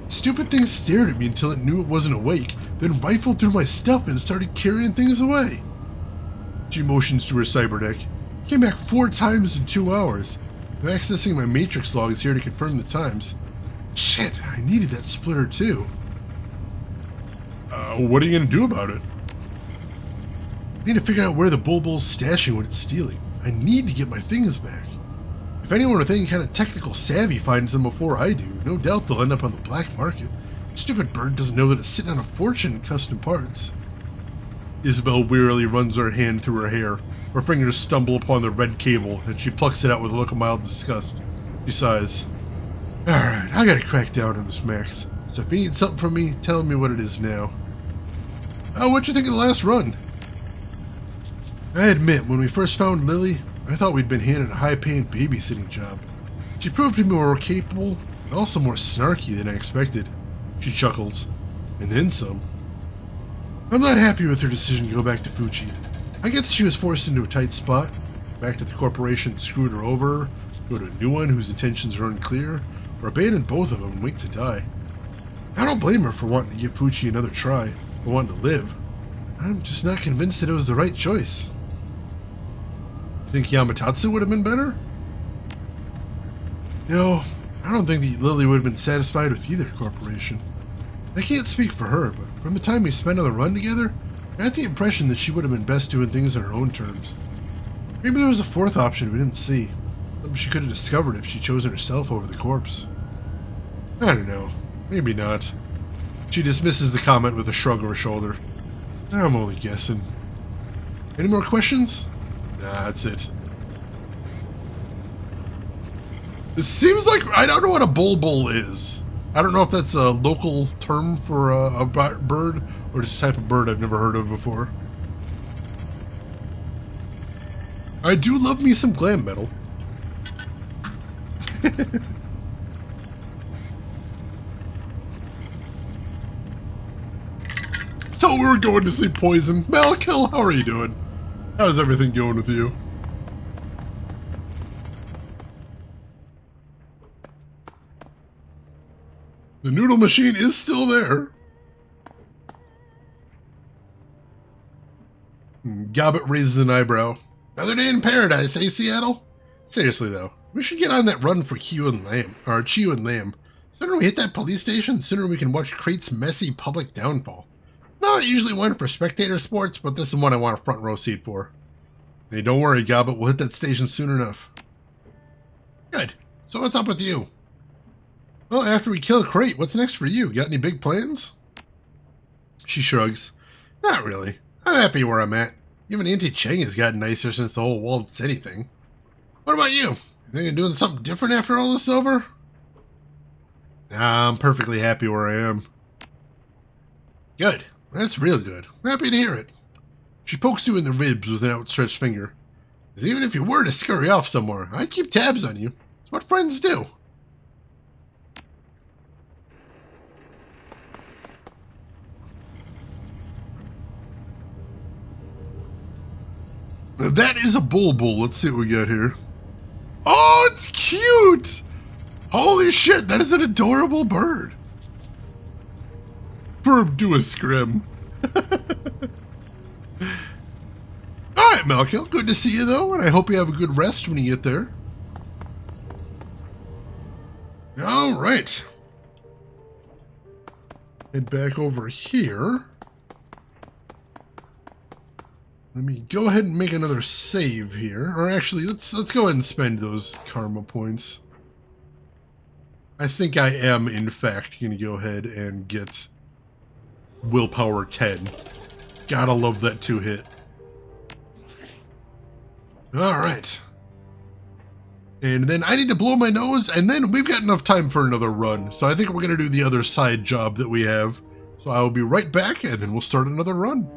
The stupid thing stared at me until it knew it wasn't awake, then rifled through my stuff and started carrying things away. She motions to her cyberdeck. Came back 4 times in 2 hours. I'm accessing my Matrix logs here to confirm the times. Shit, I needed that splitter too. What are you gonna do about it? I need to figure out where the bulbul's stashing what it's stealing. I need to get my things back. If anyone with any kind of technical savvy finds them before I do, no doubt they'll end up on the black market. Stupid bird doesn't know that it's sitting on a fortune in custom parts. Isabel wearily runs her hand through her hair. Her fingers stumble upon the red cable, and she plucks it out with a look of mild disgust. She sighs. Alright, I gotta crack down on this Max. So if you need something from me, tell me what it is now. What'd you think of the last run? I admit, when we first found Lily, I thought we'd been handed a high-paying babysitting job. She proved to be more capable, and also more snarky than I expected. She chuckles. And then some. I'm not happy with her decision to go back to Fuji. I get that she was forced into a tight spot. Back to the corporation that screwed her over, go to a new one whose intentions are unclear, or abandon both of them and wait to die. I don't blame her for wanting to give Fuji another try, or wanting to live. I'm just not convinced that it was the right choice. Think Yamatatsu would have been better? No, I don't think that Lily would have been satisfied with either corporation. I can't speak for her, but from the time we spent on the run together, I got the impression that she would have been best doing things on her own terms. Maybe there was a fourth option we didn't see. Something she could have discovered if she'd chosen herself over the corpse. I don't know. Maybe not. She dismisses the comment with a shrug of her shoulder. I'm only guessing. Any more questions? Nah, that's it. It seems like... I don't know what a bulbul is. I don't know if that's a local term for a bird or just a type of bird I've never heard of before. I do love me some glam metal. Thought we were going to see Poison. Malkill, how are you doing? How's everything going with you? The noodle machine is still there. Gobbet raises an eyebrow. Another day in paradise, eh, Seattle? Seriously, though, we should get on that run for Q and Lamb, or Chew and Lamb. The sooner we hit that police station, the sooner we can watch Crate's messy public downfall. Not usually one for spectator sports, but this is one I want a front row seat for. Hey, don't worry, Gobbet, we'll hit that station soon enough. Good. So what's up with you? Well, after we kill Crate, what's next for you? Got any big plans? She shrugs. Not really. I'm happy where I'm at. Even Auntie Cheng has gotten nicer since the whole walled city thing. What about you? You think you're doing something different after all this is over? Nah, I'm perfectly happy where I am. Good. That's real good. I'm happy to hear it. She pokes you in the ribs with an outstretched finger. Because even if you were to scurry off somewhere, I'd keep tabs on you. It's what friends do. Now that is a bulbul. Let's see what we got here. Oh, it's cute! Holy shit, that is an adorable bird. Bird do a scrim. Alright, Malkill, good to see you though, and I hope you have a good rest when you get there. Alright. Head back over here. Let me go ahead and make another save here. Or actually, let's go ahead and spend those karma points. I think I am, in fact, going to go ahead and get willpower 10. Gotta love that 2-hit. Alright. And then I need to blow my nose, and then we've got enough time for another run. So I think we're going to do the other side job that we have. So I will be right back, and then we'll start another run.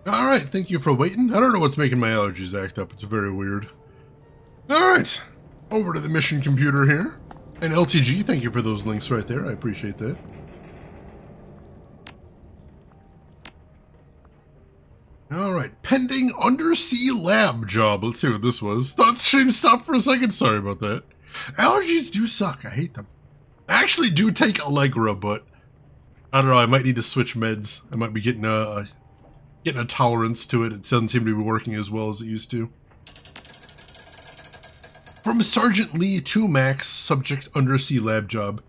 Alright, thank you for waiting. I don't know what's making my allergies act up. It's very weird. Alright, over to the mission computer here. And LTG, thank you for those links right there. I appreciate that. Alright, pending undersea lab job. Let's see what this was. Thought stream stopped for a second. Sorry about that. Allergies do suck. I hate them. I actually do take Allegra, but I don't know. I might need to switch meds. I might be getting a tolerance to it. It doesn't seem to be working as well as it used to. From Sergeant Lee to Max, subject undersea lab job.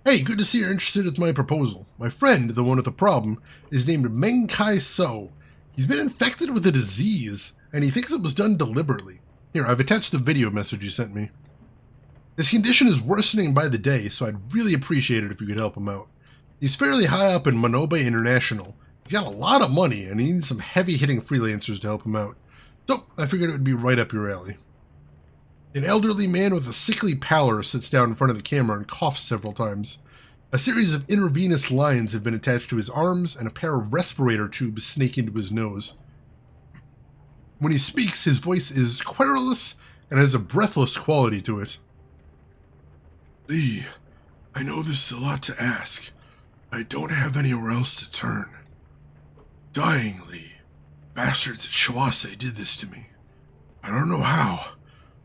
Hey, good to see you're interested in my proposal. My friend, the one with the problem, is named Meng Kai So. He's been infected with a disease, and he thinks it was done deliberately. Here, I've attached the video message you sent me. His condition is worsening by the day, so I'd really appreciate it if you could help him out. He's fairly high up in Manobe International. He's got a lot of money, and he needs some heavy-hitting freelancers to help him out. So, I figured it would be right up your alley. An elderly man with a sickly pallor sits down in front of the camera and coughs several times. A series of intravenous lines have been attached to his arms, and a pair of respirator tubes snake into his nose. When he speaks, his voice is querulous and has a breathless quality to it. Lee, I know this is a lot to ask. I don't have anywhere else to turn. Dying, Lee. Bastards at Shawase did this to me. I don't know how,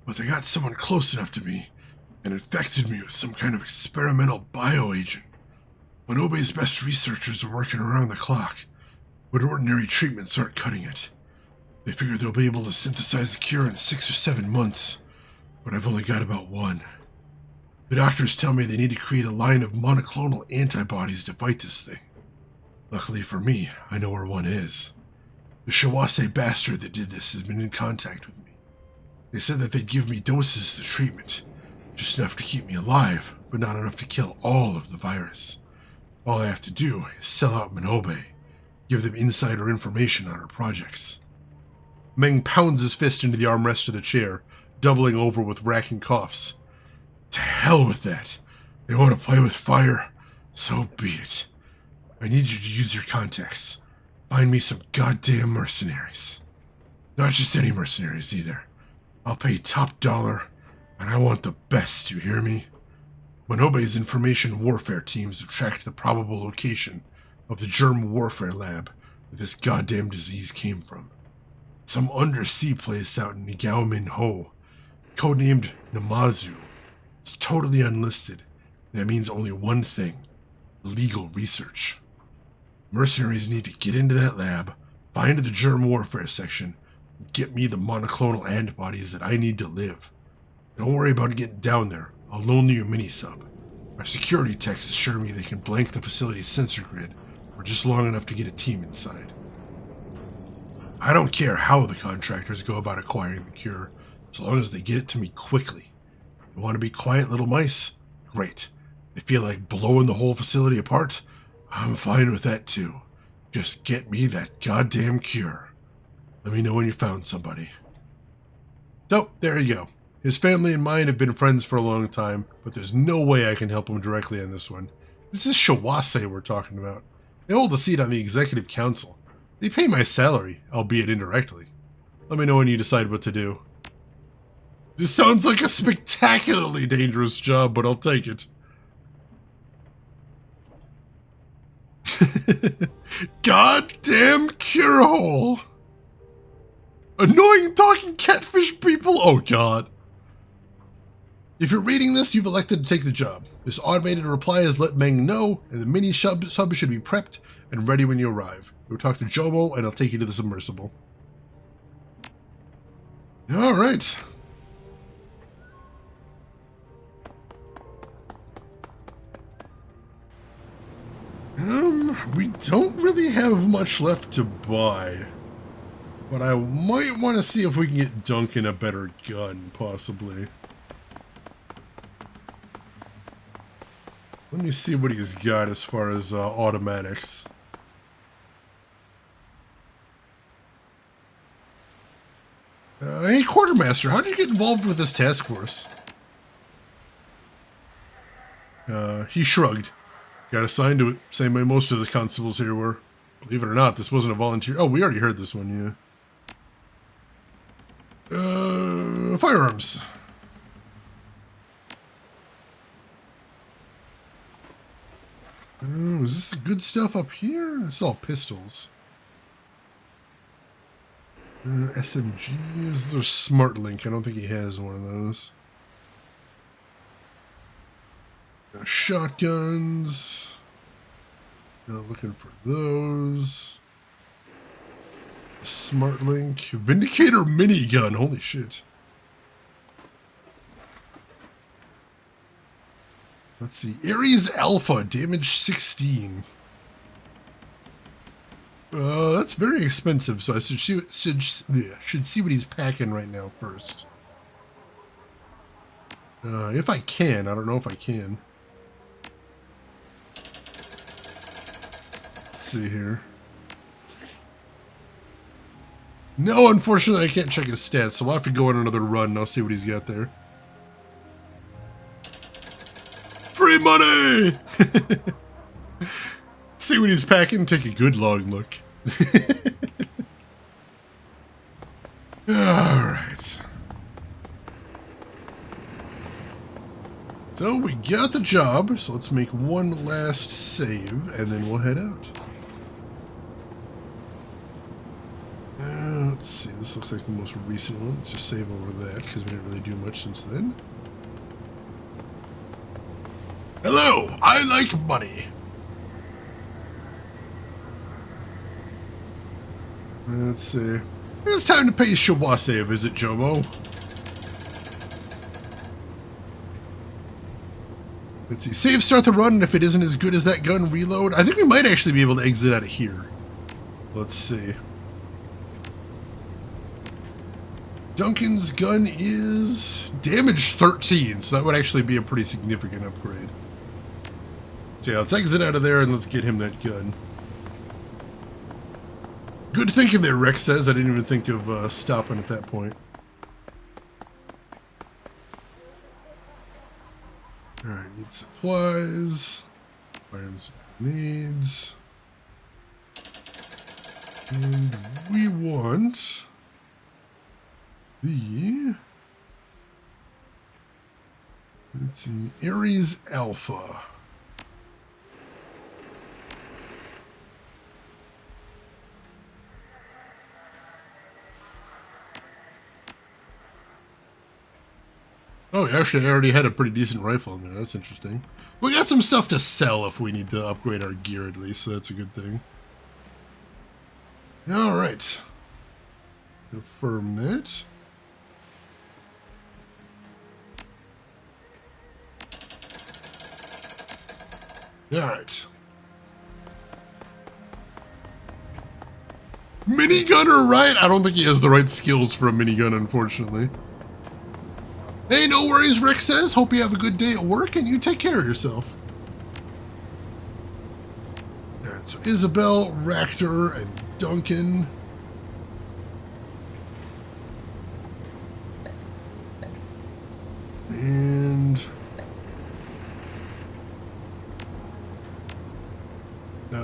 but they got someone close enough to me and infected me with some kind of experimental bioagent. Manobe's best researchers are working around the clock, but ordinary treatments aren't cutting it. They figure they'll be able to synthesize the cure in 6 or 7 months, but I've only got about 1. The doctors tell me they need to create a line of monoclonal antibodies to fight this thing. Luckily for me, I know where one is. The Shawase bastard that did this has been in contact with me. They said that they'd give me doses of the treatment, just enough to keep me alive, but not enough to kill all of the virus. All I have to do is sell out Manobe, give them insider information on our projects. Meng pounds his fist into the armrest of the chair, doubling over with racking coughs. To hell with that. They want to play with fire, so be it. I need you to use your contacts. Find me some goddamn mercenaries. Not just any mercenaries either. I'll pay top dollar, and I want the best, you hear me? Manobe's information warfare teams have tracked the probable location of the germ warfare lab where this goddamn disease came from. Some undersea place out in Nigao-Min-Ho, codenamed Namazu. It's totally unlisted. That means only one thing: legal research. Mercenaries need to get into that lab, find the germ warfare section, and get me the monoclonal antibodies that I need to live. Don't worry about getting down there. I'll loan you a mini-sub. Our security techs assure me they can blank the facility's sensor grid for just long enough to get a team inside. I don't care how the contractors go about acquiring the cure, as long as they get it to me quickly. You want to be quiet little mice? Great. They feel like blowing the whole facility apart? I'm fine with that too. Just get me that goddamn cure. Let me know when you found somebody. So, there you go. His family and mine have been friends for a long time, but there's no way I can help him directly on this one. This is Shawase we're talking about. They hold a seat on the executive council. They pay my salary, albeit indirectly. Let me know when you decide what to do. This sounds like a spectacularly dangerous job, but I'll take it. Goddamn cure hole! Annoying talking catfish people? Oh god. If you're reading this, you've elected to take the job. This automated reply has let Meng know, and the mini sub should be prepped and ready when you arrive. Go talk to Jomo, and I'll take you to the submersible. Alright. We don't really have much left to buy. But I might want to see if we can get Duncan a better gun, possibly. Let me see what he's got as far as automatics. Hey, Quartermaster, how did you get involved with this task force? He shrugged. Got assigned to it, same way most of the constables here were. Believe it or not, this wasn't a volunteer. Oh, we already heard this one, yeah. Firearms. Is this the good stuff up here? It's all pistols. SMGs. There's Smart Link. I don't think he has one of those. Shotguns. Not looking for those. Smart Link. Vindicator minigun. Holy shit. Let's see. Ares Alpha. Damage 16. That's very expensive, so I should see what he's packing right now first. If I can. I don't know if I can. Let's see here. No, unfortunately, I can't check his stats, so we'll have to go on another run and I'll see what he's got there. Free money! See what he's packing, take a good long look. Alright. So we got the job, so let's make one last save and then we'll head out. Let's see, this looks like the most recent one. Let's just save over that because we didn't really do much since then. Hello, I like money. Let's see. It's time to pay Shawase a visit, Jomo. Let's see. Save, start the run, and if it isn't as good as that gun, reload. I think we might actually be able to exit out of here. Let's see. Duncan's gun is damage 13, so that would actually be a pretty significant upgrade. So yeah, let's exit out of there and let's get him that gun. Good thinking there, Rex says. I didn't even think of stopping at that point. Alright, need supplies. Items needs. And we want the... Let's see, Ares Alpha. Oh, actually, I already had a pretty decent rifle in there. That's interesting. We got some stuff to sell if we need to upgrade our gear at least, so that's a good thing. Alright. Confirm that. Alright. Minigunner, right? I don't think he has the right skills for a minigun, unfortunately. Hey, no worries, Rick says. Hope you have a good day at work and you take care of yourself. Alright, so Isabel, Ractor, and Duncan. And...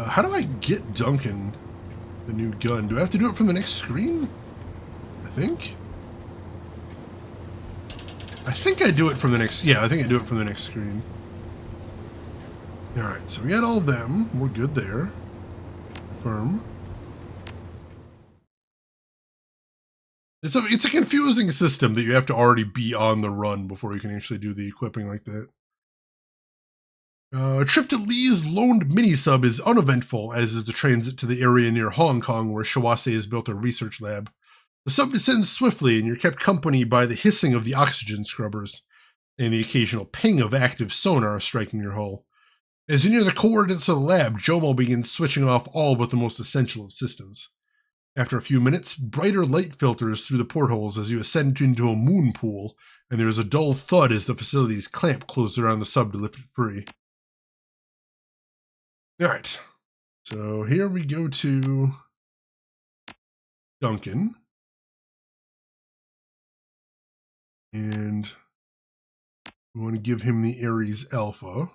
how do I get Duncan the new gun? Do I have to do it from the next screen? I think I do it from the next... Yeah, I think I do it from the next screen. Alright, so we got all of them. We're good there. Confirm. It's a confusing system that you have to already be on the run before you can actually do the equipping like that. A trip to Lee's loaned mini-sub is uneventful, as is the transit to the area near Hong Kong where Shawase has built a research lab. The sub descends swiftly, and you're kept company by the hissing of the oxygen scrubbers, and the occasional ping of active sonar striking your hull. As you near the coordinates of the lab, Jomo begins switching off all but the most essential of systems. After a few minutes, brighter light filters through the portholes as you ascend into a moon pool, and there is a dull thud as the facility's clamp closes around the sub to lift it free. Alright, so here we go to Duncan. And we want to give him the Ares Alpha.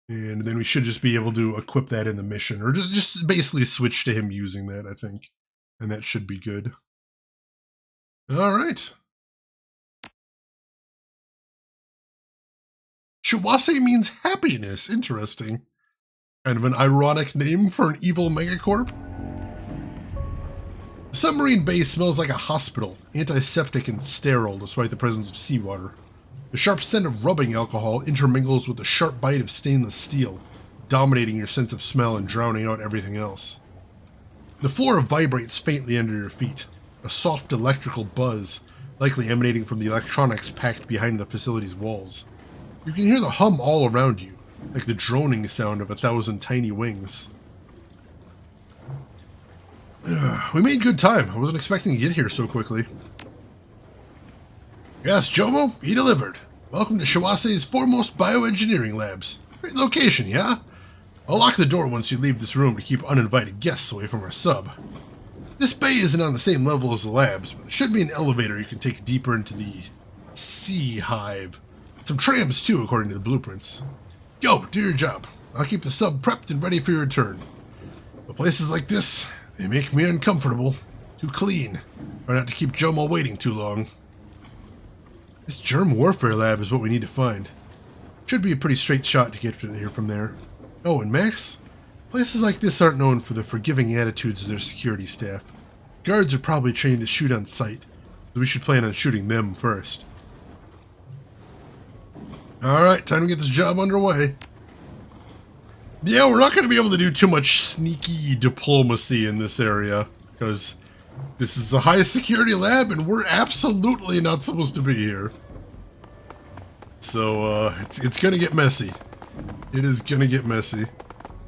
And then we should just be able to equip that in the mission, or just basically switch to him using that, I think. And that should be good. Alright. Shawase means happiness. Interesting. Kind of an ironic name for an evil megacorp. The submarine base smells like a hospital, antiseptic and sterile despite the presence of seawater. The sharp scent of rubbing alcohol intermingles with the sharp bite of stainless steel, dominating your sense of smell and drowning out everything else. The floor vibrates faintly under your feet, a soft electrical buzz, likely emanating from the electronics packed behind the facility's walls. You can hear the hum all around you, like the droning sound of 1,000 tiny wings. We made good time. I wasn't expecting to get here so quickly. Yes, Jomo, he delivered. Welcome to Shawase's foremost bioengineering labs. Great location, yeah? I'll lock the door once you leave this room to keep uninvited guests away from our sub. This bay isn't on the same level as the labs, but there should be an elevator you can take deeper into the Sea Hive. Some trams too, according to the blueprints. Go, do your job. I'll keep the sub prepped and ready for your return. But places like this, they make me uncomfortable. Too clean. Try not to keep Jomo waiting too long. This germ warfare lab is what we need to find. Should be a pretty straight shot to get here from there. Oh, and Max? Places like this aren't known for the forgiving attitudes of their security staff. Guards are probably trained to shoot on sight, so we should plan on shooting them first. Alright, time to get this job underway. Yeah, we're not going to be able to do too much sneaky diplomacy in this area, because this is a high security lab and we're absolutely not supposed to be here. So, it's going to get messy. It is going to get messy.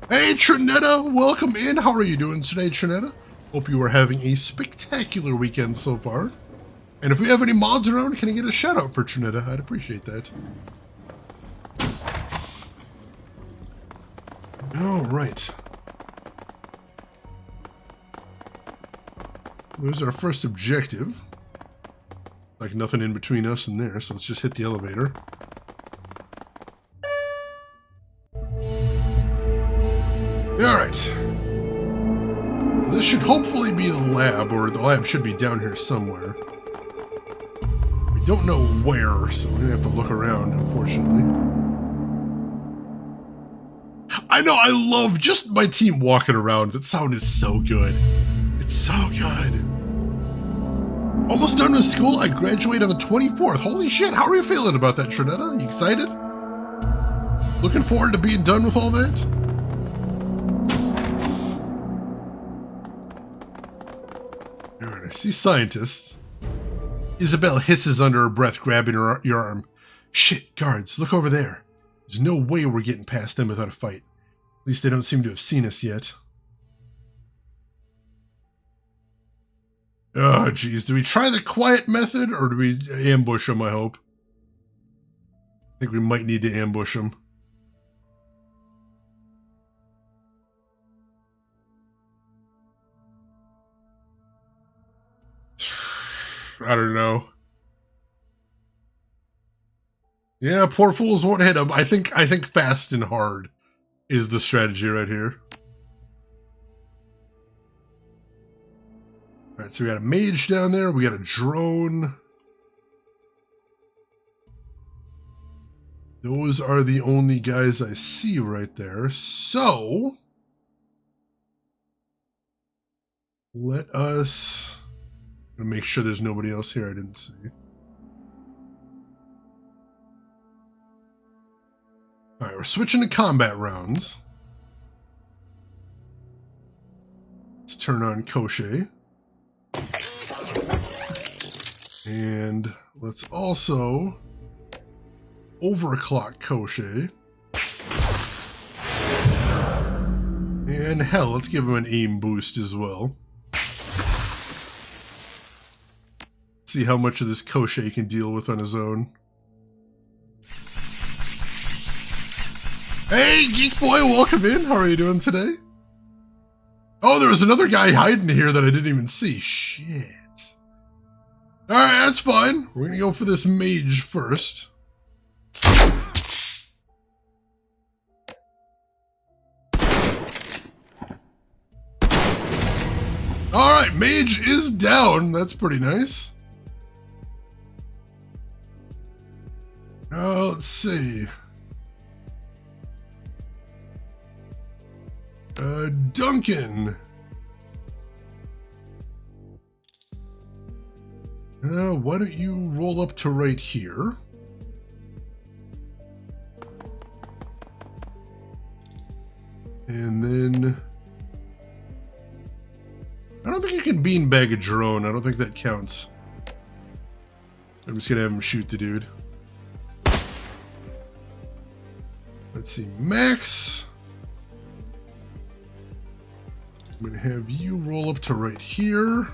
Hey, Trinetta, welcome in. How are you doing today, Trinetta? Hope you are having a spectacular weekend so far. And if we have any mods around, can I get a shout out for Trinetta? I'd appreciate that. Alright. There's our first objective. Like nothing in between us and there, so let's just hit the elevator. Alright. So this should hopefully be the lab, or the lab should be down here somewhere. We don't know where, so we're gonna have to look around, unfortunately. I know, I love just my team walking around. That sound is so good. It's so good. Almost done with school. I graduate on the 24th. Holy shit, how are you feeling about that, Trinetta? You excited? Looking forward to being done with all that? Alright, I see scientists. Isabel hisses under her breath, grabbing your arm. Shit, guards, look over there. There's no way we're getting past them without a fight. At least they don't seem to have seen us yet. Oh, geez. Do we try the quiet method, or do we ambush them, I hope? I think we might need to ambush them. I don't know. Yeah, poor fools won't hit them. I think fast and hard is the strategy right here. Alright, so we got a mage down there, we got a drone. Those are the only guys I see right there. So let us make sure there's nobody else here I didn't see. Alright, we're switching to combat rounds. Let's turn on Koshé. And let's also overclock Koshé. And hell, let's give him an aim boost as well. See how much of this Koshé can deal with on his own. Hey, Geek Boy, welcome in. How are you doing today? Oh, there was another guy hiding here that I didn't even see. Shit. Alright, that's fine. We're gonna go for this mage first. Alright, mage is down. That's pretty nice. Let's see. Duncan. Why don't you roll up to right here? And then I don't think you can beanbag a drone. I don't think that counts. I'm just gonna have him shoot the dude. Let's see, Max. I'm going to have you roll up to right here.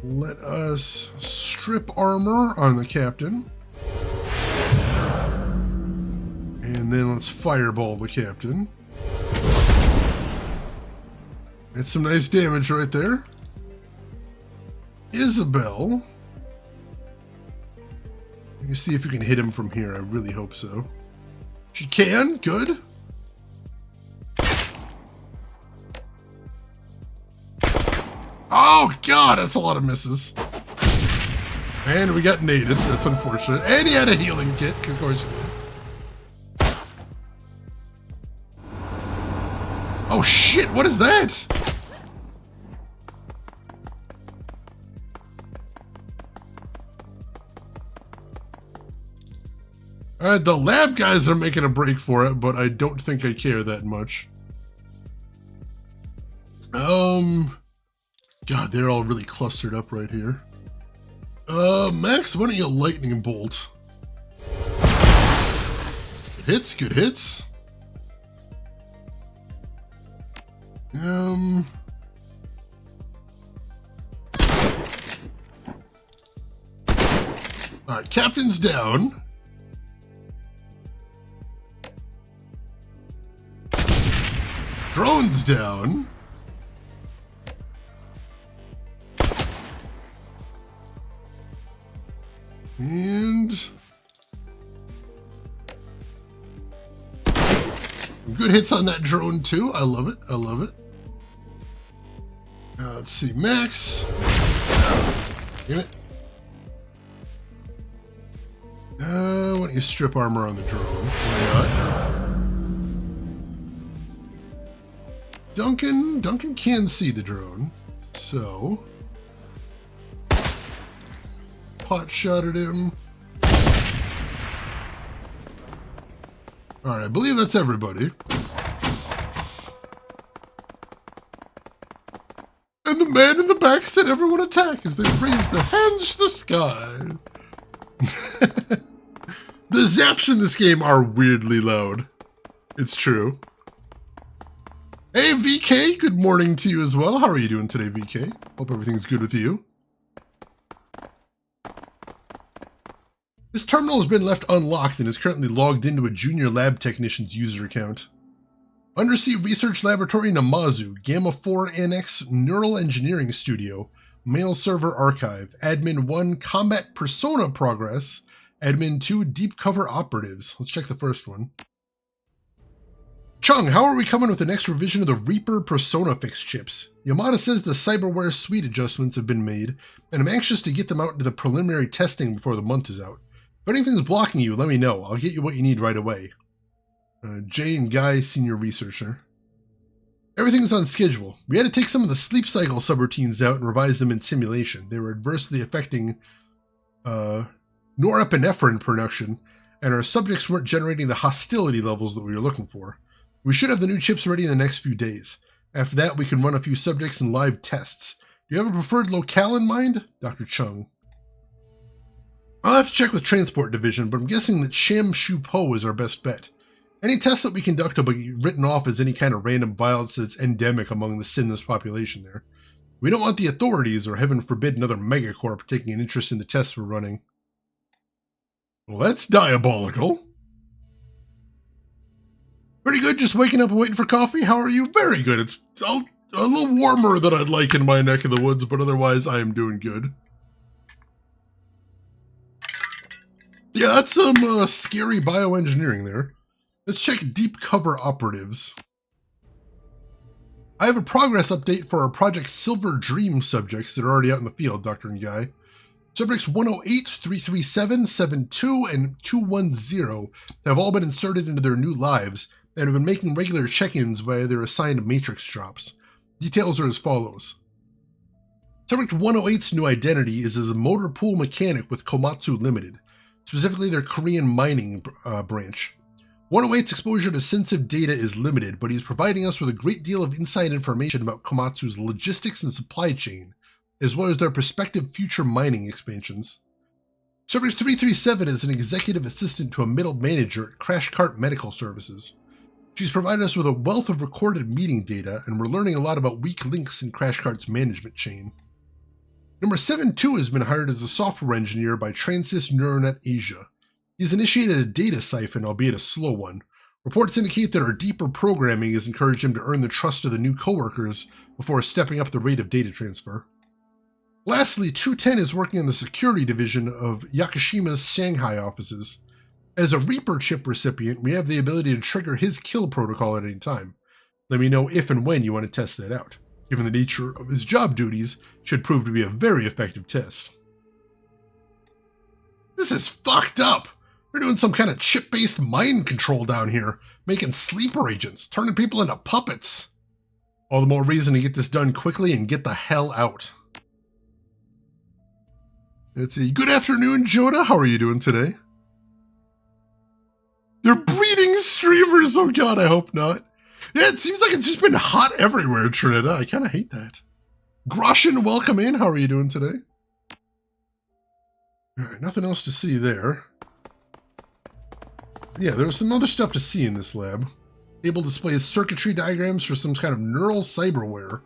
Let us strip armor on the captain. And then let's fireball the captain. That's some nice damage right there. Isabel. You can see if you can hit him from here. I really hope so. She can. Good. Oh, God, that's a lot of misses. And we got naded. That's unfortunate. And he had a healing kit. Of course he did. Oh, shit. What is that? Alright, the lab guys are making a break for it, but I don't think I care that much. God, they're all really clustered up right here. Max, why don't you lightning bolt? Good hits, good hits. Alright, captain's down. Drone's down. And good hits on that drone too. I love it. I love it. Let's see, Max. Damn it. Why don't you strip armor on the drone? Why not? Duncan can see the drone, so pot shot at him. Alright, I believe that's everybody. And the man in the back said everyone attack as they raised their hands to the sky. The zaps in this game are weirdly loud. It's true. Hey, VK, good morning to you as well. How are you doing today, VK? Hope everything's good with you. This terminal has been left unlocked and is currently logged into a junior lab technician's user account. Undersea Research Laboratory Namazu, Gamma 4 Annex Neural Engineering Studio, Mail Server Archive, Admin 1 Combat Persona Progress, Admin 2 Deep Cover Operatives. Let's check the first one. Chung, how are we coming with the next revision of the Reaper Persona Fix chips? Yamada says the cyberware suite adjustments have been made, and I'm anxious to get them out into the preliminary testing before the month is out. If anything's blocking you, let me know. I'll get you what you need right away. Jay and Guy, Senior Researcher. Everything's on schedule. We had to take some of the sleep cycle subroutines out and revise them in simulation. They were adversely affecting norepinephrine production, and our subjects weren't generating the hostility levels that we were looking for. We should have the new chips ready in the next few days. After that, we can run a few subjects in live tests. Do you have a preferred locale in mind? Dr. Chung. I'll have to check with Transport Division, but I'm guessing that Sham Shu Po is our best bet. Any test that we conduct will be written off as any kind of random violence that's endemic among the sinless population there. We don't want the authorities, or heaven forbid another megacorp, taking an interest in the tests we're running. Well, that's diabolical. Pretty good, just waking up and waiting for coffee. How are you? Very good. It's a little warmer than I'd like in my neck of the woods, but otherwise I am doing good. Yeah, that's some scary bioengineering there. Let's check Deep Cover Operatives. I have a progress update for our Project Silver Dream subjects that are already out in the field, Dr. and Guy. Subjects 108, 337, 72, and 210 have all been inserted into their new lives and have been making regular check-ins via their assigned matrix drops. Details are as follows. Subject 108's new identity is as a motor pool mechanic with Komatsu Limited, specifically their Korean mining branch. 108's exposure to sensitive data is limited, but he's providing us with a great deal of inside information about Komatsu's logistics and supply chain, as well as their prospective future mining expansions. Subject 337 is an executive assistant to a middle manager at Crash Cart Medical Services. She's provided us with a wealth of recorded meeting data, and we're learning a lot about weak links in Crash Cart's management chain. Number 72 has been hired as a software engineer by Transys Neuronet Asia. He's initiated a data siphon, albeit a slow one. Reports indicate that our deeper programming has encouraged him to earn the trust of the new coworkers before stepping up the rate of data transfer. Lastly, 210 is working on the security division of Yakushima's Shanghai offices. As a Reaper chip recipient, we have the ability to trigger his kill protocol at any time. Let me know if and when you want to test that out. Given the nature of his job duties, should prove to be a very effective test. This is fucked up! We're doing some kind of chip-based mind control down here, making sleeper agents, turning people into puppets. All the more reason to get this done quickly and get the hell out. Let's see. Good afternoon, Joda. How are you doing today? They're breeding streamers. Oh god, I hope not. Yeah, it seems like it's just been hot everywhere, Trinidad. I kind of hate that. Groshin, welcome in. How are you doing today? Alright, nothing else to see there. Yeah, there's some other stuff to see in this lab. Able displays circuitry diagrams for some kind of neural cyberware.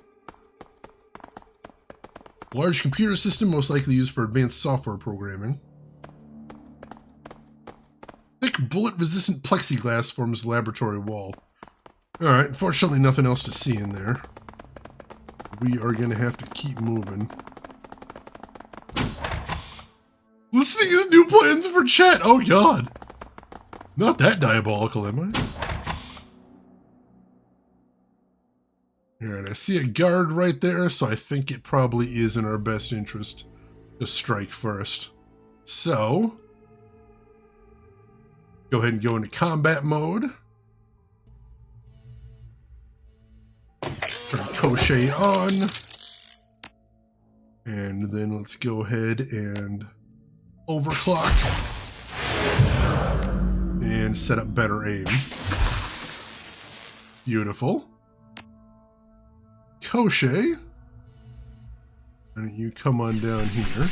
Large computer system, most likely used for advanced software programming. Thick bullet-resistant plexiglass forms the laboratory wall. Alright, unfortunately nothing else to see in there. We are going to have to keep moving. Listening his new plans for chat! Oh god! Not that diabolical, am I? Alright, I see a guard right there, so I think it probably is in our best interest to strike first. So, go ahead and go into combat mode. Turn Crochet on. And then let's go ahead and overclock. And set up better aim. Beautiful. Crochet. And you come on down here.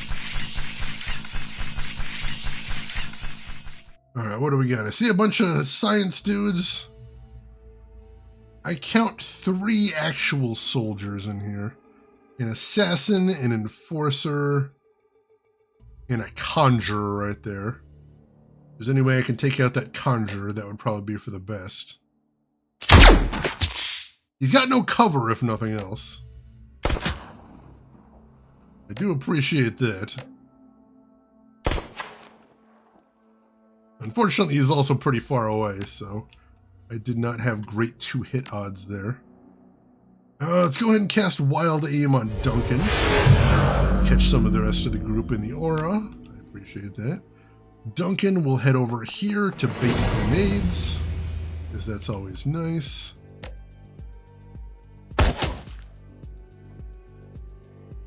Alright, what do we got? I see a bunch of science dudes. I count 3 actual soldiers in here. An assassin, an enforcer, and a conjurer right there. If there's any way I can take out that conjurer, that would probably be for the best. He's got no cover, if nothing else. I do appreciate that. Unfortunately, he's also pretty far away, so I did not have great 2-hit odds there. Let's go ahead and cast Wild Aim on Duncan. Catch some of the rest of the group in the aura. I appreciate that. Duncan will head over here to bait grenades, because that's always nice.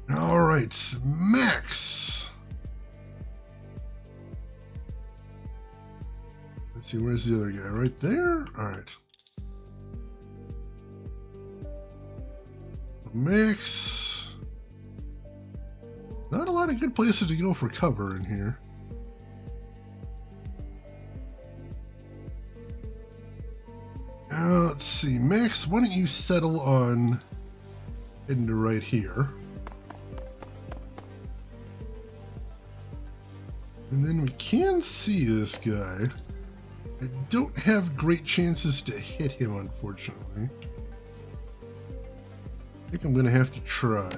Alright, Max. Let's see, where's the other guy? Right there? Alright. Max. Not a lot of good places to go for cover in here. Let's see, Max, why don't you settle on heading to right here. And then we can see this guy. I don't have great chances to hit him, unfortunately. I think I'm going to have to try.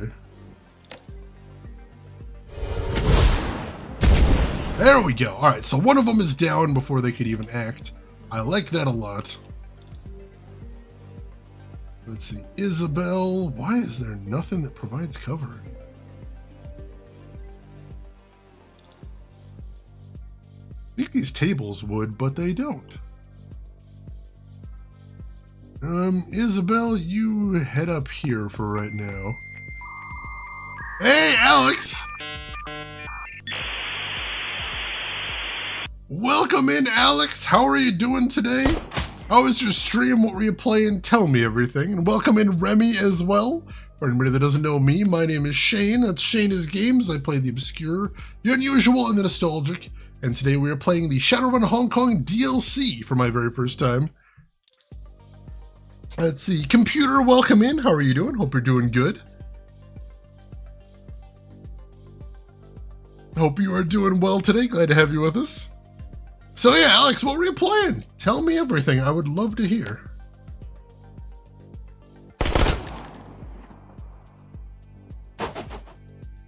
There we go. Alright, so one of them is down before they could even act. I like that a lot. Let's see, Isabel. Why is there nothing that provides cover? I think these tables would, but they don't. Isabel, you head up here for right now. Hey, Alex! Welcome in, Alex. How are you doing today? How was your stream? What were you playing? Tell me everything. And welcome in, Remy, as well. For anybody that doesn't know me, my name is Shane. That's Shane is Games. I play the obscure, the unusual, and the nostalgic. And today we are playing the Shadowrun Hong Kong DLC for my very first time. Let's see. Computer, welcome in. How are you doing? Hope you're doing good. Hope you are doing well today. Glad to have you with us. So yeah, Alex, what were you playing? Tell me everything. I would love to hear.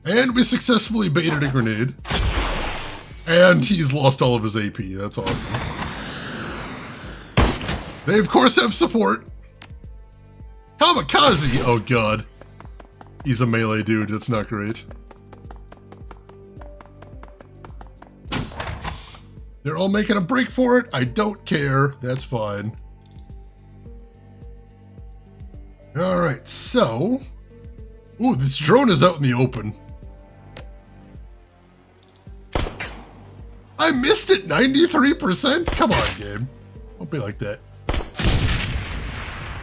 And we successfully baited a grenade. And he's lost all of his AP. That's awesome. They, of course, have support. Kamikaze! Oh, God. He's a melee dude. That's not great. They're all making a break for it. I don't care. That's fine. Alright, so... Ooh, this drone is out in the open. I missed it 93%? Come on, game. Don't be like that.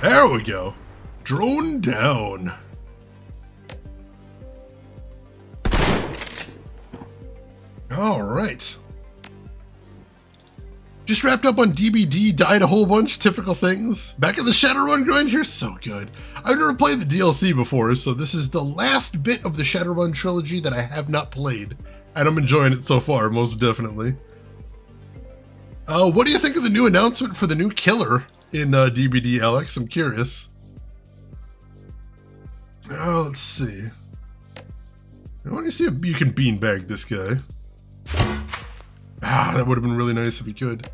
There we go. Drone down. Alright. Just wrapped up on DBD, died a whole bunch, typical things. Back in the Shadowrun grind here, so good. I've never played the DLC before, so this is the last bit of the Shadowrun trilogy that I have not played. And I'm enjoying it so far, most definitely. What do you think of the new announcement for the new killer in DBD, Alex? I'm curious. Let's see. I want to see if you can beanbag this guy. That would have been really nice if you could.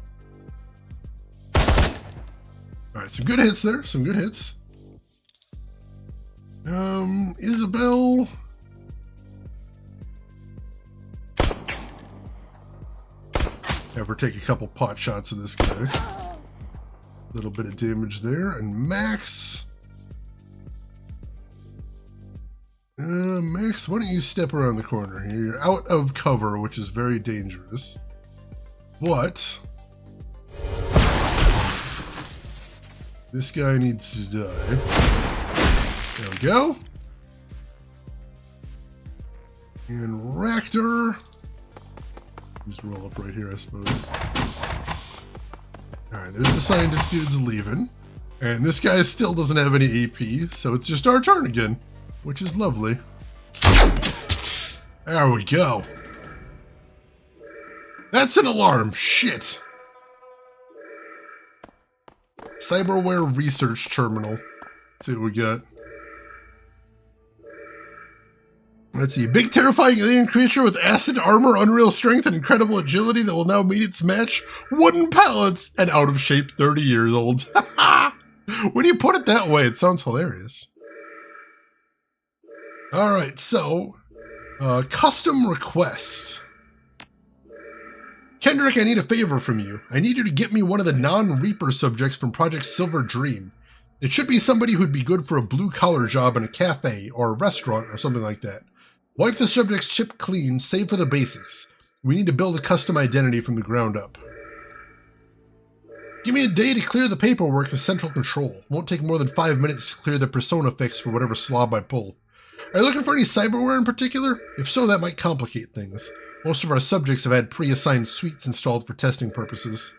Alright, some good hits there. Some good hits. Isabel... Have her take a couple pot shots of this guy. A little bit of damage there. And Max... Max, why don't you step around the corner here? You're out of cover, which is very dangerous. But... this guy needs to die. There we go. And Ractor... just roll up right here, I suppose. Alright, there's the scientist dude's leaving. And this guy still doesn't have any AP, so it's just our turn again, which is lovely. There we go. That's an alarm. Shit. Cyberware Research Terminal. Let's see what we got. Let's see. Big, terrifying alien creature with acid armor, unreal strength, and incredible agility that will now meet its match. Wooden pallets and out of shape 30 years old. When you put it that way, it sounds hilarious. Alright, so... custom request. Kendrick, I need a favor from you. I need you to get me one of the non-Reaper subjects from Project Silver Dream. It should be somebody who'd be good for a blue-collar job in a cafe or a restaurant or something like that. Wipe the subject's chip clean, save for the basics. We need to build a custom identity from the ground up. Give me a day to clear the paperwork with central control. Won't take more than 5 minutes to clear the persona fix for whatever slob I pull. Are you looking for any cyberware in particular? If so, that might complicate things. Most of our subjects have had pre-assigned suites installed for testing purposes.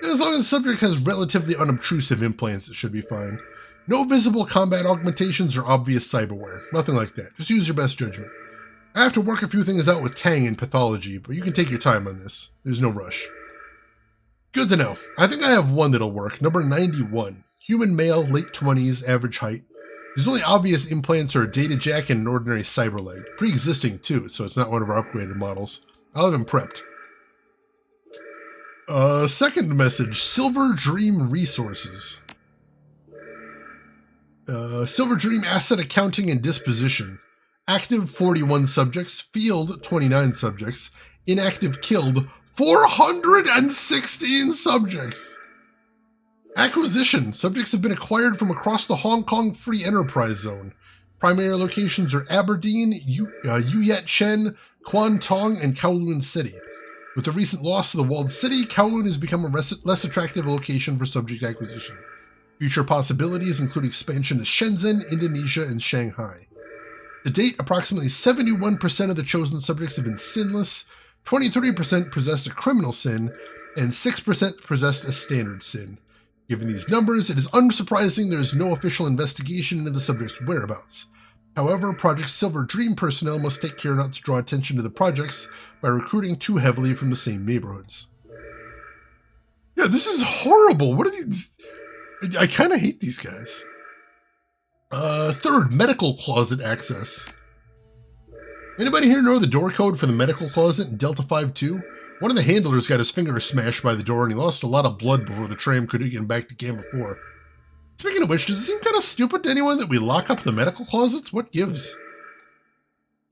As long as the subject has relatively unobtrusive implants, it should be fine. No visible combat augmentations or obvious cyberware. Nothing like that. Just use your best judgment. I have to work a few things out with Tang in pathology, but you can take your time on this. There's no rush. Good to know. I think I have one that'll work. Number 91. Human male, late 20s, average height. His only obvious implants are a data jack and an ordinary cyber leg. Pre-existing too, so it's not one of our upgraded models. I'll have him prepped. Second message, Silver Dream Resources. Silver Dream Asset Accounting and Disposition. Active 41 subjects, field 29 subjects, inactive killed 416 subjects. Acquisition. Subjects have been acquired from across the Hong Kong Free Enterprise Zone. Primary locations are Aberdeen, Yuyat Chen, Quan Tong, and Kowloon City. With the recent loss of the walled city, Kowloon has become a less attractive location for subject acquisition. Future possibilities include expansion to Shenzhen, Indonesia, and Shanghai. To date, approximately 71% of the chosen subjects have been sinless, 23% possessed a criminal sin, and 6% possessed a standard sin. Given these numbers, it is unsurprising there is no official investigation into the subject's whereabouts. However, Project Silver Dream personnel must take care not to draw attention to the projects by recruiting too heavily from the same neighborhoods. Yeah, this is horrible. What are these? I kind of hate these guys. Third, medical closet access. Anybody here know the door code for the medical closet in Delta 5-2? One of the handlers got his finger smashed by the door and he lost a lot of blood before the tram could get him back to Gamma 4. Speaking of which, does it seem kind of stupid to anyone that we lock up the medical closets? What gives?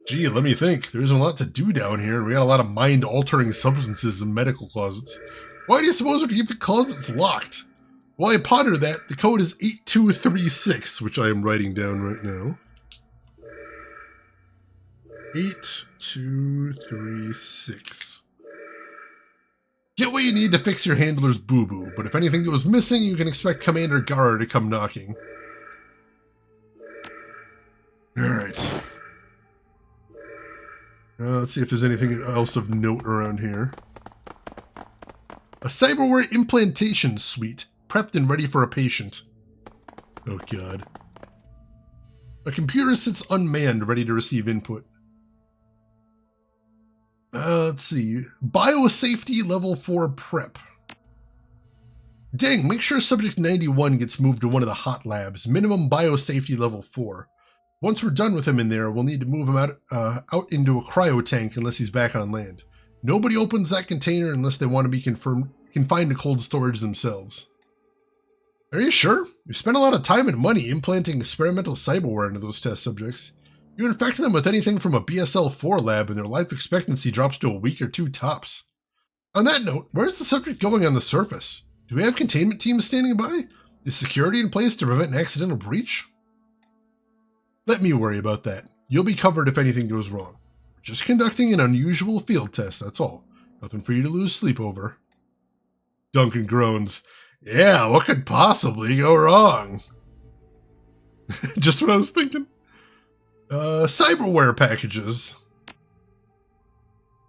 Gee, let me think. There isn't a lot to do down here, and we got a lot of mind-altering substances in medical closets. Why do you suppose we keep the closets locked? While I ponder that, the code is 8236, which I am writing down right now. 8236. Get what you need to fix your handler's boo-boo, but if anything goes missing, you can expect Commander Gara to come knocking. Alright. Let's see if there's anything else of note around here. A cyberware implantation suite, prepped and ready for a patient. Oh god. A computer sits unmanned, ready to receive input. Let's see. Biosafety level 4 prep. Dang, make sure subject 91 gets moved to one of the hot labs. Minimum biosafety level 4. Once we're done with him in there, we'll need to move him out into a cryo tank unless he's back on land. Nobody opens that container unless they want to be confined to cold storage themselves. Are you sure? You spent a lot of time and money implanting experimental cyberware into those test subjects. You infect them with anything from a BSL-4 lab and their life expectancy drops to a week or two tops. On that note, where's the subject going on the surface? Do we have containment teams standing by? Is security in place to prevent an accidental breach? Let me worry about that. You'll be covered if anything goes wrong. We're just conducting an unusual field test, that's all. Nothing for you to lose sleep over. Duncan groans. Yeah, what could possibly go wrong? Just what I was thinking. Cyberware packages.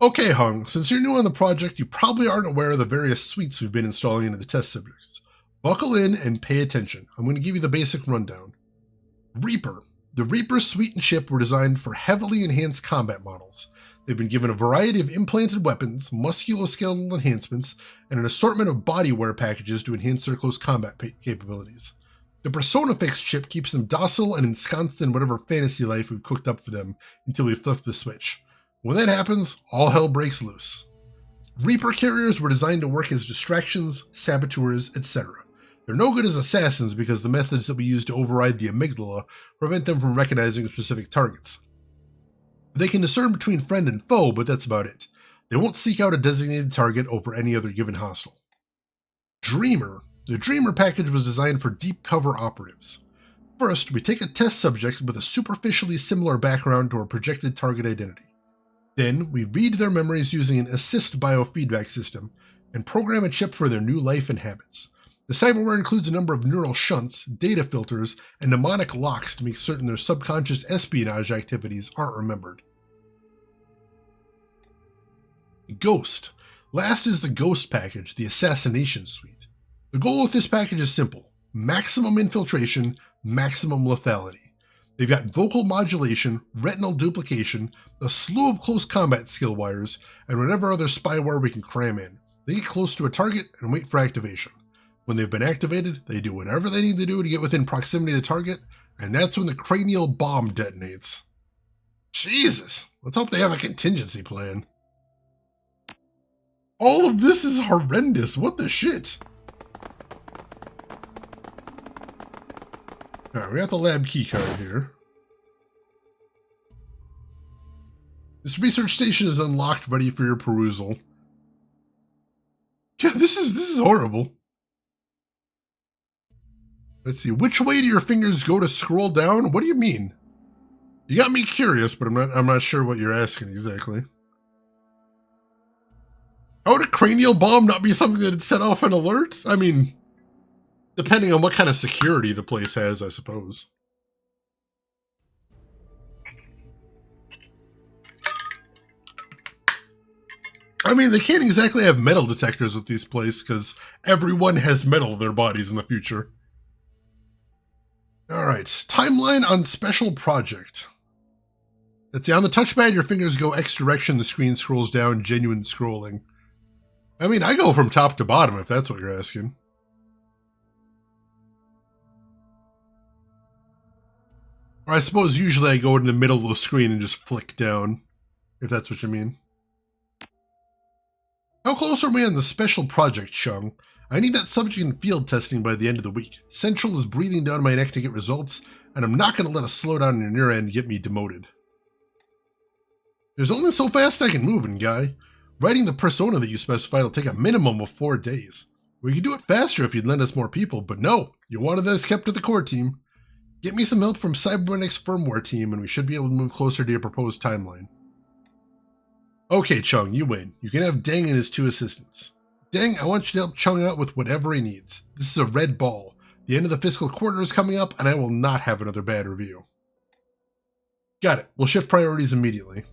Okay, Hung, since you're new on the project, you probably aren't aware of the various suites we've been installing into the test subjects. Buckle in and pay attention. I'm going to give you the basic rundown. Reaper. The Reaper suite and ship were designed for heavily enhanced combat models. They've been given a variety of implanted weapons, musculoskeletal enhancements, and an assortment of bodywear packages to enhance their close combat capabilities. The Persona Fix chip keeps them docile and ensconced in whatever fantasy life we've cooked up for them until we flip the switch. When that happens, all hell breaks loose. Reaper carriers were designed to work as distractions, saboteurs, etc. They're no good as assassins because the methods that we use to override the amygdala prevent them from recognizing specific targets. They can discern between friend and foe, but that's about it. They won't seek out a designated target over any other given hostile. Dreamer. The Dreamer package was designed for deep cover operatives. First, we take a test subject with a superficially similar background to our projected target identity. Then, we read their memories using an assist biofeedback system and program a chip for their new life and habits. The cyberware includes a number of neural shunts, data filters, and mnemonic locks to make certain their subconscious espionage activities aren't remembered. Ghost. Last is the Ghost package, the Assassination Suite. The goal with this package is simple. Maximum infiltration, maximum lethality. They've got vocal modulation, retinal duplication, a slew of close combat skill wires, and whatever other spyware we can cram in. They get close to a target and wait for activation. When they've been activated, they do whatever they need to do to get within proximity of the target, and that's when the cranial bomb detonates. Jesus, let's hope they have a contingency plan. All of this is horrendous, what the shit? Alright, we got the lab keycard here. This research station is unlocked, ready for your perusal. Yeah, this is horrible. Let's see, which way do your fingers go to scroll down? What do you mean? You got me curious, but I'm not sure what you're asking exactly. How would a cranial bomb not be something that'd set off an alert? I mean, depending on what kind of security the place has, I suppose. I mean, they can't exactly have metal detectors with these places because everyone has metal in their bodies in the future. Alright, timeline on special project. Let's see, on the touchpad, your fingers go X direction, the screen scrolls down, genuine scrolling. I mean, I go from top to bottom if that's what you're asking. Or I suppose usually I go in the middle of the screen and just flick down, if that's what you mean. How close are we on the special project, Chung? I need that subject in field testing by the end of the week. Central is breathing down my neck to get results, and I'm not going to let a slowdown in your end get me demoted. There's only so fast I can move, and guy. Writing the persona that you specified will take a minimum of 4 days. We could do it faster if you'd lend us more people, but no, you wanted us kept to the core team. Get me some help from Cybernetics firmware team, and we should be able to move closer to your proposed timeline. Okay, Chung, you win. You can have Deng and his 2 assistants. Deng, I want you to help Chung out with whatever he needs. This is a red ball. The end of the fiscal quarter is coming up, and I will not have another bad review. Got it. We'll shift priorities immediately.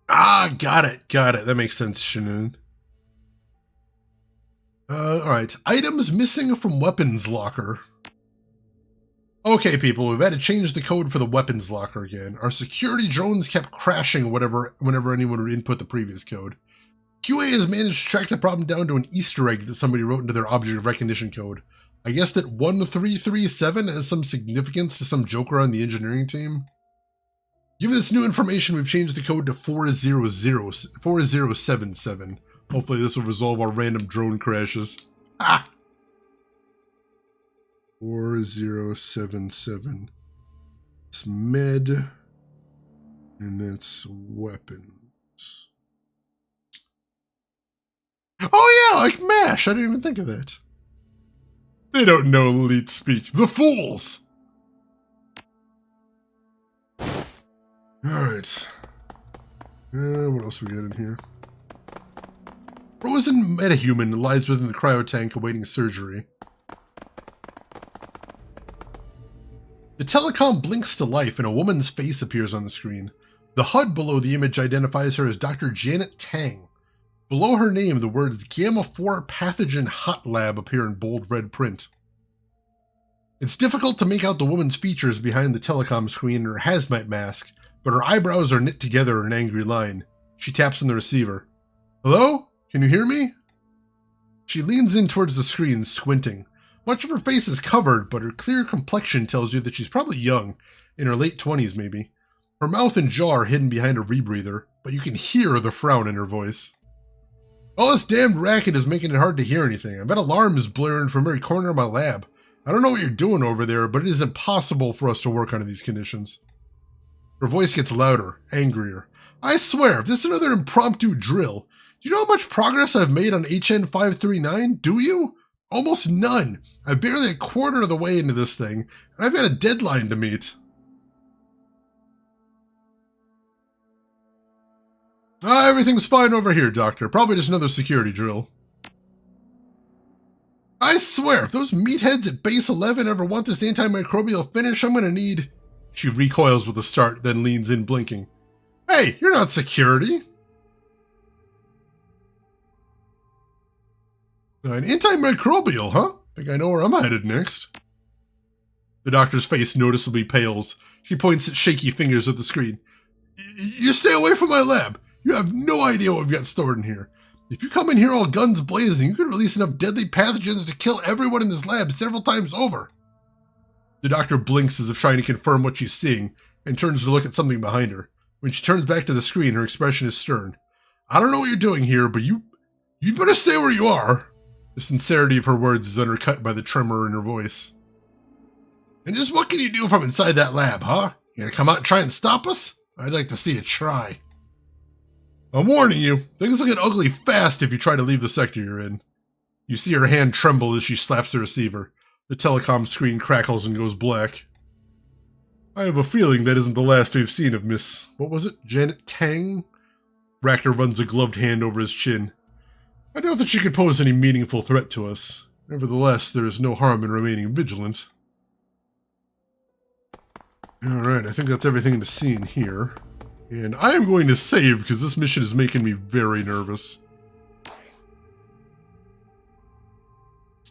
Ah, got it. Got it. That makes sense, Shanoon. Alright. Items missing from weapons locker. Okay, people, we've had to change the code for the weapons locker again. Our security drones kept crashing whenever anyone would input the previous code. QA has managed to track the problem down to an Easter egg that somebody wrote into their object recognition code. I guess that 1337 has some significance to some joker on the engineering team. Given this new information, we've changed the code to 4077. Hopefully this will resolve our random drone crashes. Ah! 4077. It's med. And that's weapons. Oh yeah, like MASH. I didn't even think of that. They don't know elite speak. The fools! Alright. What else we got in here? Frozen metahuman lies within the cryo tank awaiting surgery. The telecom blinks to life and a woman's face appears on the screen. The HUD below the image identifies her as Dr. Janet Tang. Below her name, the words Gamma-4 Pathogen Hot Lab appear in bold red print. It's difficult to make out the woman's features behind the telecom screen and her hazmat mask, but her eyebrows are knit together in an angry line. She taps on the receiver. Hello? Can you hear me? She leans in towards the screen, squinting. Much of her face is covered, but her clear complexion tells you that she's probably young, in her late 20s maybe. Her mouth and jaw are hidden behind a rebreather, but you can hear the frown in her voice. All this damned racket is making it hard to hear anything. I've got alarms blaring from every corner of my lab. I don't know what you're doing over there, but it is impossible for us to work under these conditions. Her voice gets louder, angrier. I swear, if this is another impromptu drill, do you know how much progress I've made on HN 539? Do you? Almost none. I'm barely a quarter of the way into this thing, and I've got a deadline to meet. Everything's fine over here, Doctor. Probably just another security drill. I swear, if those meatheads at Base 11 ever want this antimicrobial finish, I'm gonna need... She recoils with a start, then leans in, blinking. Hey, you're not security. An antimicrobial, huh? Think I know where I'm headed next. The doctor's face noticeably pales. She points at shaky fingers at the screen. You stay away from my lab. You have no idea what we've got stored in here. If you come in here all guns blazing, you could release enough deadly pathogens to kill everyone in this lab several times over. The doctor blinks as if trying to confirm what she's seeing, and turns to look at something behind her. When she turns back to the screen, her expression is stern. I don't know what you're doing here, but you'd better stay where you are. The sincerity of her words is undercut by the tremor in her voice. And just what can you do from inside that lab, huh? You gonna come out and try and stop us? I'd like to see you try. I'm warning you, things will get ugly fast if you try to leave the sector you're in. You see her hand tremble as she slaps the receiver. The telecom screen crackles and goes black. I have a feeling that isn't the last we've seen of Miss... what was it? Janet Tang? Rackner runs a gloved hand over his chin. I doubt that she could pose any meaningful threat to us. Nevertheless, there is no harm in remaining vigilant. Alright, I think that's everything to see in here. And I am going to save because this mission is making me very nervous.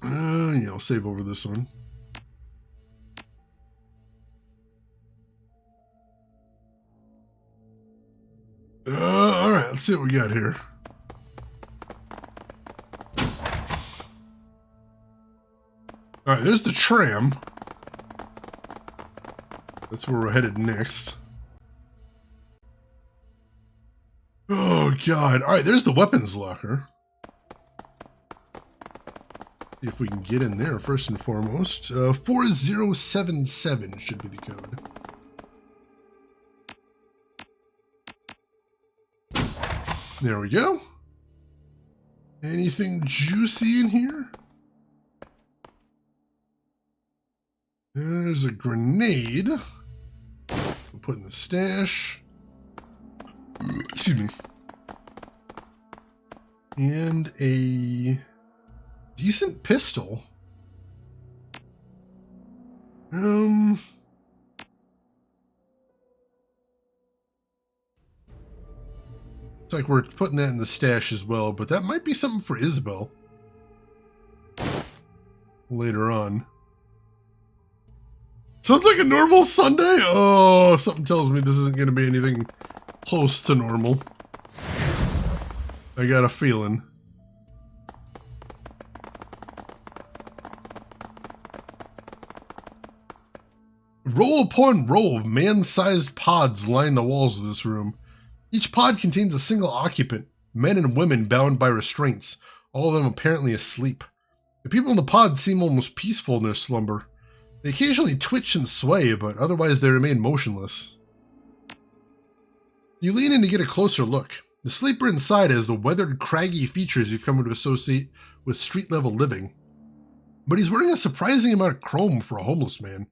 Yeah, I'll save over this one. Let's see what we got here. Alright, there's the tram. That's where we're headed next. Oh, God. Alright, there's the weapons locker. See if we can get in there first and foremost. 4077 should be the code. There we go. Anything juicy in here? There's a grenade. We'll put in the stash. Excuse me. And a decent pistol. It's like we're putting that in the stash as well, but that might be something for Isabel later on. Sounds like a normal Sunday? Oh, something tells me this isn't going to be anything close to normal. I got a feeling. Row upon row of man-sized pods line the walls of this room. Each pod contains a single occupant, men and women bound by restraints, all of them apparently asleep. The people in the pods seem almost peaceful in their slumber. They occasionally twitch and sway, but otherwise they remain motionless. You lean in to get a closer look. The sleeper inside has the weathered, craggy features you've come to associate with street-level living. But he's wearing a surprising amount of chrome for a homeless man.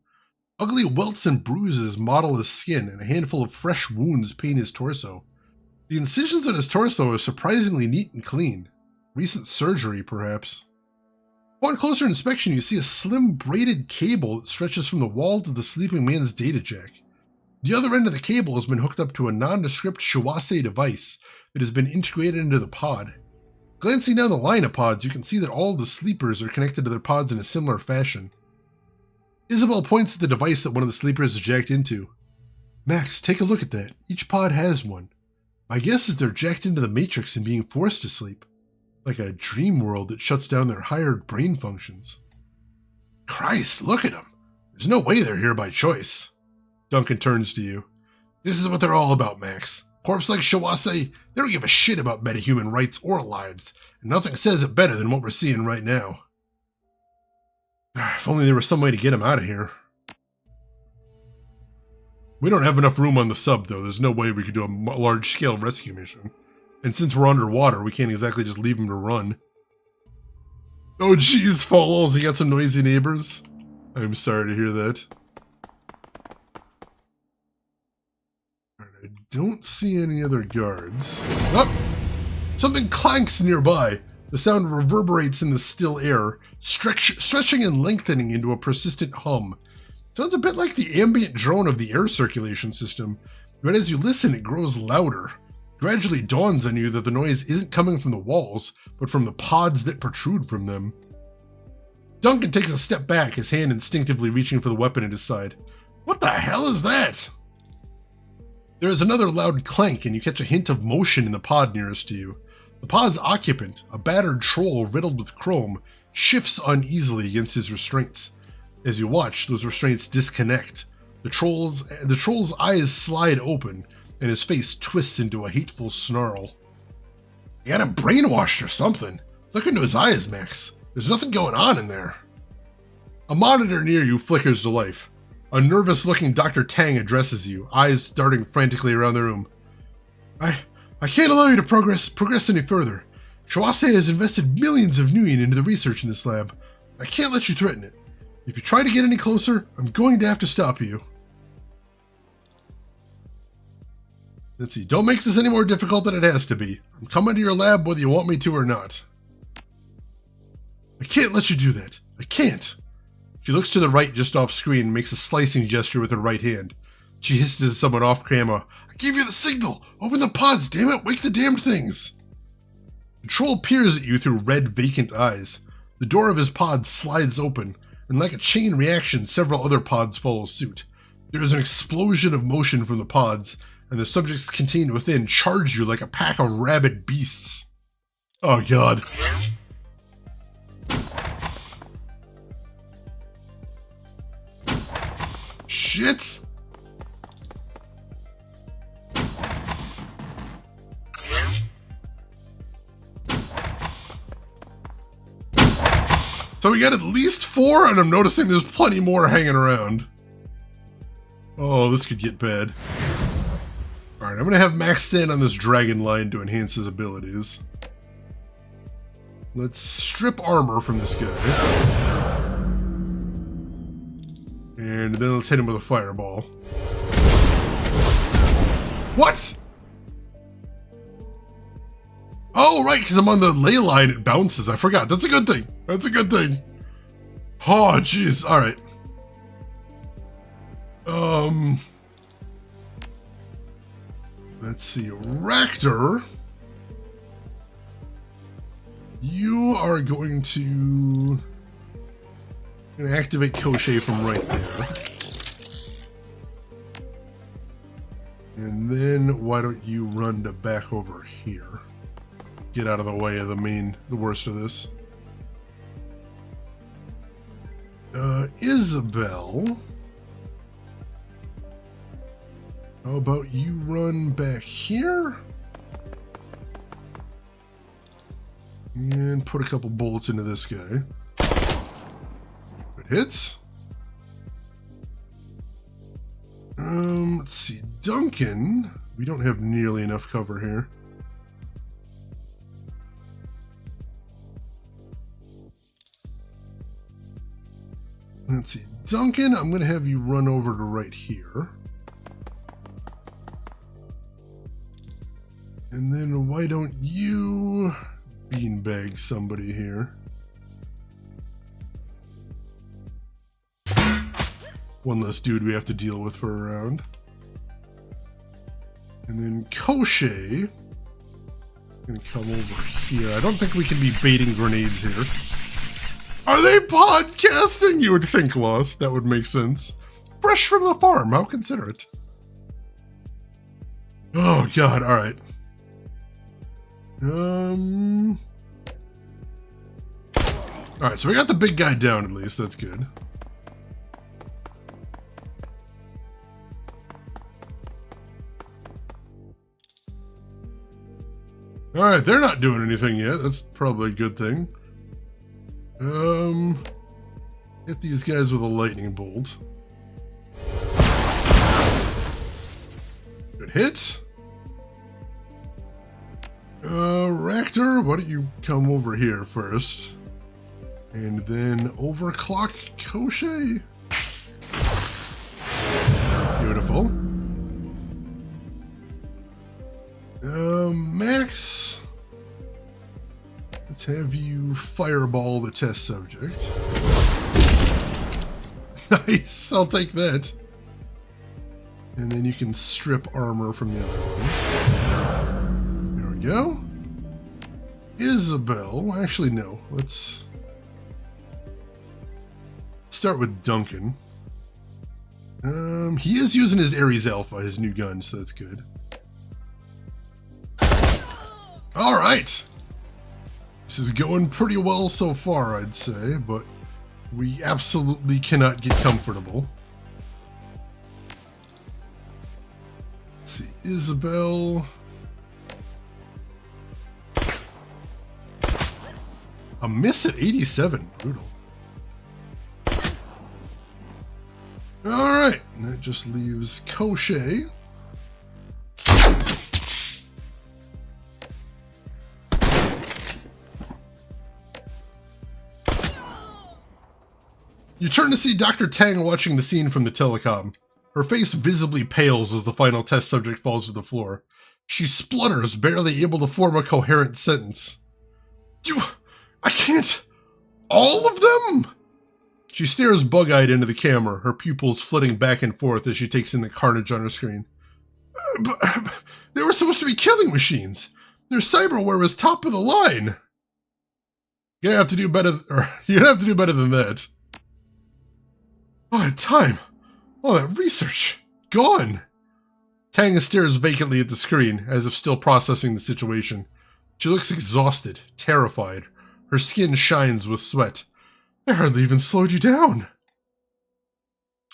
Ugly welts and bruises mottle his skin, and a handful of fresh wounds paint his torso. The incisions on his torso are surprisingly neat and clean. Recent surgery, perhaps. Upon closer inspection, you see a slim braided cable that stretches from the wall to the sleeping man's data jack. The other end of the cable has been hooked up to a nondescript Shawase device that has been integrated into the pod. Glancing down the line of pods, you can see that all of the sleepers are connected to their pods in a similar fashion. Isabel points at the device that one of the sleepers is jacked into. Max, take a look at that. Each pod has one. My guess is they're jacked into the Matrix and being forced to sleep. Like a dream world that shuts down their higher brain functions. Christ, look at them. There's no way they're here by choice. Duncan turns to you. This is what they're all about, Max. Corpse like Shawase, they don't give a shit about metahuman rights or lives, and nothing says it better than what we're seeing right now. If only there was some way to get him out of here. We don't have enough room on the sub, though. There's no way we could do a large-scale rescue mission. And since we're underwater, we can't exactly just leave him to run. Oh, jeez, Falls, you got some noisy neighbors? I'm sorry to hear that. I don't see any other guards. Oh! Something clanks nearby. The sound reverberates in the still air, stretching and lengthening into a persistent hum. Sounds a bit like the ambient drone of the air circulation system, but as you listen, it grows louder. Gradually dawns on you that the noise isn't coming from the walls, but from the pods that protrude from them. Duncan takes a step back, his hand instinctively reaching for the weapon at his side. What the hell is that? There is another loud clank, and you catch a hint of motion in the pod nearest to you. The pod's occupant, a battered troll riddled with chrome, shifts uneasily against his restraints. As you watch, those restraints disconnect. The troll's eyes slide open, and his face twists into a hateful snarl. You got him brainwashed or something. Look into his eyes, Max. There's nothing going on in there. A monitor near you flickers to life. A nervous-looking Dr. Tang addresses you, eyes darting frantically around the room. I can't allow you to progress any further. Shawase has invested millions of nuyen into the research in this lab. I can't let you threaten it. If you try to get any closer, I'm going to have to stop you. Let's see, don't make this any more difficult than it has to be. I'm coming to your lab whether you want me to or not. I can't let you do that. I can't. She looks to the right just off screen and makes a slicing gesture with her right hand. She hisses someone off camera. I gave you the signal! Open the pods, damn it! Wake the damned things! The troll peers at you through red, vacant eyes. The door of his pod slides open, and like a chain reaction, several other pods follow suit. There is an explosion of motion from the pods, and the subjects contained within charge you like a pack of rabid beasts. Oh god. Shit! So we got at least 4, and I'm noticing there's plenty more hanging around. Oh, this could get bad. Alright, I'm gonna have Max stand on this dragon line to enhance his abilities. Let's strip armor from this guy. And then let's hit him with a fireball. What? Oh, right, because I'm on the ley line, it bounces. I forgot. That's a good thing. That's a good thing. Oh, jeez. All right. Let's see. Raptor. You are going to activate Koshe from right there. And then why don't you run to back over here? Get out of the way of the worst of this. Isabel. How about you run back here? And put a couple bullets into this guy. It hits. Let's see. Duncan. We don't have nearly enough cover here. Let's see. Duncan, I'm going to have you run over to right here. And then why don't you beanbag somebody here? One less dude we have to deal with for a round. And then Koshe gonna come over here. I don't think we can be baiting grenades here. Are they podcasting? You would think, Lost. That would make sense. Fresh from the farm. How considerate. Oh, God. All right. All right, so we got the big guy down at least. That's good. All right, they're not doing anything yet. That's probably a good thing. Hit these guys with a lightning bolt. Good hit. Raptor, why don't you come over here first? And then overclock Koshe. Beautiful. Max. Let's have you fireball the test subject. Nice, I'll take that. And then you can strip armor from the other one. There we go. Isabel, actually no, let's start with Duncan. He is using his Ares Alpha, his new gun, so that's good. All right. This is going pretty well so far, I'd say, but we absolutely cannot get comfortable. Let's see, Isabel. A miss at 87, brutal. All right, and that just leaves Koshe. You turn to see Dr. Tang watching the scene from the telecom. Her face visibly pales as the final test subject falls to the floor. She splutters, barely able to form a coherent sentence. I can't... All of them? She stares bug-eyed into the camera, her pupils flitting back and forth as she takes in the carnage on her screen. But they were supposed to be killing machines. Their cyberware was top of the line. You're gonna have to do better, than that. Oh, that time. All that research. Gone. Tang stares vacantly at the screen, as if still processing the situation. She looks exhausted, terrified. Her skin shines with sweat. I hardly even slowed you down.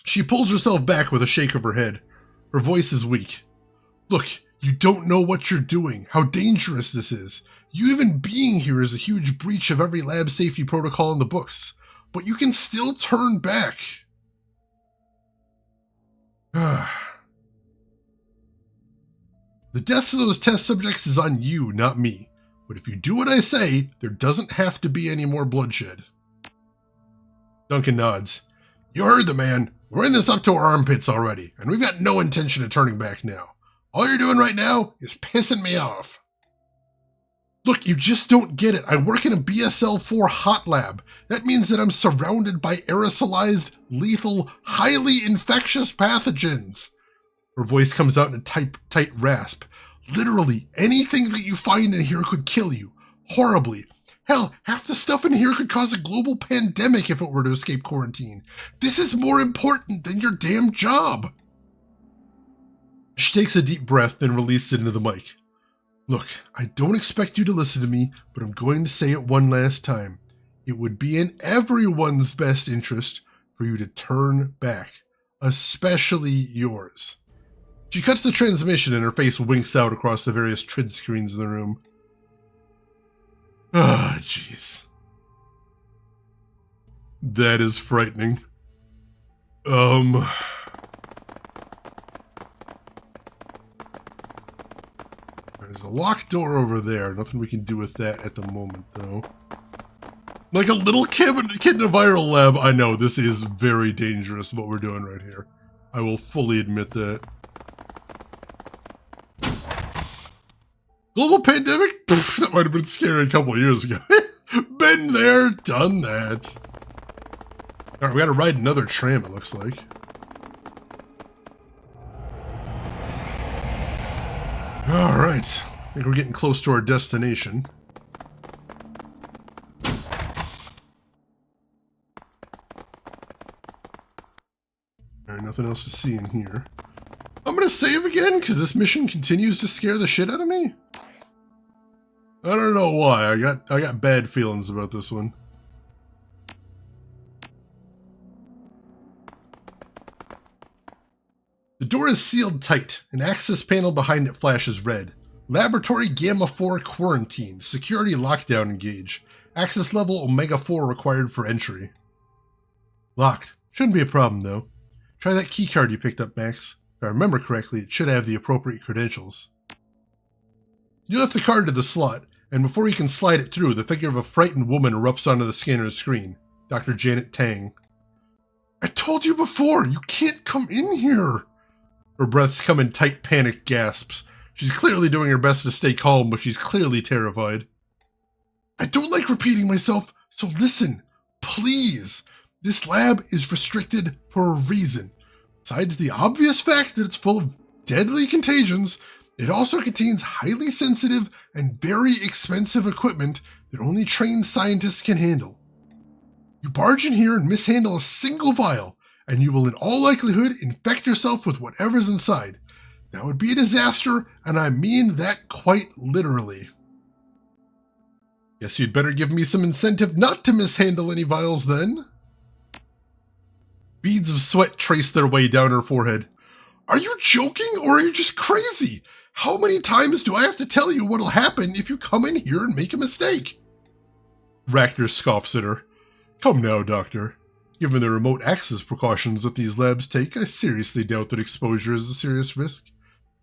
She pulls herself back with a shake of her head. Her voice is weak. Look, you don't know what you're doing, how dangerous this is. You even being here is a huge breach of every lab safety protocol in the books. But you can still turn back. The deaths of those test subjects is on you, not me. But if you do what I say, there doesn't have to be any more bloodshed. Duncan nods. You heard the man. We're in this up to our armpits already, and we've got no intention of turning back now. All you're doing right now is pissing me off. Look, you just don't get it. I work in a BSL-4 hot lab. That means that I'm surrounded by aerosolized, lethal, highly infectious pathogens. Her voice comes out in a tight rasp. Literally, anything that you find in here could kill you. Horribly. Hell, half the stuff in here could cause a global pandemic if it were to escape quarantine. This is more important than your damn job. She takes a deep breath, then releases it into the mic. Look, I don't expect you to listen to me, but I'm going to say it one last time. It would be in everyone's best interest for you to turn back, especially yours. She cuts the transmission and her face winks out across the various trid screens in the room. Ah, jeez. That is frightening. There's a locked door over there. Nothing we can do with that at the moment, though. Like a little kid in a viral lab. I know, this is very dangerous, what we're doing right here. I will fully admit that. Global pandemic? Pff, that might have been scary a couple of years ago. Been there, done that. Alright, we gotta ride another tram, it looks like. Alright, I think we're getting close to our destination. Alright, nothing else to see in here. I'm gonna save again, because this mission continues to scare the shit out of me. I don't know why, I got bad feelings about this one. The door is sealed tight. An access panel behind it flashes red. Laboratory Gamma 4 quarantine. Security lockdown engage. Access level Omega 4 required for entry. Locked. Shouldn't be a problem though. Try that keycard you picked up, Max. If I remember correctly, it should have the appropriate credentials. You lift the card to the slot, and before you can slide it through, the figure of a frightened woman erupts onto the scanner's screen. Dr. Janet Tang. I told you before, you can't come in here! Her breaths come in tight, panicked gasps. She's clearly doing her best to stay calm, but she's clearly terrified. I don't like repeating myself, so listen, please. This lab is restricted for a reason. Besides the obvious fact that it's full of deadly contagions, it also contains highly sensitive and very expensive equipment that only trained scientists can handle. You barge in here and mishandle a single vial, and you will in all likelihood infect yourself with whatever's inside. That would be a disaster, and I mean that quite literally. Guess you'd better give me some incentive not to mishandle any vials then. Beads of sweat trace their way down her forehead. Are you joking, or are you just crazy? How many times do I have to tell you what'll happen if you come in here and make a mistake? Rackner scoffs at her. Come now, Doctor. Given the remote access precautions that these labs take, I seriously doubt that exposure is a serious risk.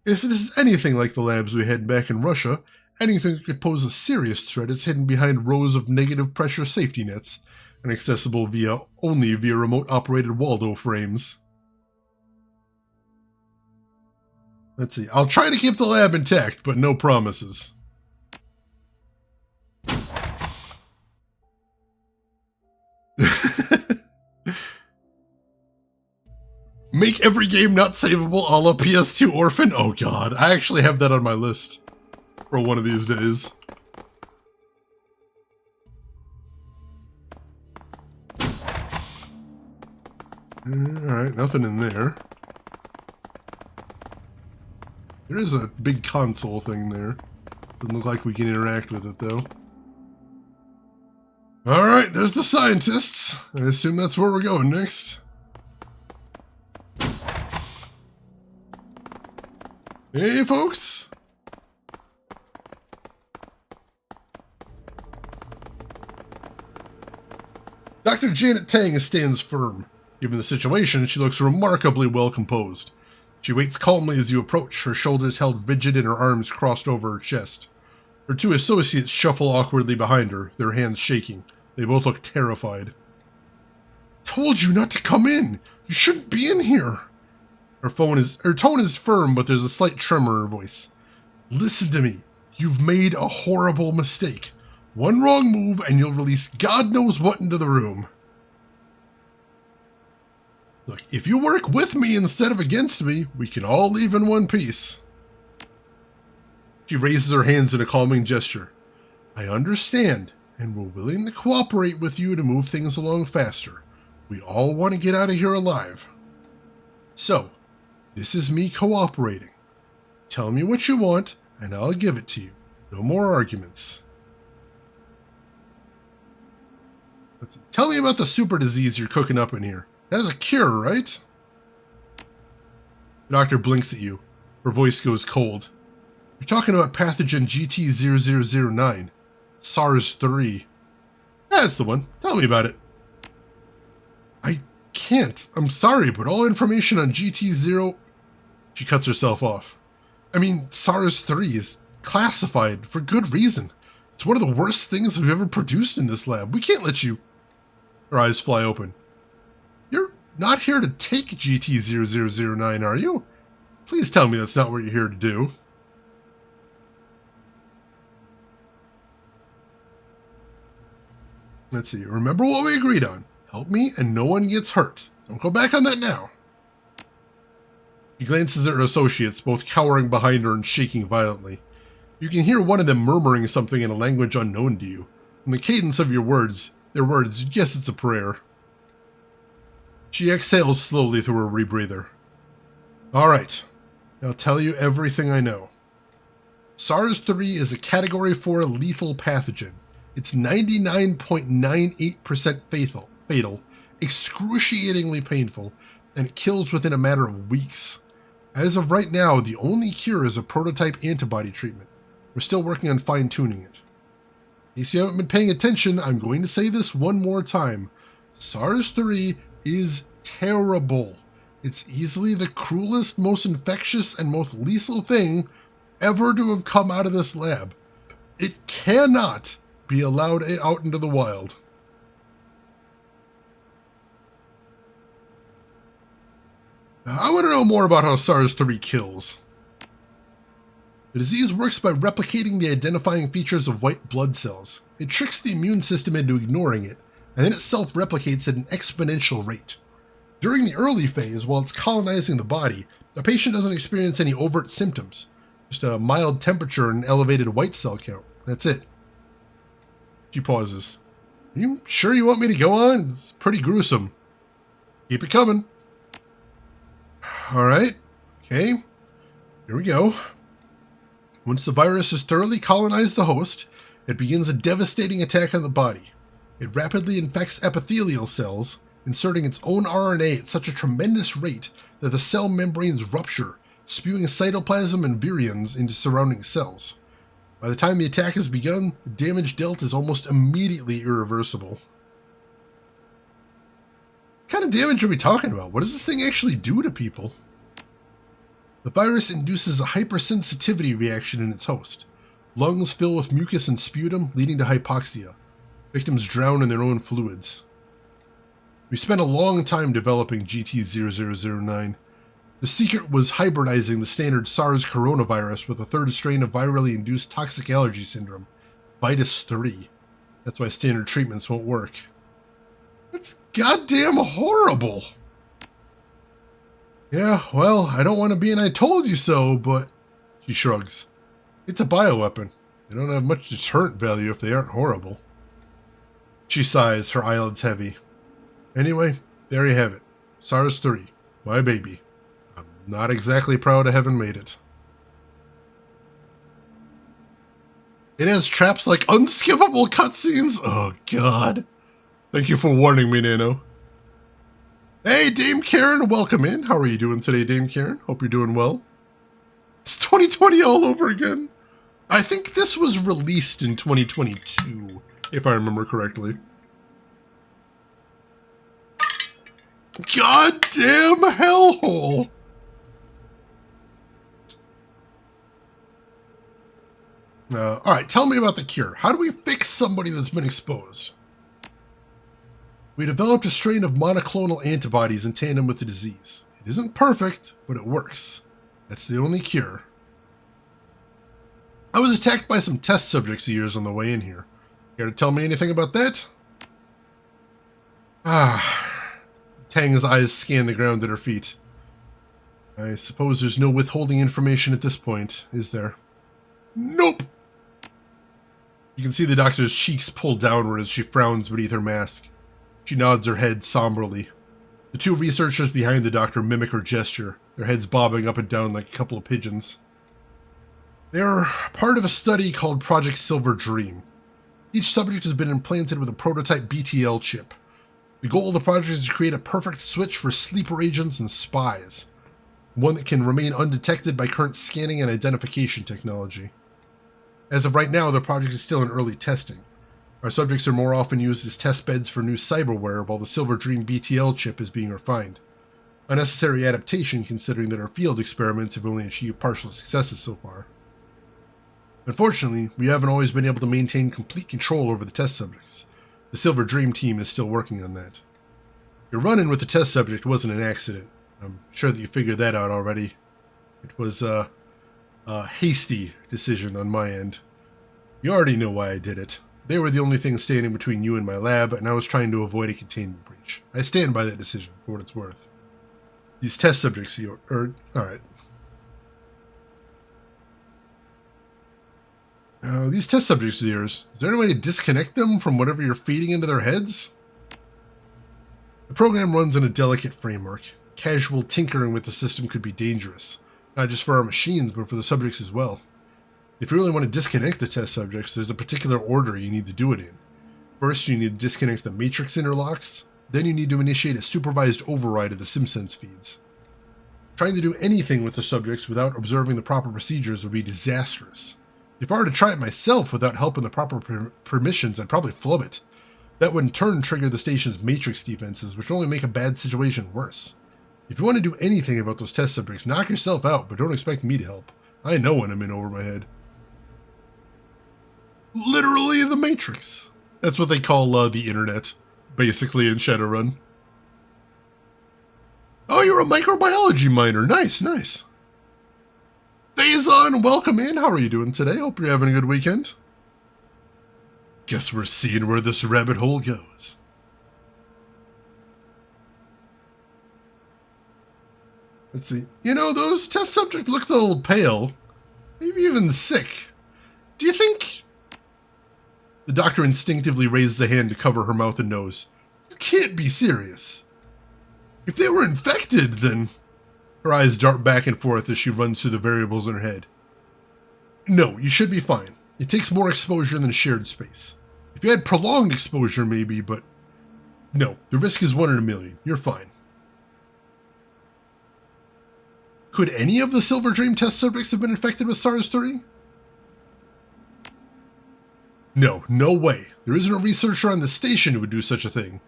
If this is anything like the labs we had back in Russia, anything that could pose a serious threat is hidden behind rows of negative pressure safety nets, and accessible only via remote-operated Waldo frames. Let's see. I'll try to keep the lab intact, but no promises. Make every game not savable a la PS2 Orphan? Oh god, I actually have that on my list for one of these days. Alright, nothing in there. There is a big console thing there. Doesn't look like we can interact with it, though. Alright, there's the scientists. I assume that's where we're going next. Hey, folks. Dr. Janet Tang stands firm. Given the situation, she looks remarkably well composed. She waits calmly as you approach, her shoulders held rigid and her arms crossed over her chest. Her two associates shuffle awkwardly behind her, their hands shaking. They both look terrified. Told you not to come in! You shouldn't be in here! Her tone is firm, but there's a slight tremor in her voice. Listen to me. You've made a horrible mistake. One wrong move and you'll release God knows what into the room. Look, if you work with me instead of against me, we can all leave in one piece. She raises her hands in a calming gesture. I understand, and we're willing to cooperate with you to move things along faster. We all want to get out of here alive. So, this is me cooperating. Tell me what you want, and I'll give it to you. No more arguments. Tell me about the super disease you're cooking up in here. It has a cure, right? The doctor blinks at you. Her voice goes cold. You're talking about pathogen GT0009. SARS-3. That's the one. Tell me about it. I can't. I'm sorry, but all information on GT0... She cuts herself off. I mean, SARS-3 is classified for good reason. It's one of the worst things we've ever produced in this lab. We can't let you... Her eyes fly open. You're not here to take GT0009, are you? Please tell me that's not what you're here to do. Let's see. Remember what we agreed on. Help me and no one gets hurt. Don't go back on that now. She glances at her associates, both cowering behind her and shaking violently. You can hear one of them murmuring something in a language unknown to you. From the cadence of their words, you'd guess it's a prayer. She exhales slowly through her rebreather. All right. I'll tell you everything I know. SARS-3 is a Category 4 lethal pathogen. It's 99.98% fatal, excruciatingly painful, and it kills within a matter of weeks. As of right now, the only cure is a prototype antibody treatment. We're still working on fine-tuning it. In case you haven't been paying attention, I'm going to say this one more time. SARS-3 is terrible. It's easily the cruelest, most infectious, and most lethal thing ever to have come out of this lab. It cannot be allowed out into the wild. I want to know more about how SARS-3 kills. The disease works by replicating the identifying features of white blood cells. It tricks the immune system into ignoring it, and then it self-replicates at an exponential rate. During the early phase, while it's colonizing the body, the patient doesn't experience any overt symptoms. Just a mild temperature and elevated white cell count. That's it. She pauses. Are you sure you want me to go on? It's pretty gruesome. Keep it coming. Alright. Okay. Here we go. Once the virus has thoroughly colonized the host, it begins a devastating attack on the body. It rapidly infects epithelial cells, inserting its own RNA at such a tremendous rate that the cell membranes rupture, spewing cytoplasm and virions into surrounding cells. By the time the attack has begun, the damage dealt is almost immediately irreversible. What kind of damage are we talking about? What does this thing actually do to people? The virus induces a hypersensitivity reaction in its host. Lungs fill with mucus and sputum, leading to hypoxia. Victims drown in their own fluids. We spent a long time developing GT0009. The secret was hybridizing the standard SARS coronavirus with a third strain of virally induced toxic allergy syndrome, Vitus 3. That's why standard treatments won't work. That's goddamn horrible! Yeah, well, I don't want to be an I told you so, but... She shrugs. It's a bioweapon. They don't have much deterrent value if they aren't horrible. She sighs, her eyelids heavy. Anyway, there you have it. SARS-3. My baby. I'm not exactly proud I haven't made it. It has traps like unskippable cutscenes. Oh, God. Thank you for warning me, Nano. Hey, Dame Karen, welcome in. How are you doing today, Dame Karen? Hope you're doing well. It's 2020 all over again. I think this was released in 2022, if I remember correctly. Goddamn hellhole! Alright, tell me about the cure. How do we fix somebody that's been exposed? We developed a strain of monoclonal antibodies in tandem with the disease. It isn't perfect, but it works. That's the only cure. I was attacked by some test subjects of yours on the way in here. Care to tell me anything about that? Tang's eyes scan the ground at her feet. I suppose there's no withholding information at this point, is there? Nope! You can see the doctor's cheeks pull downward as she frowns beneath her mask. She nods her head somberly. The two researchers behind the doctor mimic her gesture, their heads bobbing up and down like a couple of pigeons. They are part of a study called Project Silver Dream. Each subject has been implanted with a prototype BTL chip. The goal of the project is to create a perfect switch for sleeper agents and spies, one that can remain undetected by current scanning and identification technology. As of right now, the project is still in early testing. Our subjects are more often used as test beds for new cyberware, while the Silver Dream BTL chip is being refined. A necessary adaptation considering that our field experiments have only achieved partial successes so far. Unfortunately, we haven't always been able to maintain complete control over the test subjects. The Silver Dream team is still working on that. Your run-in with the test subject wasn't an accident. I'm sure that you figured that out already. It was a hasty decision on my end. You already know why I did it. They were the only thing standing between you and my lab, and I was trying to avoid a containment breach. I stand by that decision, for what it's worth. These test subjects, alright. These test subjects of yours, is there any way to disconnect them from whatever you're feeding into their heads? The program runs in a delicate framework. Casual tinkering with the system could be dangerous, not just for our machines, but for the subjects as well. If you really want to disconnect the test subjects, there's a particular order you need to do it in. First, you need to disconnect the matrix interlocks, then you need to initiate a supervised override of the SimSense feeds. Trying to do anything with the subjects without observing the proper procedures would be disastrous. If I were to try it myself without help and the proper permissions, I'd probably flub it. That would in turn trigger the station's matrix defenses, which would only make a bad situation worse. If you want to do anything about those test subjects, knock yourself out, but don't expect me to help. I know when I'm in over my head. Literally the Matrix. That's what they call the internet, basically, in Shadowrun. Oh, you're a microbiology minor. Nice, nice. Phazon, welcome in. How are you doing today? Hope you're having a good weekend. Guess we're seeing where this rabbit hole goes. Let's see. You know, those test subjects looked a little pale. Maybe even sick. Do you think... The doctor instinctively raised the hand to cover her mouth and nose. You can't be serious. If they were infected, then... Her eyes dart back and forth as she runs through the variables in her head. No, you should be fine. It takes more exposure than shared space. If you had prolonged exposure, maybe, but... No, the risk is 1 in a million. You're fine. Could any of the Silver Dream test subjects have been infected with SARS-3? No, no way. There isn't a researcher on the station who would do such a thing.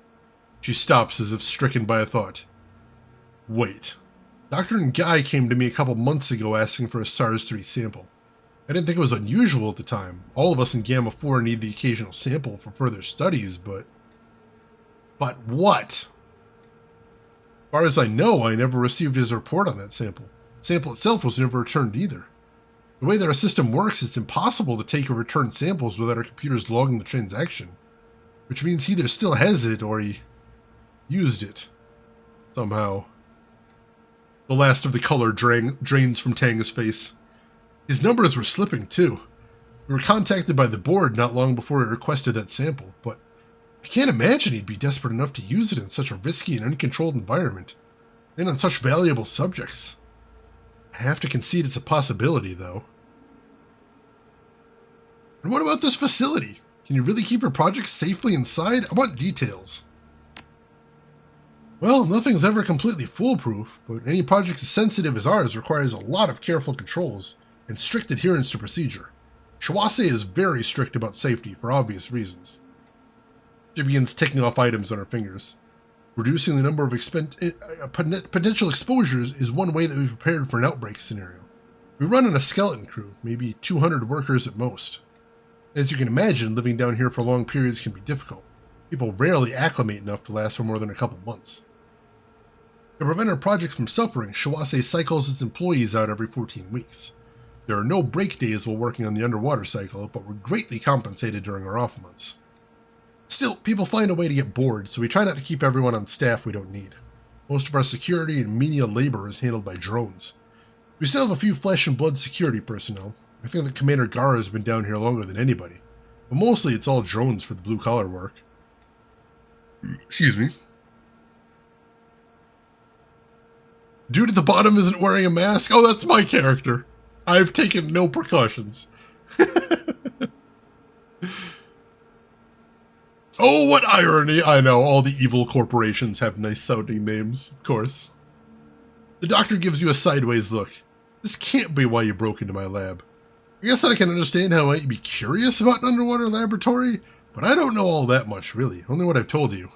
She stops as if stricken by a thought. Wait. Dr. Guy came to me a couple months ago asking for a SARS-3 sample. I didn't think it was unusual at the time. All of us in Gamma 4 need the occasional sample for further studies, but... But what? As far as I know, I never received his report on that sample. The sample itself was never returned either. The way that our system works, it's impossible to take or return samples without our computers logging the transaction. Which means he either still has it, or he used it. Somehow. The last of the color drains from Tanga's face. His numbers were slipping, too. We were contacted by the board not long before he requested that sample, but I can't imagine he'd be desperate enough to use it in such a risky and uncontrolled environment, and on such valuable subjects. I have to concede it's a possibility, though. And what about this facility? Can you really keep your projects safely inside? I want details. Well, nothing's ever completely foolproof, but any project as sensitive as ours requires a lot of careful controls and strict adherence to procedure. Shawase is very strict about safety for obvious reasons. She begins ticking off items on her fingers. Reducing the number of potential exposures is one way that we've prepared for an outbreak scenario. We run on a skeleton crew, maybe 200 workers at most. As you can imagine, living down here for long periods can be difficult. People rarely acclimate enough to last for more than a couple months. To prevent our project from suffering, Shawase cycles its employees out every 14 weeks. There are no break days while working on the underwater cycle, but we're greatly compensated during our off months. Still, people find a way to get bored, so we try not to keep everyone on staff we don't need. Most of our security and menial labor is handled by drones. We still have a few flesh and blood security personnel. I think that Commander Gara has been down here longer than anybody, but mostly it's all drones for the blue-collar work. Excuse me. Dude at the bottom isn't wearing a mask? Oh, that's my character. I've taken no precautions. Oh, what irony. I know, all the evil corporations have nice-sounding names, of course. The doctor gives you a sideways look. This can't be why you broke into my lab. I guess that I can understand how you'd be curious about an underwater laboratory, but I don't know all that much, really. Only what I've told you.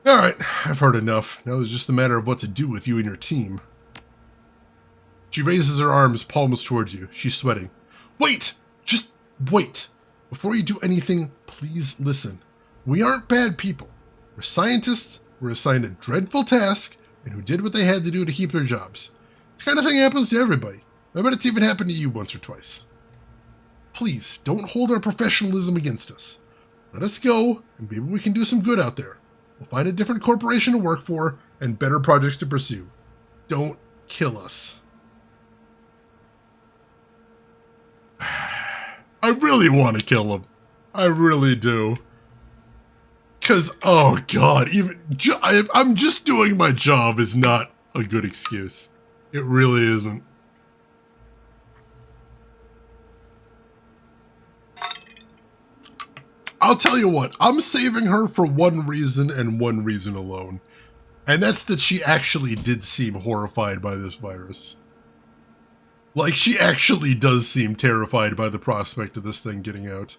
Alright, I've heard enough. Now it's just a matter of what to do with you and your team. She raises her arms, palms towards you. She's sweating. Wait! Just wait! Before you do anything, please listen. We aren't bad people. We're scientists, we're assigned a dreadful task, and who did what they had to do to keep their jobs. This kind of thing happens to everybody. I bet it's even happened to you once or twice. Please, don't hold our professionalism against us. Let us go, and maybe we can do some good out there. We'll find a different corporation to work for, and better projects to pursue. Don't kill us. I really want to kill him. I really do. Because, oh god, I'm just doing my job is not a good excuse. It really isn't. I'll tell you what, I'm saving her for one reason and one reason alone. And that's that she actually did seem horrified by this virus. Like, she actually does seem terrified by the prospect of this thing getting out.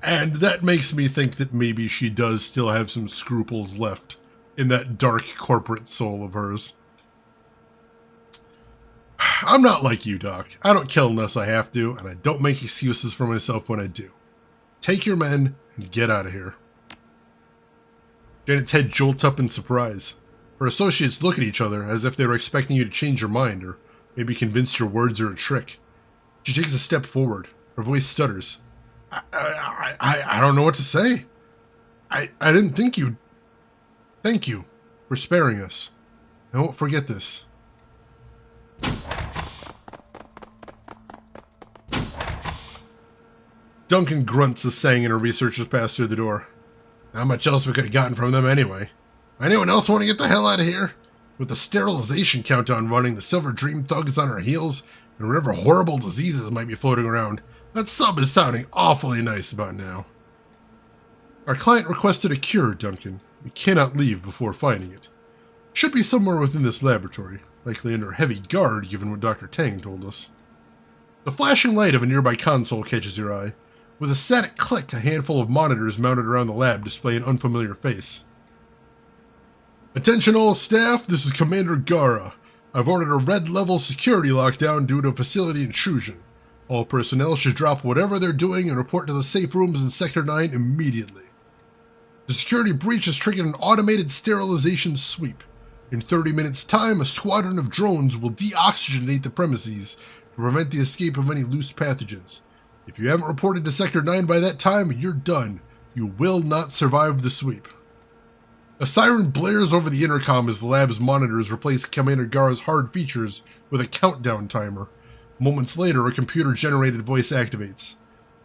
And that makes me think that maybe she does still have some scruples left in that dark corporate soul of hers. I'm not like you, Doc. I don't kill unless I have to, and I don't make excuses for myself when I do. Take your men and get out of here. Janet's head jolts up in surprise. Her associates look at each other as if they were expecting you to change your mind or maybe convinced your words are a trick. She takes a step forward. Her voice stutters. I don't know what to say. I didn't think you'd... Thank you for sparing us. I won't forget this. Duncan grunts as Sang and her researchers pass through the door. Not much else we could have gotten from them anyway. Anyone else want to get the hell out of here? With the sterilization countdown running, the Silver Dream thugs on our heels, and whatever horrible diseases might be floating around, that sub is sounding awfully nice about now. Our client requested a cure, Duncan. We cannot leave before finding it. Should be somewhere within this laboratory, likely under heavy guard given what Dr. Tang told us. The flashing light of a nearby console catches your eye. With a static click, a handful of monitors mounted around the lab display an unfamiliar face. Attention all staff, this is Commander Gara. I've ordered a red-level security lockdown due to a facility intrusion. All personnel should drop whatever they're doing and report to the safe rooms in Sector 9 immediately. The security breach has triggered an automated sterilization sweep. In 30 minutes' time, a squadron of drones will deoxygenate the premises to prevent the escape of any loose pathogens. If you haven't reported to Sector 9 by that time, you're done. You will not survive the sweep. A siren blares over the intercom as the lab's monitors replace Commander Gara's hard features with a countdown timer. Moments later, a computer-generated voice activates.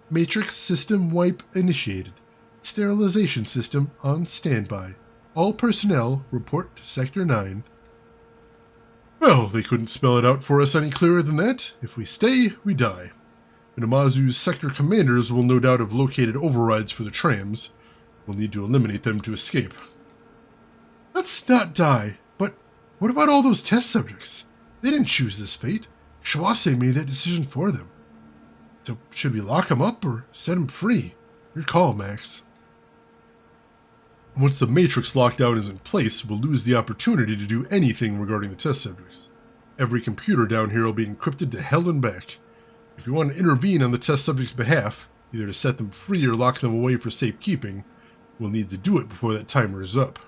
Matrix system wipe initiated. Sterilization system on standby. All personnel report to Sector 9. Well, they couldn't spell it out for us any clearer than that. If we stay, we die. Namazu's sector commanders will no doubt have located overrides for the trams. We'll need to eliminate them to escape. Let's not die, but what about all those test subjects? They didn't choose this fate. Shwase made that decision for them. So should we lock them up or set them free? Your call, Max. Once the Matrix lockdown is in place, we'll lose the opportunity to do anything regarding the test subjects. Every computer down here will be encrypted to hell and back. If you want to intervene on the test subjects' behalf, either to set them free or lock them away for safekeeping, we'll need to do it before that timer is up.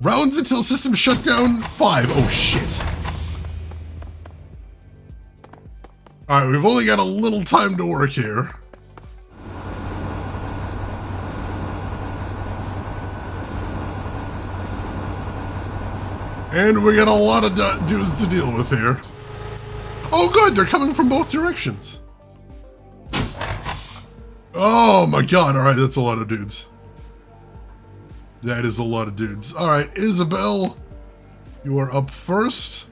Rounds until system shutdown 5. Oh shit. Alright, we've only got a little time to work here. And we got a lot of dudes to deal with here. Oh good, they're coming from both directions. Oh my god, alright, that's a lot of dudes. That is a lot of dudes. Alright, Isabel, you are up first.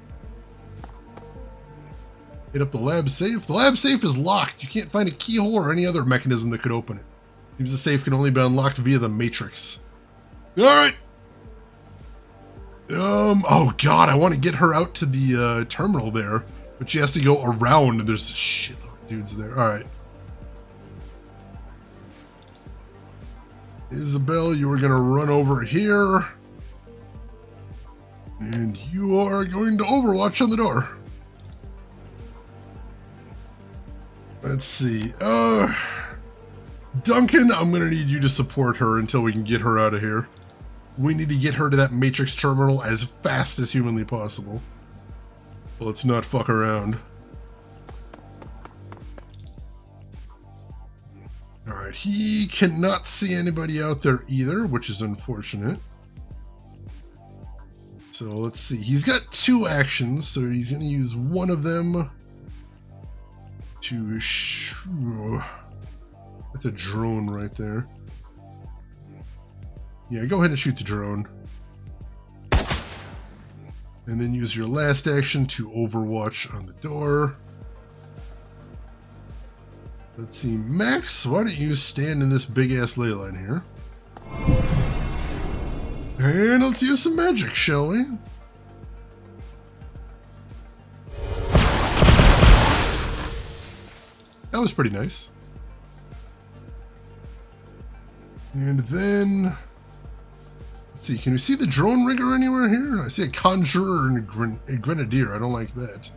Hit up the lab safe. The lab safe is locked. You can't find a keyhole or any other mechanism that could open it. Seems the safe can only be unlocked via the Matrix. Alright. Oh god, I want to get her out to the terminal there, but she has to go around and there's a shitload of dudes there. Alright. Isabel, you are going to run over here. And you are going to Overwatch on the door. Let's see. Duncan, I'm going to need you to support her until we can get her out of here. We need to get her to that Matrix terminal as fast as humanly possible. Well, let's not fuck around. Alright, he cannot see anybody out there either, which is unfortunate. So let's see. He's got 2 actions, so he's going to use one of them to... That's a drone right there. Yeah, go ahead and shoot the drone. And then use your last action to Overwatch on the door. Let's see, Max, why don't you stand in this big-ass ley line here? And let's use some magic, shall we? That was pretty nice. And then... Let's see, can you see the drone rigger anywhere here? I see a conjurer and a grenadier. I don't like that.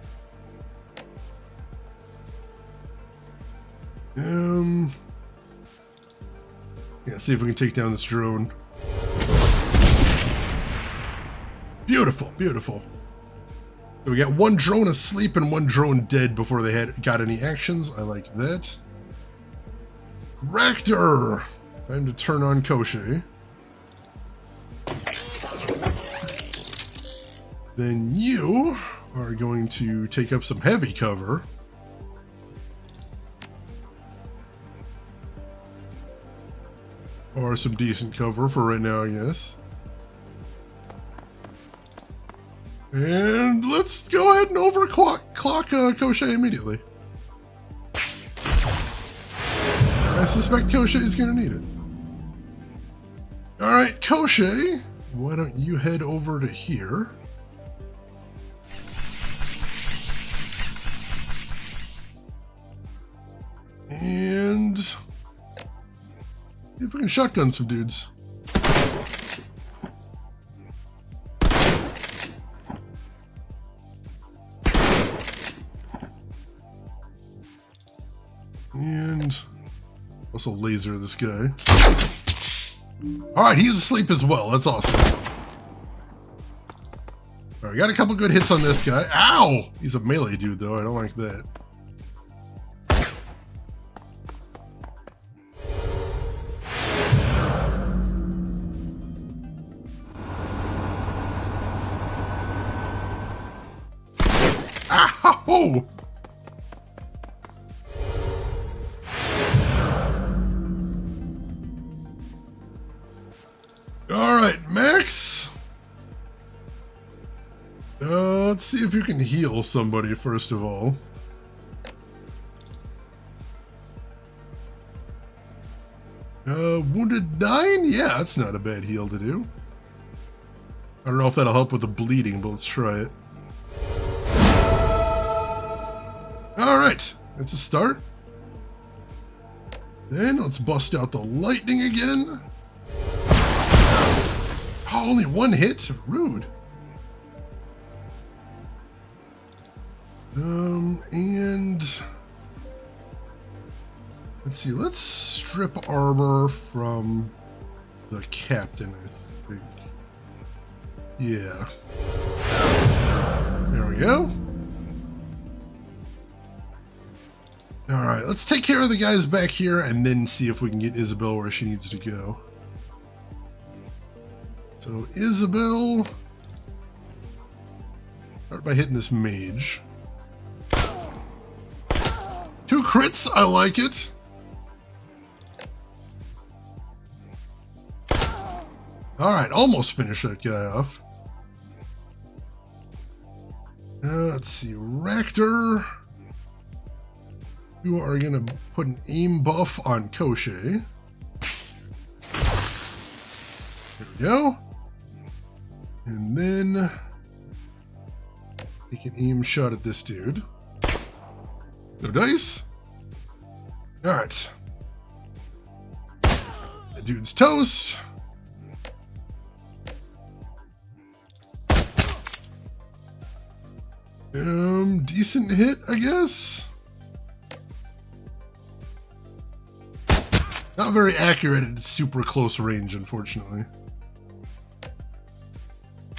Yeah, see if we can take down this drone. Beautiful, beautiful. So we got 1 drone asleep and 1 drone dead before they got any actions. I like that. Rector! Time to turn on Koshé. Then you are going to take up some heavy cover. Or some decent cover for right now, I guess. And let's go ahead and overclock Koshé immediately. I suspect Koshé is going to need it. Alright, Koshé, why don't you head over to here? And... see if we can shotgun some dudes. And also laser this guy. Alright, he's asleep as well. That's awesome. Alright, got a couple good hits on this guy. Ow! He's a melee dude, though. I don't like that. Ow! Alright, Max. Let's see if you can heal somebody first of all. Wounded 9? Yeah, that's not a bad heal to do. I don't know if that'll help with the bleeding, but let's try it. Alright, that's a start. Then let's bust out the lightning again. Oh, only one hit? Rude. And let's see, let's strip armor from the captain, I think. Yeah. There we go. Alright, let's take care of the guys back here and then see if we can get Isabel where she needs to go. So, Isabel. Start by hitting this mage. 2 crits, I like it. Alright, almost finished that guy off. Let's see, Ractor. You are going to put an aim buff on Koshe. There we go. And then take an aim shot at this dude. No dice. Alright. That dude's toast. Decent hit, I guess. Not very accurate at super close range, unfortunately.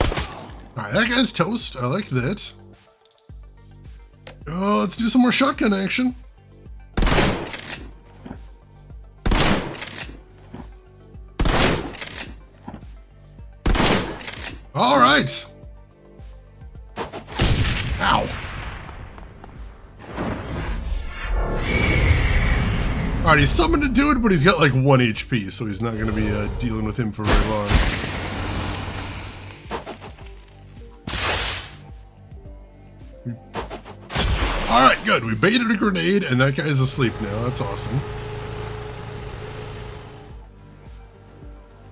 Alright, that guy's toast. I like that. Oh, let's do some more shotgun action. Alright. Ow. Alright, he's summoned a dude, but he's got like 1 HP, so he's not going to be dealing with him for very long. Alright, good. We baited a grenade, and that guy's asleep now. That's awesome.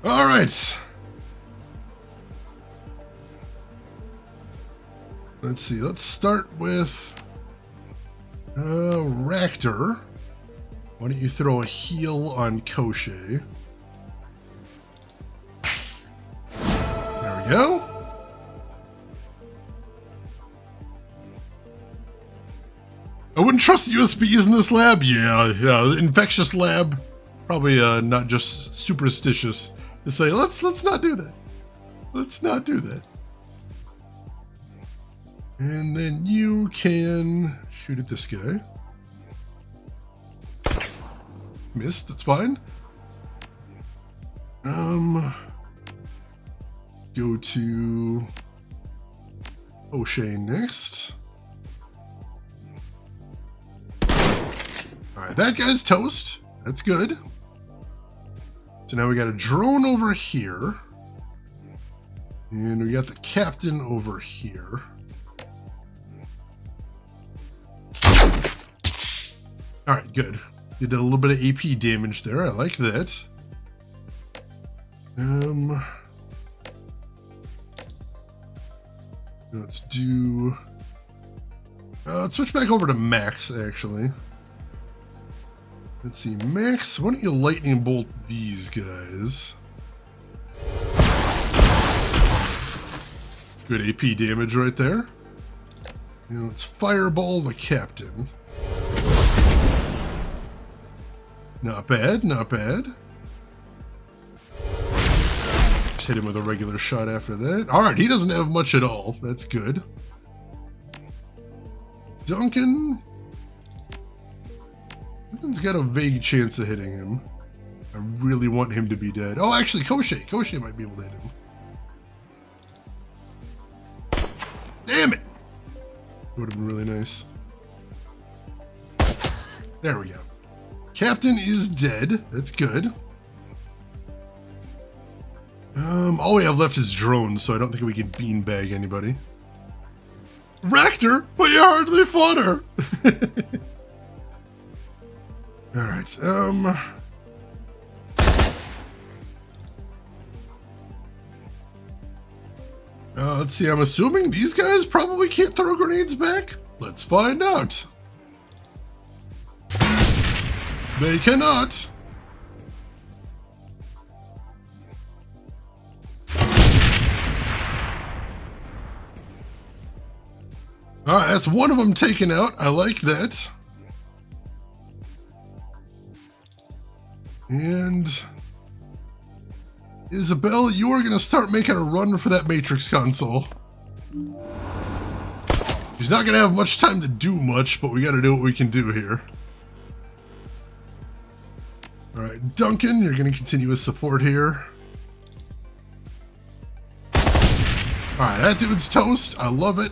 Alright. Let's see. Let's start with Ractor. Why don't you throw a heal on Koshe? There we go. I wouldn't trust USBs in this lab. Yeah, infectious lab. Probably not just superstitious to say let's not do that. Let's not do that. And then you can shoot at this guy. Missed, that's fine. Go to O'Shea next. Alright, that guy's toast. That's good. So now we got a drone over here. And we got the captain over here. Alright, good. Did a little bit of AP damage there. I like that. Let's do... let's switch back over to Max, actually. Let's see, Max, why don't you lightning bolt these guys? Good AP damage right there. And let's fireball the captain. Not bad, not bad. Just hit him with a regular shot after that. Alright, he doesn't have much at all. That's good. Duncan's got a vague chance of hitting him. I really want him to be dead. Oh, actually, Koshe might be able to hit him. Damn it! Would have been really nice. There we go. Captain is dead. That's good. All we have left is drones, so I don't think we can beanbag anybody. Wrecked her, but you hardly fought her. Alright, let's see, I'm assuming these guys probably can't throw grenades back? Let's find out. They cannot. Alright, that's one of them taken out. I like that. And Isabel, you are going to start making a run for that Matrix console. She's not going to have much time to do much, but we got to do what we can do here. Alright, Duncan, you're going to continue with support here. Alright, that dude's toast. I love it.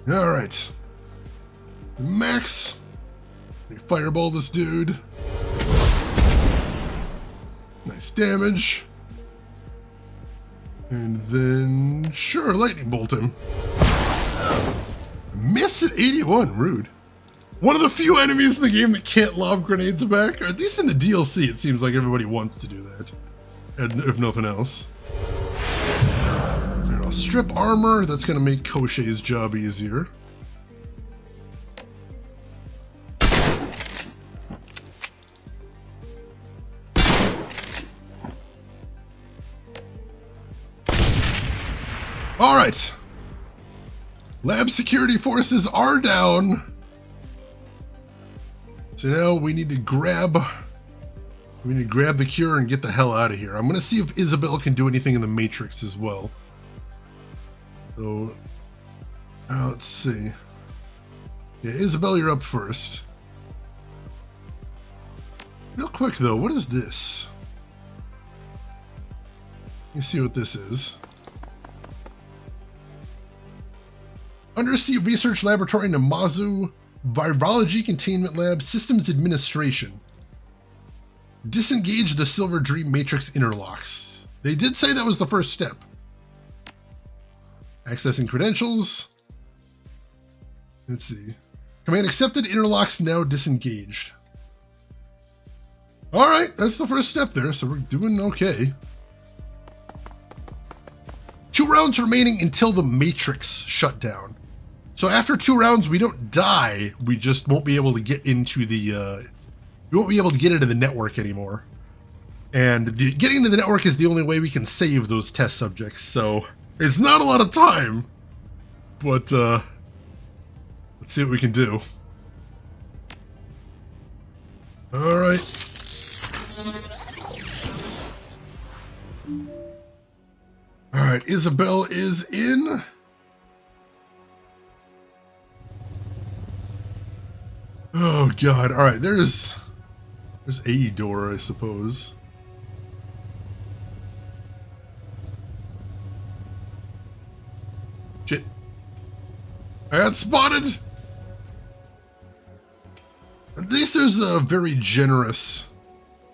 Alright. Max. We fireball this dude. Nice damage. And then, sure, lightning bolt him. Miss at 81, rude. One of the few enemies in the game that can't lob grenades back, or at least in the DLC it seems like everybody wants to do that. And if nothing else. And I'll strip armor, that's going to make Koshei's job easier. Alright. Lab security forces are down. So now we need to grab the cure and get the hell out of here. I'm gonna see if Isabel can do anything in the Matrix as well. So let's see. Yeah, Isabel, you're up first. Real quick though, what is this? Let me see what this is. Undersea Research Laboratory, Namazu, Virology Containment Lab, Systems Administration. Disengage the Silver Dream Matrix interlocks. They did say that was the first step. Accessing credentials. Let's see. Command accepted, interlocks now disengaged. Alright, that's the first step there, so we're doing okay. 2 rounds remaining until the Matrix shut down. So after 2 rounds, we don't die. We just won't be able to get into the, we won't be able to get into the network anymore. And getting into the network is the only way we can save those test subjects. So it's not a lot of time, but let's see what we can do. All right. All right, Isabel is in. Oh god, alright, there's a door, I suppose. Shit. I got spotted! At least there's a very generous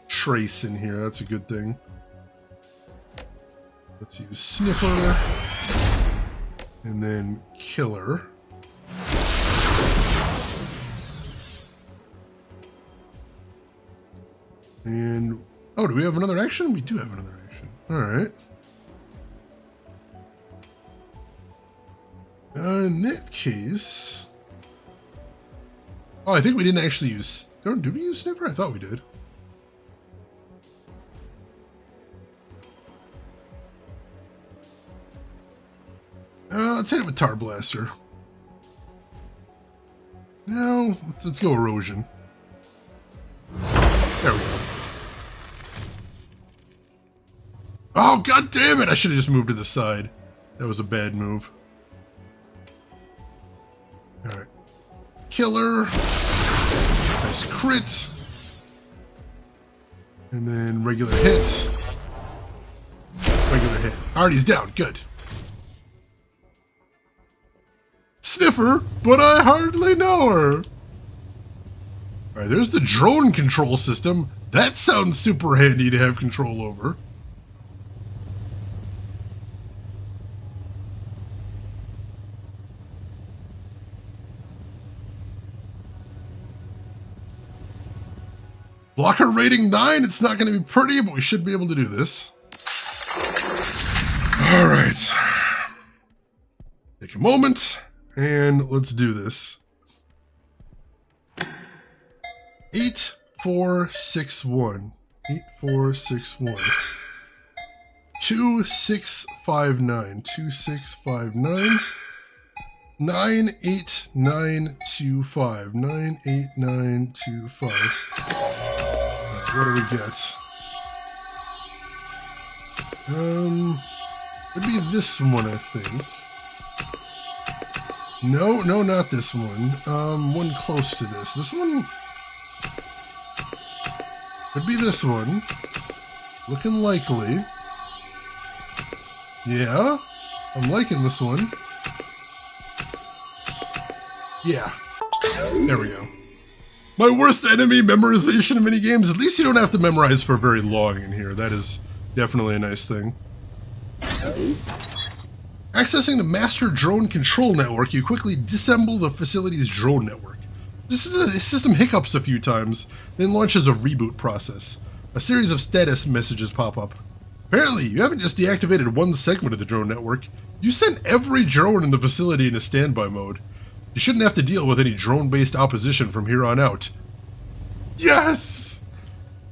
trace in here, that's a good thing. Let's use Sniffer. And then Killer. And, oh, do we have another action? We do have another action. Alright. In that case... Oh, I think we didn't actually use... Oh, did we use Sniffer? I thought we did. Let's hit it with Tar Blaster. No, let's go Erosion. There we go. Oh, god damn it! I should have just moved to the side. That was a bad move. Alright. Killer. Nice crit. And then regular hit. Regular hit. Alright, he's down. Good. Sniffer, but I hardly know her. Alright, there's the drone control system. That sounds super handy to have control over. Blocker rating 9. It's not going to be pretty, but we should be able to do this. All right. Take a moment, and let's do this. 8461. 8461. 2659. 2659. 98925. 98925. What do we get? Would be this one, I think. No, not this one. One close to this. This one would be this one. Looking likely. Yeah, I'm liking this one. Yeah, there we go. My worst enemy memorization in minigames. At least you don't have to memorize for very long in here. That is definitely a nice thing. Accessing the master drone control network, you quickly disassemble the facility's drone network. The system hiccups a few times, then launches a reboot process. A series of status messages pop up. Apparently, you haven't just deactivated one segment of the drone network. You sent every drone in the facility into standby mode. You shouldn't have to deal with any drone-based opposition from here on out. Yes!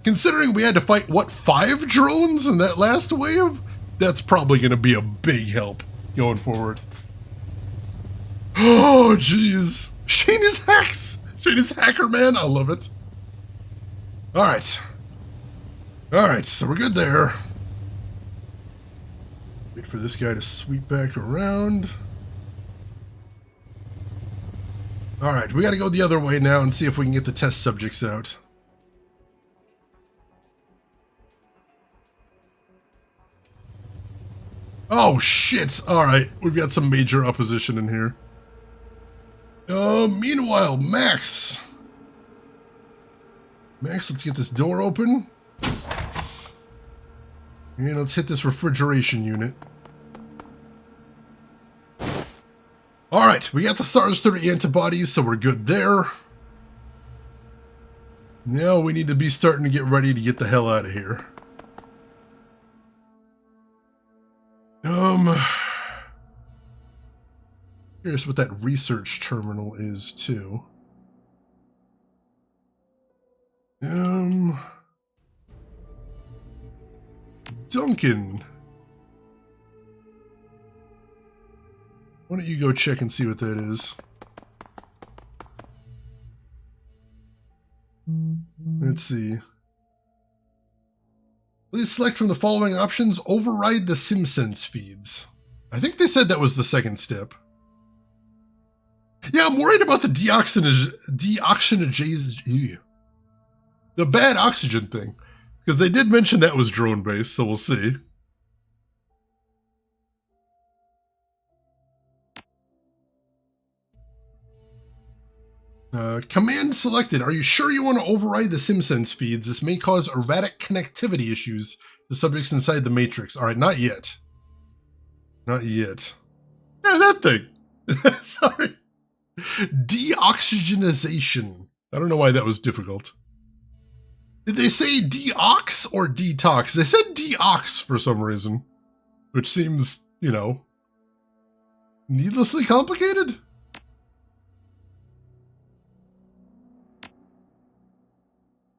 Considering we had to fight, what, 5 drones in that last wave? That's probably going to be a big help going forward. Oh, jeez. Shane is hacks! Shane is hacker, man. I love it. Alright. Alright, so we're good there. Wait for this guy to sweep back around. Alright, we gotta go the other way now and see if we can get the test subjects out. Oh, shit! Alright, we've got some major opposition in here. Meanwhile, Max! Max, let's get this door open. And let's hit this refrigeration unit. Alright, we got the SARS-30 antibodies, so we're good there. Now we need to be starting to get ready to get the hell out of here. Here's what that research terminal is, too. Duncan. Why don't you go check and see what that is? Let's see. Please select from the following options. Override the SimSense feeds. I think they said that was the second step. Yeah, I'm worried about the the bad oxygen thing. Because they did mention that was drone-based, so we'll see. Command selected. Are you sure you want to override the SimSense feeds? This may cause erratic connectivity issues to subjects inside the Matrix. Alright, not yet. Not yet. Yeah, that thing. Sorry. Deoxygenization. I don't know why that was difficult. Did they say deox or detox? They said deox for some reason. Which seems, you know, needlessly complicated?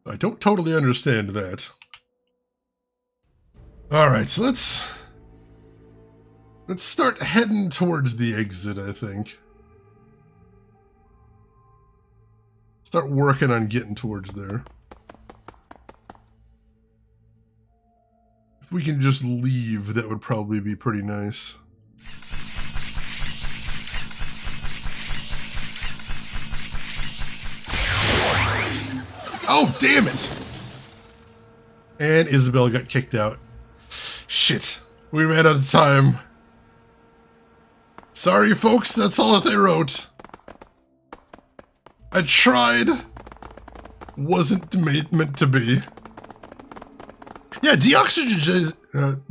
I don't totally understand that. Alright, so let's start heading towards the exit, I think. Start working on getting towards there. If we can just leave, that would probably be pretty nice. Oh, damn it! And Isabel got kicked out. Shit. We ran out of time. Sorry, folks, that's all that they wrote. I tried. Wasn't meant to be. Yeah, deoxygen,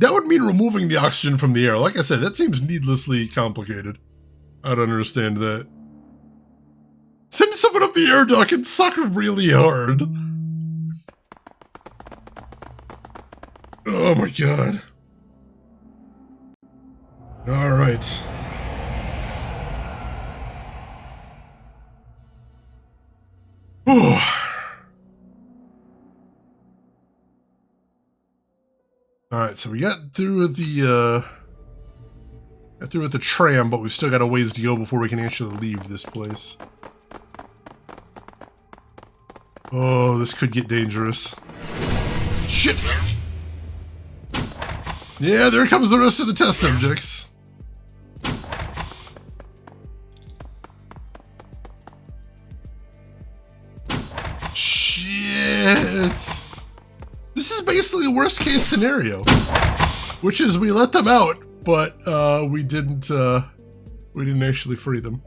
that would mean removing the oxygen from the air. Like I said, that seems needlessly complicated. I don't understand that. Send someone up the air duct and suck really hard. Oh my god. Alright. Alright, so we got through with the tram, but we've still got a ways to go before we can actually leave this place. Oh, this could get dangerous. Shit! Yeah, there comes the rest of the test subjects. Shit! This is basically a worst case scenario, which is we let them out, but we didn't actually free them.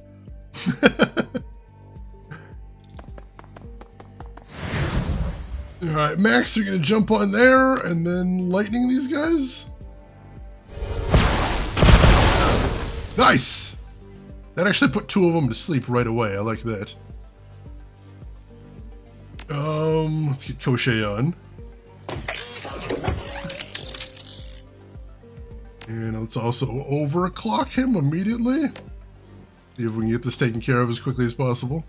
Alright, Max, you're gonna jump on there and then lightning these guys. Nice! That actually put 2 of them to sleep right away. I like that. Let's get Koshe on. And let's also overclock him immediately. See if we can get this taken care of as quickly as possible.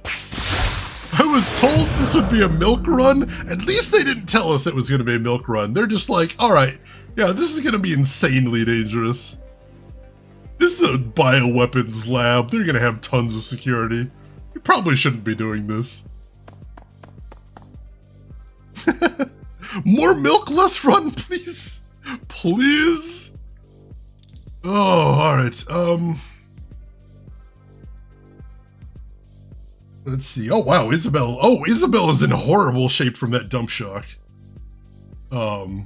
I was told this would be a milk run. At least they didn't tell us it was going to be a milk run. They're just like, alright, yeah, this is going to be insanely dangerous. This is a bioweapons lab. They're going to have tons of security. You probably shouldn't be doing this. More milk, less run, please. Please. Oh, alright. Let's see. Oh, wow, Isabel. Oh, Isabel is in horrible shape from that dump shock. I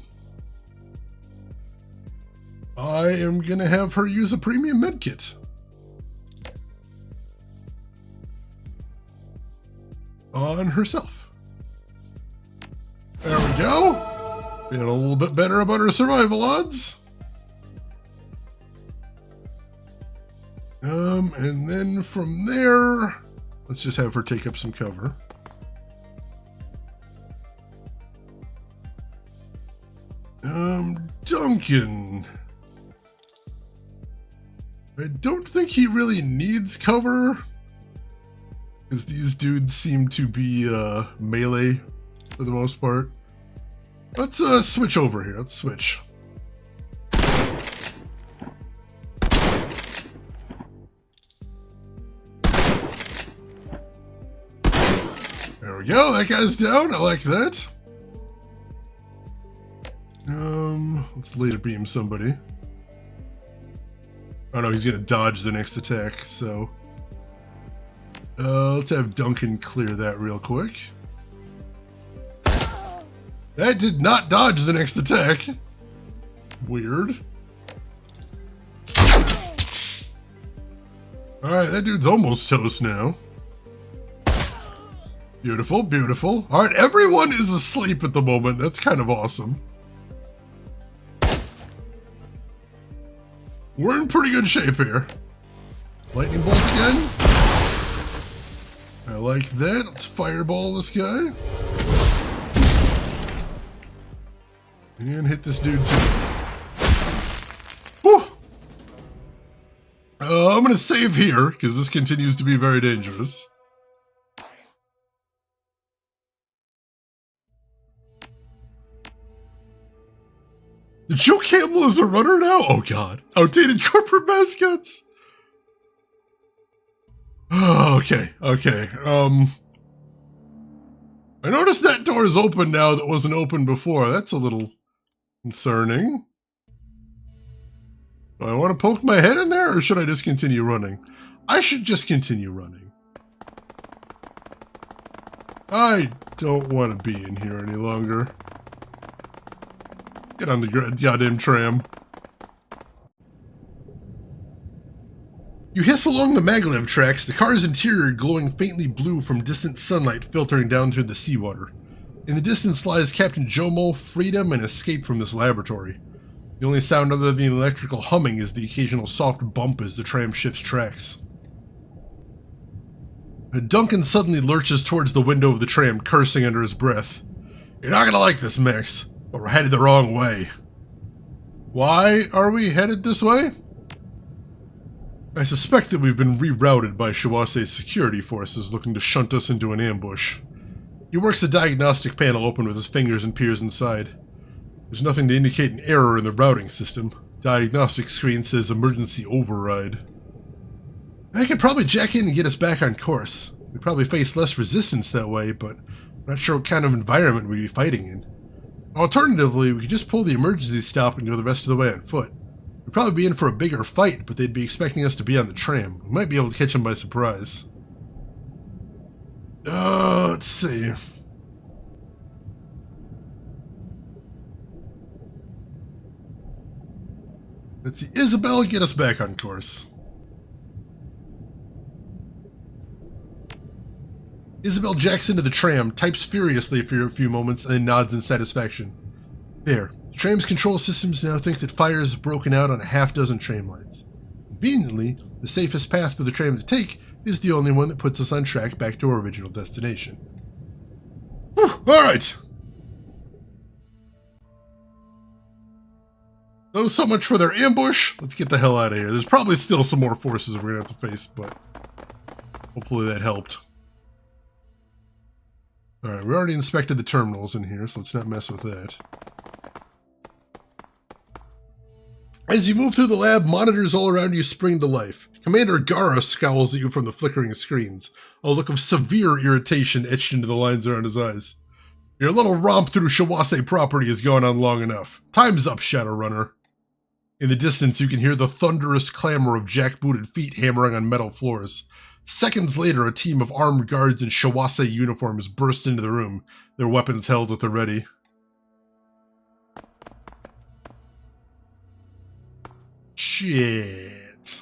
am gonna have her use a premium medkit. On herself. There we go. Feeling a little bit better about her survival odds. And then from there, let's just have her take up some cover. Duncan. I don't think he really needs cover, because these dudes seem to be melee for the most part. Let's switch over here. Let's switch. There we go. That guy's down. I like that. Let's laser beam somebody. Oh no, he's gonna dodge the next attack, so let's have Duncan clear that real quick. That did not dodge the next attack. Weird. Alright, that dude's almost toast now. Beautiful, beautiful. Alright, everyone is asleep at the moment. That's kind of awesome. We're in pretty good shape here. Lightning bolt again. I like that. Let's fireball this guy. And hit this dude too. Whew. I'm gonna save here, because this continues to be very dangerous. Joe Campbell is a runner now? Oh god. Outdated corporate mascots. Oh, okay, okay. I noticed that door is open now that wasn't open before. That's a little concerning. Do I want to poke my head in there, or should I just continue running? I should just continue running. I don't want to be in here any longer. Get on the goddamn tram. You hiss along the maglev tracks, the car's interior glowing faintly blue from distant sunlight filtering down through the seawater. In the distance lies Captain Jomo, freedom and escape from this laboratory. The only sound other than the electrical humming is the occasional soft bump as the tram shifts tracks. Duncan suddenly lurches towards the window of the tram, cursing under his breath. You're not gonna like this, Max. But we're headed the wrong way. Why are we headed this way? I suspect that we've been rerouted by Shawase's security forces looking to shunt us into an ambush. He works the diagnostic panel open with his fingers and peers inside. There's nothing to indicate an error in the routing system. Diagnostic screen says emergency override. I could probably jack in and get us back on course. We'd probably face less resistance that way, but I'm not sure what kind of environment we'd be fighting in. Alternatively, we could just pull the emergency stop and go the rest of the way on foot. We'd probably be in for a bigger fight, but they'd be expecting us to be on the tram. We might be able to catch them by surprise. Let's see. Let's see. Isabel, get us back on course. Isabel jacks into the tram, types furiously for a few moments, and then nods in satisfaction. There. The tram's control systems now think that fires have broken out on a half-dozen tram lines. Conveniently, the safest path for the tram to take is the only one that puts us on track back to our original destination. Whew, alright! So much for their ambush. Let's get the hell out of here. There's probably still some more forces we're going to have to face, but hopefully that helped. Alright, we already inspected the terminals in here, so let's not mess with that. As you move through the lab, monitors all around you spring to life. Commander Gara scowls at you from the flickering screens, a look of severe irritation etched into the lines around his eyes. Your little romp through Shawase property has gone on long enough. Time's up, Shadowrunner. In the distance, you can hear the thunderous clamor of jackbooted feet hammering on metal floors. Seconds later, a team of armed guards in Shawase uniforms burst into the room, their weapons held at the ready. Shit.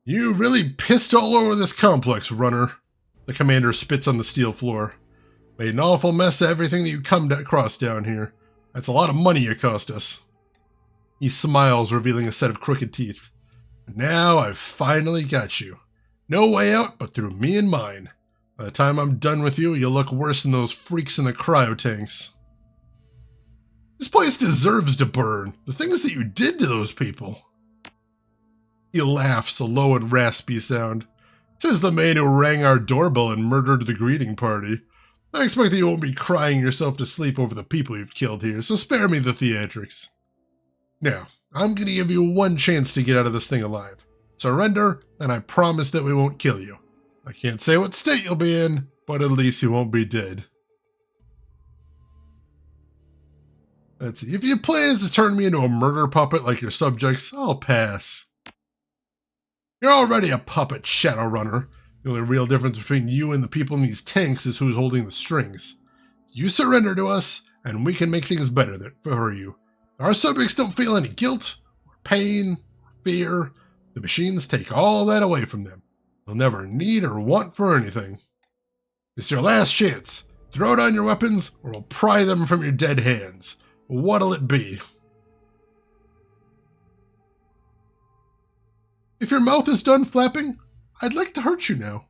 You really pissed all over this complex, runner. The commander spits on the steel floor. Made an awful mess of everything that you come across down here. That's a lot of money you cost us. He smiles, revealing a set of crooked teeth. Now I've finally got you. No way out but through me and mine. By the time I'm done with you, you'll look worse than those freaks in the cryo tanks. This place deserves to burn. The things that you did to those people. He laughs, a low and raspy sound. Says the man who rang our doorbell and murdered the greeting party. I expect that you won't be crying yourself to sleep over the people you've killed here, so spare me the theatrics. Now, I'm going to give you one chance to get out of this thing alive. Surrender, and I promise that we won't kill you. I can't say what state you'll be in, but at least you won't be dead. Let's see. If your plan is to turn me into a murder puppet like your subjects, I'll pass. You're already a puppet, Shadowrunner. The only real difference between you and the people in these tanks is who's holding the strings. You surrender to us, and we can make things better for you. Our subjects don't feel any guilt, or pain, or fear. The machines take all that away from them. They'll never need or want for anything. It's your last chance. Throw down your weapons, or we'll pry them from your dead hands. What'll it be? If your mouth is done flapping, I'd like to hurt you now.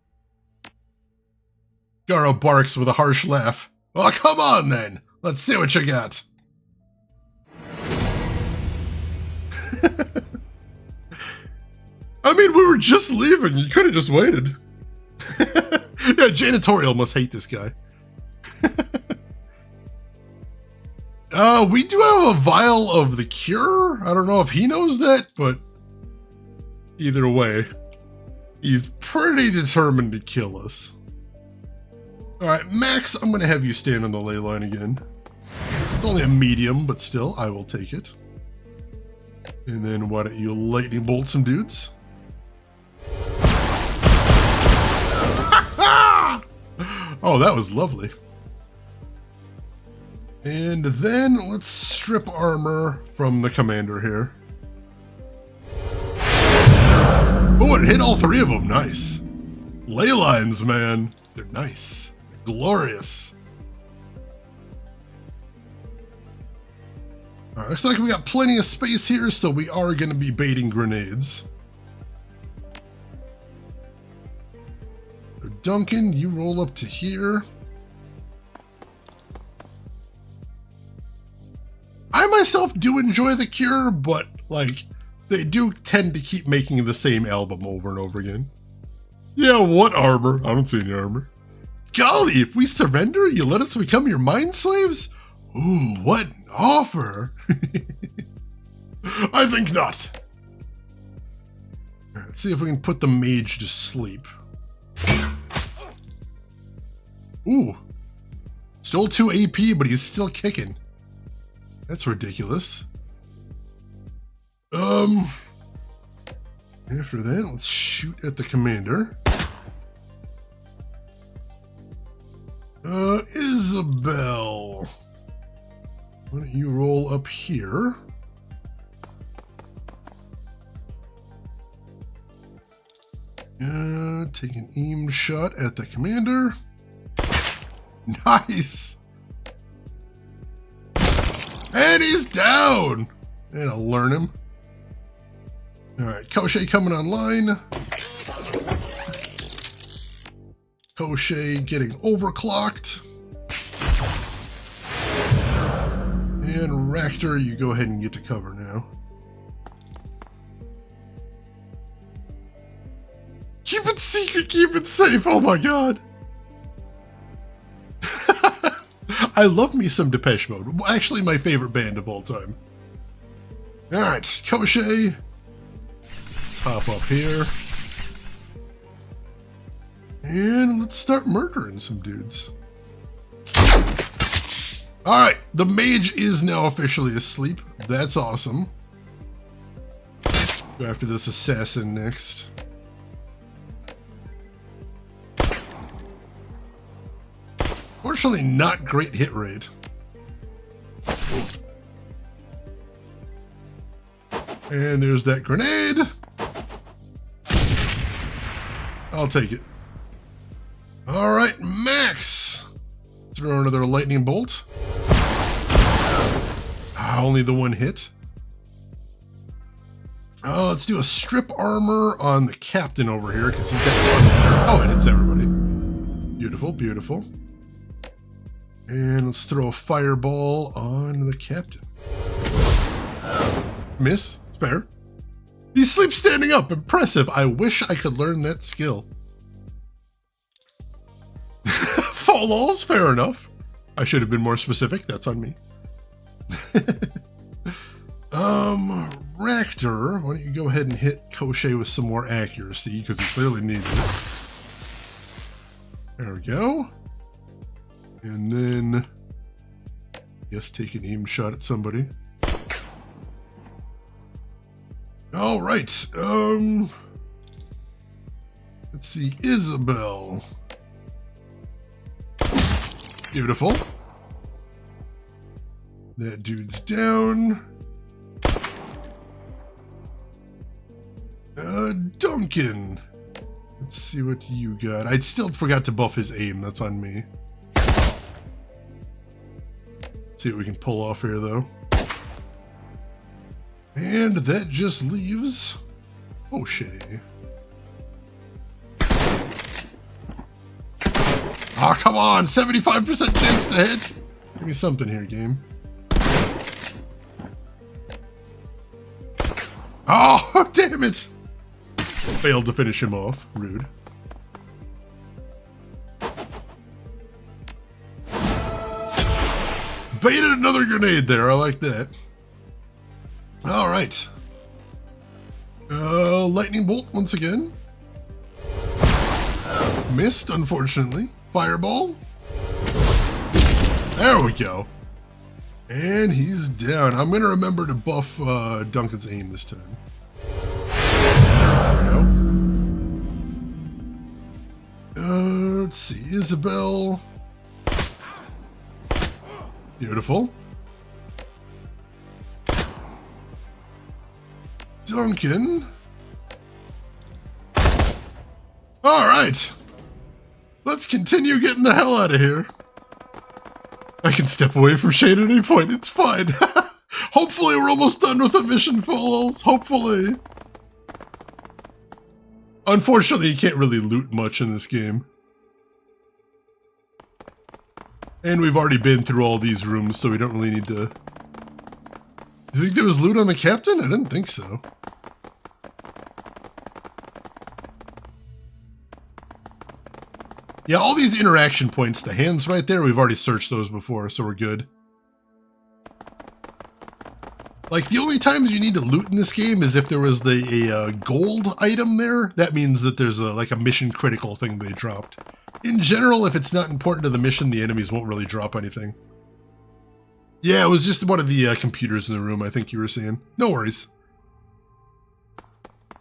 Garo barks with a harsh laugh. Well, come on then. Let's see what you got. I mean, we were just leaving. You could have just waited. Yeah, janitorial must hate this guy. We do have a vial of the cure. I don't know if he knows that, but either way, he's pretty determined to kill us. Alright, Max, I'm going to have you stand on the ley line again. It's only a medium, but still, I will take it. And then why don't you lightning bolt some dudes? Oh, that was lovely. And then let's strip armor from the commander here. Oh, it hit all three of them. Nice. Ley lines, man. They're nice. They're glorious. All right, looks like we got plenty of space here, so we are going to be baiting grenades. So Duncan, you roll up to here. I myself do enjoy The Cure, but, like, they do tend to keep making the same album over and over again. Yeah, what armor? I don't see any armor. Golly, if we surrender, you let us become your mind slaves? Ooh, what an offer. I think not. All right, let's see if we can put the mage to sleep. Ooh. Stole 2 AP, but he's still kicking. That's ridiculous. After that, let's shoot at the commander. Isabel. Why don't you roll up here? Take an aim shot at the commander. Nice. And he's down. And I'll learn him. All right, Koshe coming online. Koshe getting overclocked. And Ractor, you go ahead and get to cover now. Keep it secret, keep it safe, oh my god. I love me some Depeche Mode. Actually, my favorite band of all time. Alright, Koshe. Hop up here. And let's start murdering some dudes. Alright, the mage is now officially asleep. That's awesome. Go after this assassin next. Fortunately, not great hit rate. And there's that grenade. I'll take it. All right, Max. Throw another lightning bolt. Only the one hit. Let's do a strip armor on the captain over here because he's got tons there. Oh, it hits everybody. Beautiful, beautiful. And let's throw a fireball on the captain. Miss. It's fair. He sleeps standing up. Impressive. I wish I could learn that skill. Fall walls. Fair enough. I should have been more specific. That's on me. Ractor, why don't you go ahead and hit Koshe with some more accuracy because he clearly needs it. There we go. And then, yes, take an aim shot at somebody. All right. Let's see, Isabel. Beautiful. That dude's down. Duncan. Let's see what you got. I still forgot to buff his aim. That's on me. See what we can pull off here, though. And that just leaves O'Shea. Ah, come on! 75% chance to hit! Give me something here, game. Oh, damn it! Failed to finish him off. Rude. Baited another grenade there. I like that. All right. Lightning bolt once again. Missed, unfortunately. Fireball. There we go. And he's down. I'm going to remember to buff Duncan's aim this time. There we go. Let's see. Isabel. Beautiful. Duncan. All right. Let's continue getting the hell out of here. I can step away from Shane at any point. It's fine. Hopefully we're almost done with the mission, fools. Hopefully. Unfortunately, you can't really loot much in this game. And we've already been through all these rooms, so we don't really need to You think there was loot on the captain? I didn't think so. Yeah, all these interaction points, the hands right there, we've already searched those before, so we're good. Like, the only times you need to loot in this game is if there was a gold item there. That means that there's like a mission critical thing they dropped. In general, if it's not important to the mission, the enemies won't really drop anything. Yeah, it was just one of the computers in the room, I think you were saying. No worries.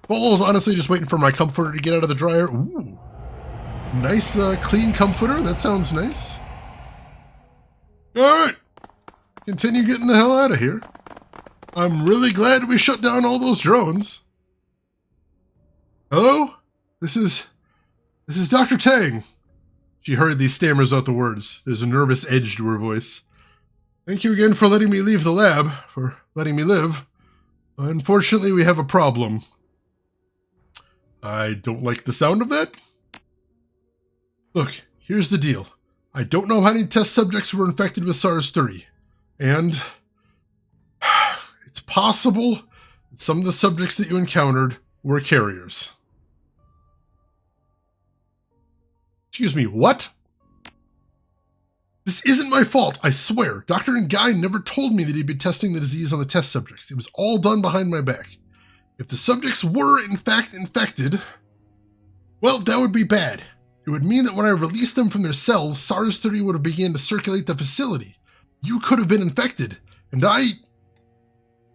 Bowl's honestly just waiting for my comforter to get out of the dryer. Ooh. Nice, clean comforter. That sounds nice. Alright. Continue getting the hell out of here. I'm really glad we shut down all those drones. Hello? This is Dr. Tang. She hurriedly stammers out the words. There's a nervous edge to her voice. Thank you again for letting me leave the lab, for letting me live. Unfortunately, we have a problem. I don't like the sound of that. Look, here's the deal. I don't know how many test subjects were infected with SARS-3, and it's possible that some of the subjects that you encountered were carriers. Excuse me, what? This isn't my fault, I swear. Dr. Ngai never told me that he'd been testing the disease on the test subjects. It was all done behind my back. If the subjects were, in fact, infected, well, that would be bad. It would mean that when I released them from their cells, SARS-3 would have begun to circulate the facility. You could have been infected, and I...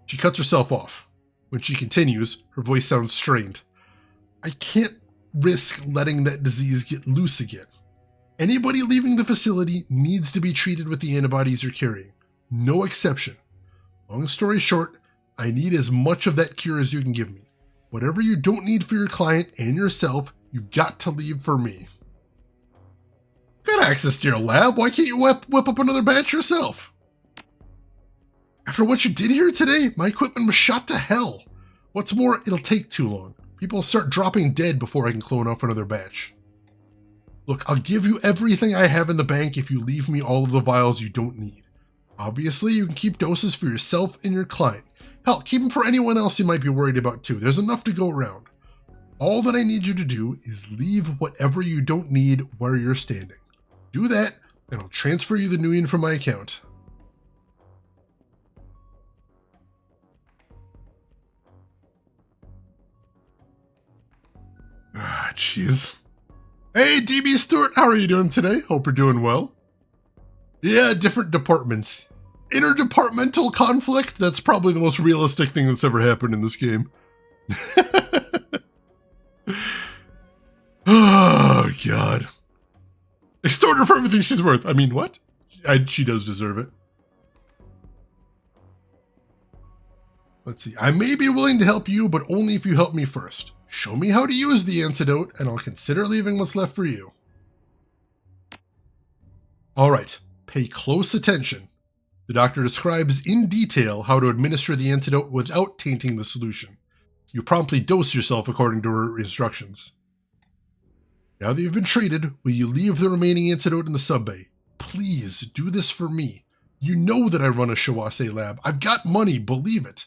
She cuts herself off. When she continues, her voice sounds strained. I can't risk letting that disease get loose again. Anybody leaving the facility needs to be treated with the antibodies you're carrying. No exception. Long story short, I need as much of that cure as you can give me. Whatever you don't need for your client and yourself, you've got to leave for me. Got access to your lab, why can't you whip up another batch yourself? After what you did here today, my equipment was shot to hell. What's more, it'll take too long. People will start dropping dead before I can clone off another batch. Look, I'll give you everything I have in the bank if you leave me all of the vials you don't need. Obviously, you can keep doses for yourself and your client. Hell, keep them for anyone else you might be worried about too. There's enough to go around. All that I need you to do is leave whatever you don't need where you're standing. Do that, and I'll transfer you the Nuyen from my account. Ah, jeez. Hey, DB Stewart, how are you doing today? Hope you're doing well. Yeah, different departments. Interdepartmental conflict? That's probably the most realistic thing that's ever happened in this game. Oh, God. Extort her for everything she's worth. I mean, what? She does deserve it. Let's see. I may be willing to help you, but only if you help me first. Show me how to use the antidote, and I'll consider leaving what's left for you. All right. Pay close attention. The doctor describes in detail how to administer the antidote without tainting the solution. You promptly dose yourself according to her instructions. Now that you've been treated, will you leave the remaining antidote in the sub-bay? Please, do this for me. You know that I run a Shawase lab. I've got money, believe it.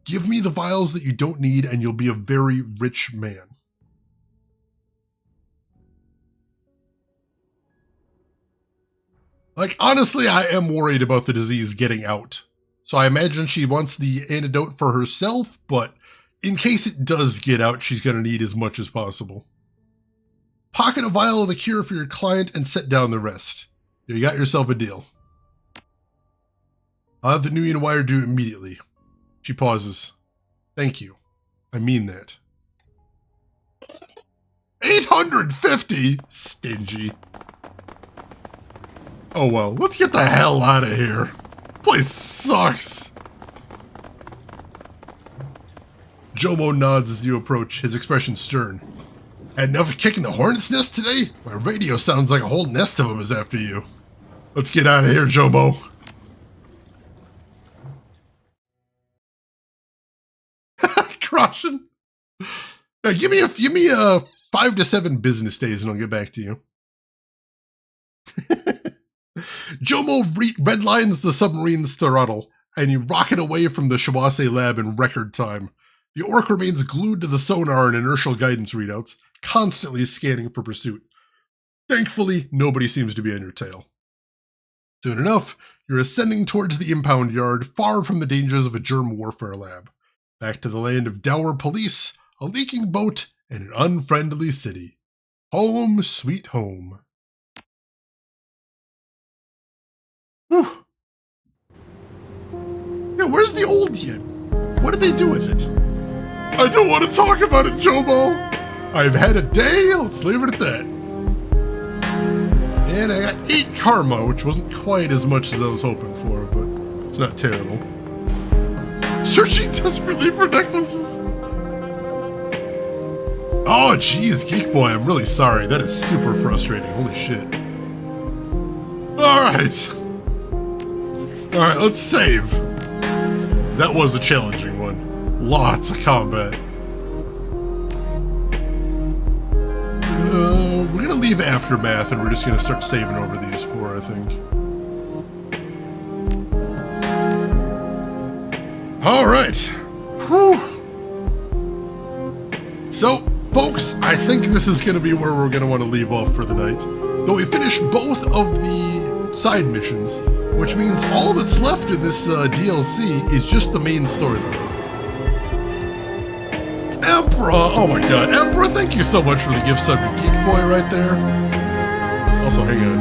Give me the vials that you don't need and you'll be a very rich man. Like, honestly, I am worried about the disease getting out. So I imagine she wants the antidote for herself, but in case it does get out, she's going to need as much as possible. Pocket a vial of the cure for your client and set down the rest. You got yourself a deal. I'll have the Nuyen wire do it immediately. She pauses. Thank you. I mean that. 850? Stingy. Oh well, let's get the hell out of here. Place sucks. Jomo nods as you approach, his expression stern. Had enough of kicking the hornet's nest today? My radio sounds like a whole nest of them is after you. Let's get out of here, Jomo. Croshin'. Now, give me a 5 to 7 business days and I'll get back to you. Jomo redlines the submarine's throttle. and you rocket away from the Shawase lab in record time. The orc remains glued to the sonar and inertial guidance readouts, constantly scanning for pursuit. Thankfully, nobody seems to be on your tail. Soon enough, you're ascending towards the impound yard, far from the dangers of a germ warfare lab. Back to the land of dour police, a leaking boat, and an unfriendly city. Home sweet home. Whew. Yeah, where's the old yin? What did they do with it? I don't want to talk about it, Jomo. I've had a day, let's leave it at that. And I got 8 karma, which wasn't quite as much as I was hoping for, but it's not terrible. Searching desperately for necklaces. Oh, geez, Geek Boy, I'm really sorry. That is super frustrating. Holy shit. Alright. Alright, let's save. That was a challenging one. Lots of combat. We're gonna leave Aftermath and we're just gonna start saving over these 4, I think. Alright. Whew. So, folks, I think this is gonna be where we're gonna want to leave off for the night. Though we finished both of the side missions, which means all that's left in this DLC is just the main storyline. Emperor! Oh my god, Emperor, thank you so much for the gift sub to Geek Boy right there. Also, hang on.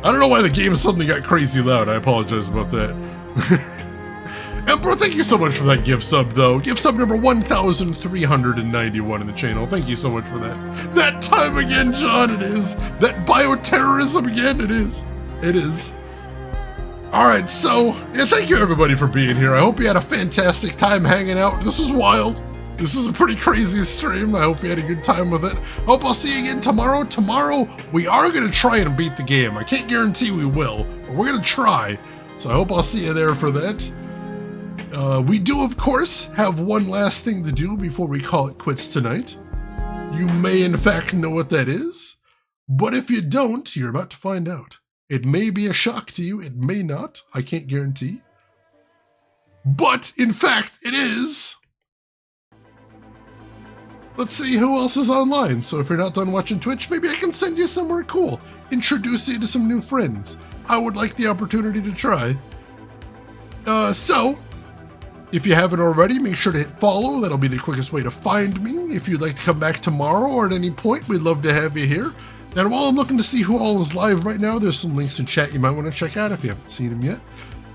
I don't know why the game suddenly got crazy loud. I apologize about that. Emperor, thank you so much for that gift sub, though. Gift sub number 1,391 in the channel. Thank you so much for that. That time again, John, it is. That bioterrorism again, it is. It is. Alright, so, yeah, thank you everybody for being here. I hope you had a fantastic time hanging out. This was wild. This is a pretty crazy stream. I hope you had a good time with it. Hope I'll see you again tomorrow. Tomorrow, we are going to try and beat the game. I can't guarantee we will, but we're going to try. So I hope I'll see you there for that. We do, of course, have one last thing to do before we call it quits tonight. You may, in fact, know what that is. But if you don't, you're about to find out. It may be a shock to you, it may not, I can't guarantee. But, in fact, it is. Let's see who else is online. So if you're not done watching Twitch, maybe I can send you somewhere cool. Introduce you to some new friends. I would like the opportunity to try. So, if you haven't already, make sure to hit follow. That'll be the quickest way to find me. If you'd like to come back tomorrow or at any point, we'd love to have you here. And while I'm looking to see who all is live right now, there's some links in chat you might want to check out if you haven't seen them yet,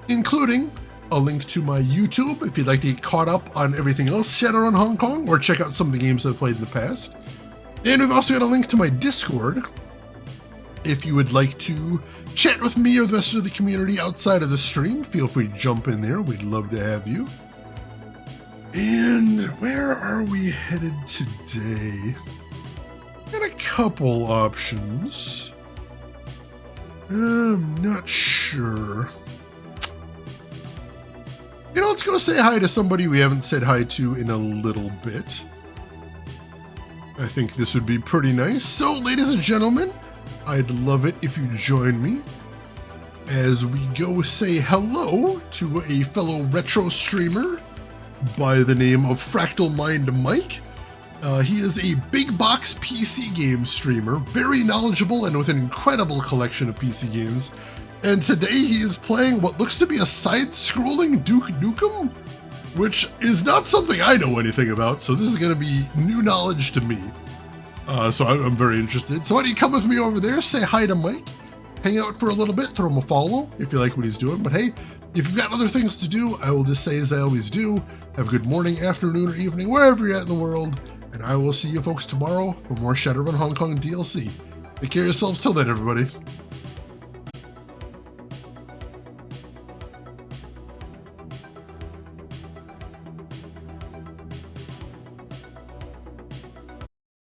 including a link to my YouTube if you'd like to get caught up on everything else Shadowrun Hong Kong or check out some of the games I've played in the past. And we've also got a link to my Discord if you would like to chat with me or the rest of the community outside of the stream. Feel free to jump in there. We'd love to have you. And where are we headed today? Got a couple options. I'm not sure. You know, let's go say hi to somebody we haven't said hi to in a little bit. I think this would be pretty nice. So, ladies and gentlemen, I'd love it if you join me as we go say hello to a fellow retro streamer by the name of Fractal Mind Mike. He is a big box PC game streamer, very knowledgeable and with an incredible collection of PC games. And today he is playing what looks to be a side-scrolling Duke Nukem, which is not something I know anything about, so this is going to be new knowledge to me. So I'm very interested. So why don't you come with me over there, say hi to Mike, hang out for a little bit, throw him a follow if you like what he's doing. But hey, if you've got other things to do, I will just say as I always do, have a good morning, afternoon, or evening, wherever you're at in the world. And I will see you folks tomorrow for more Shadowrun Hong Kong DLC. Take care of yourselves till then, everybody.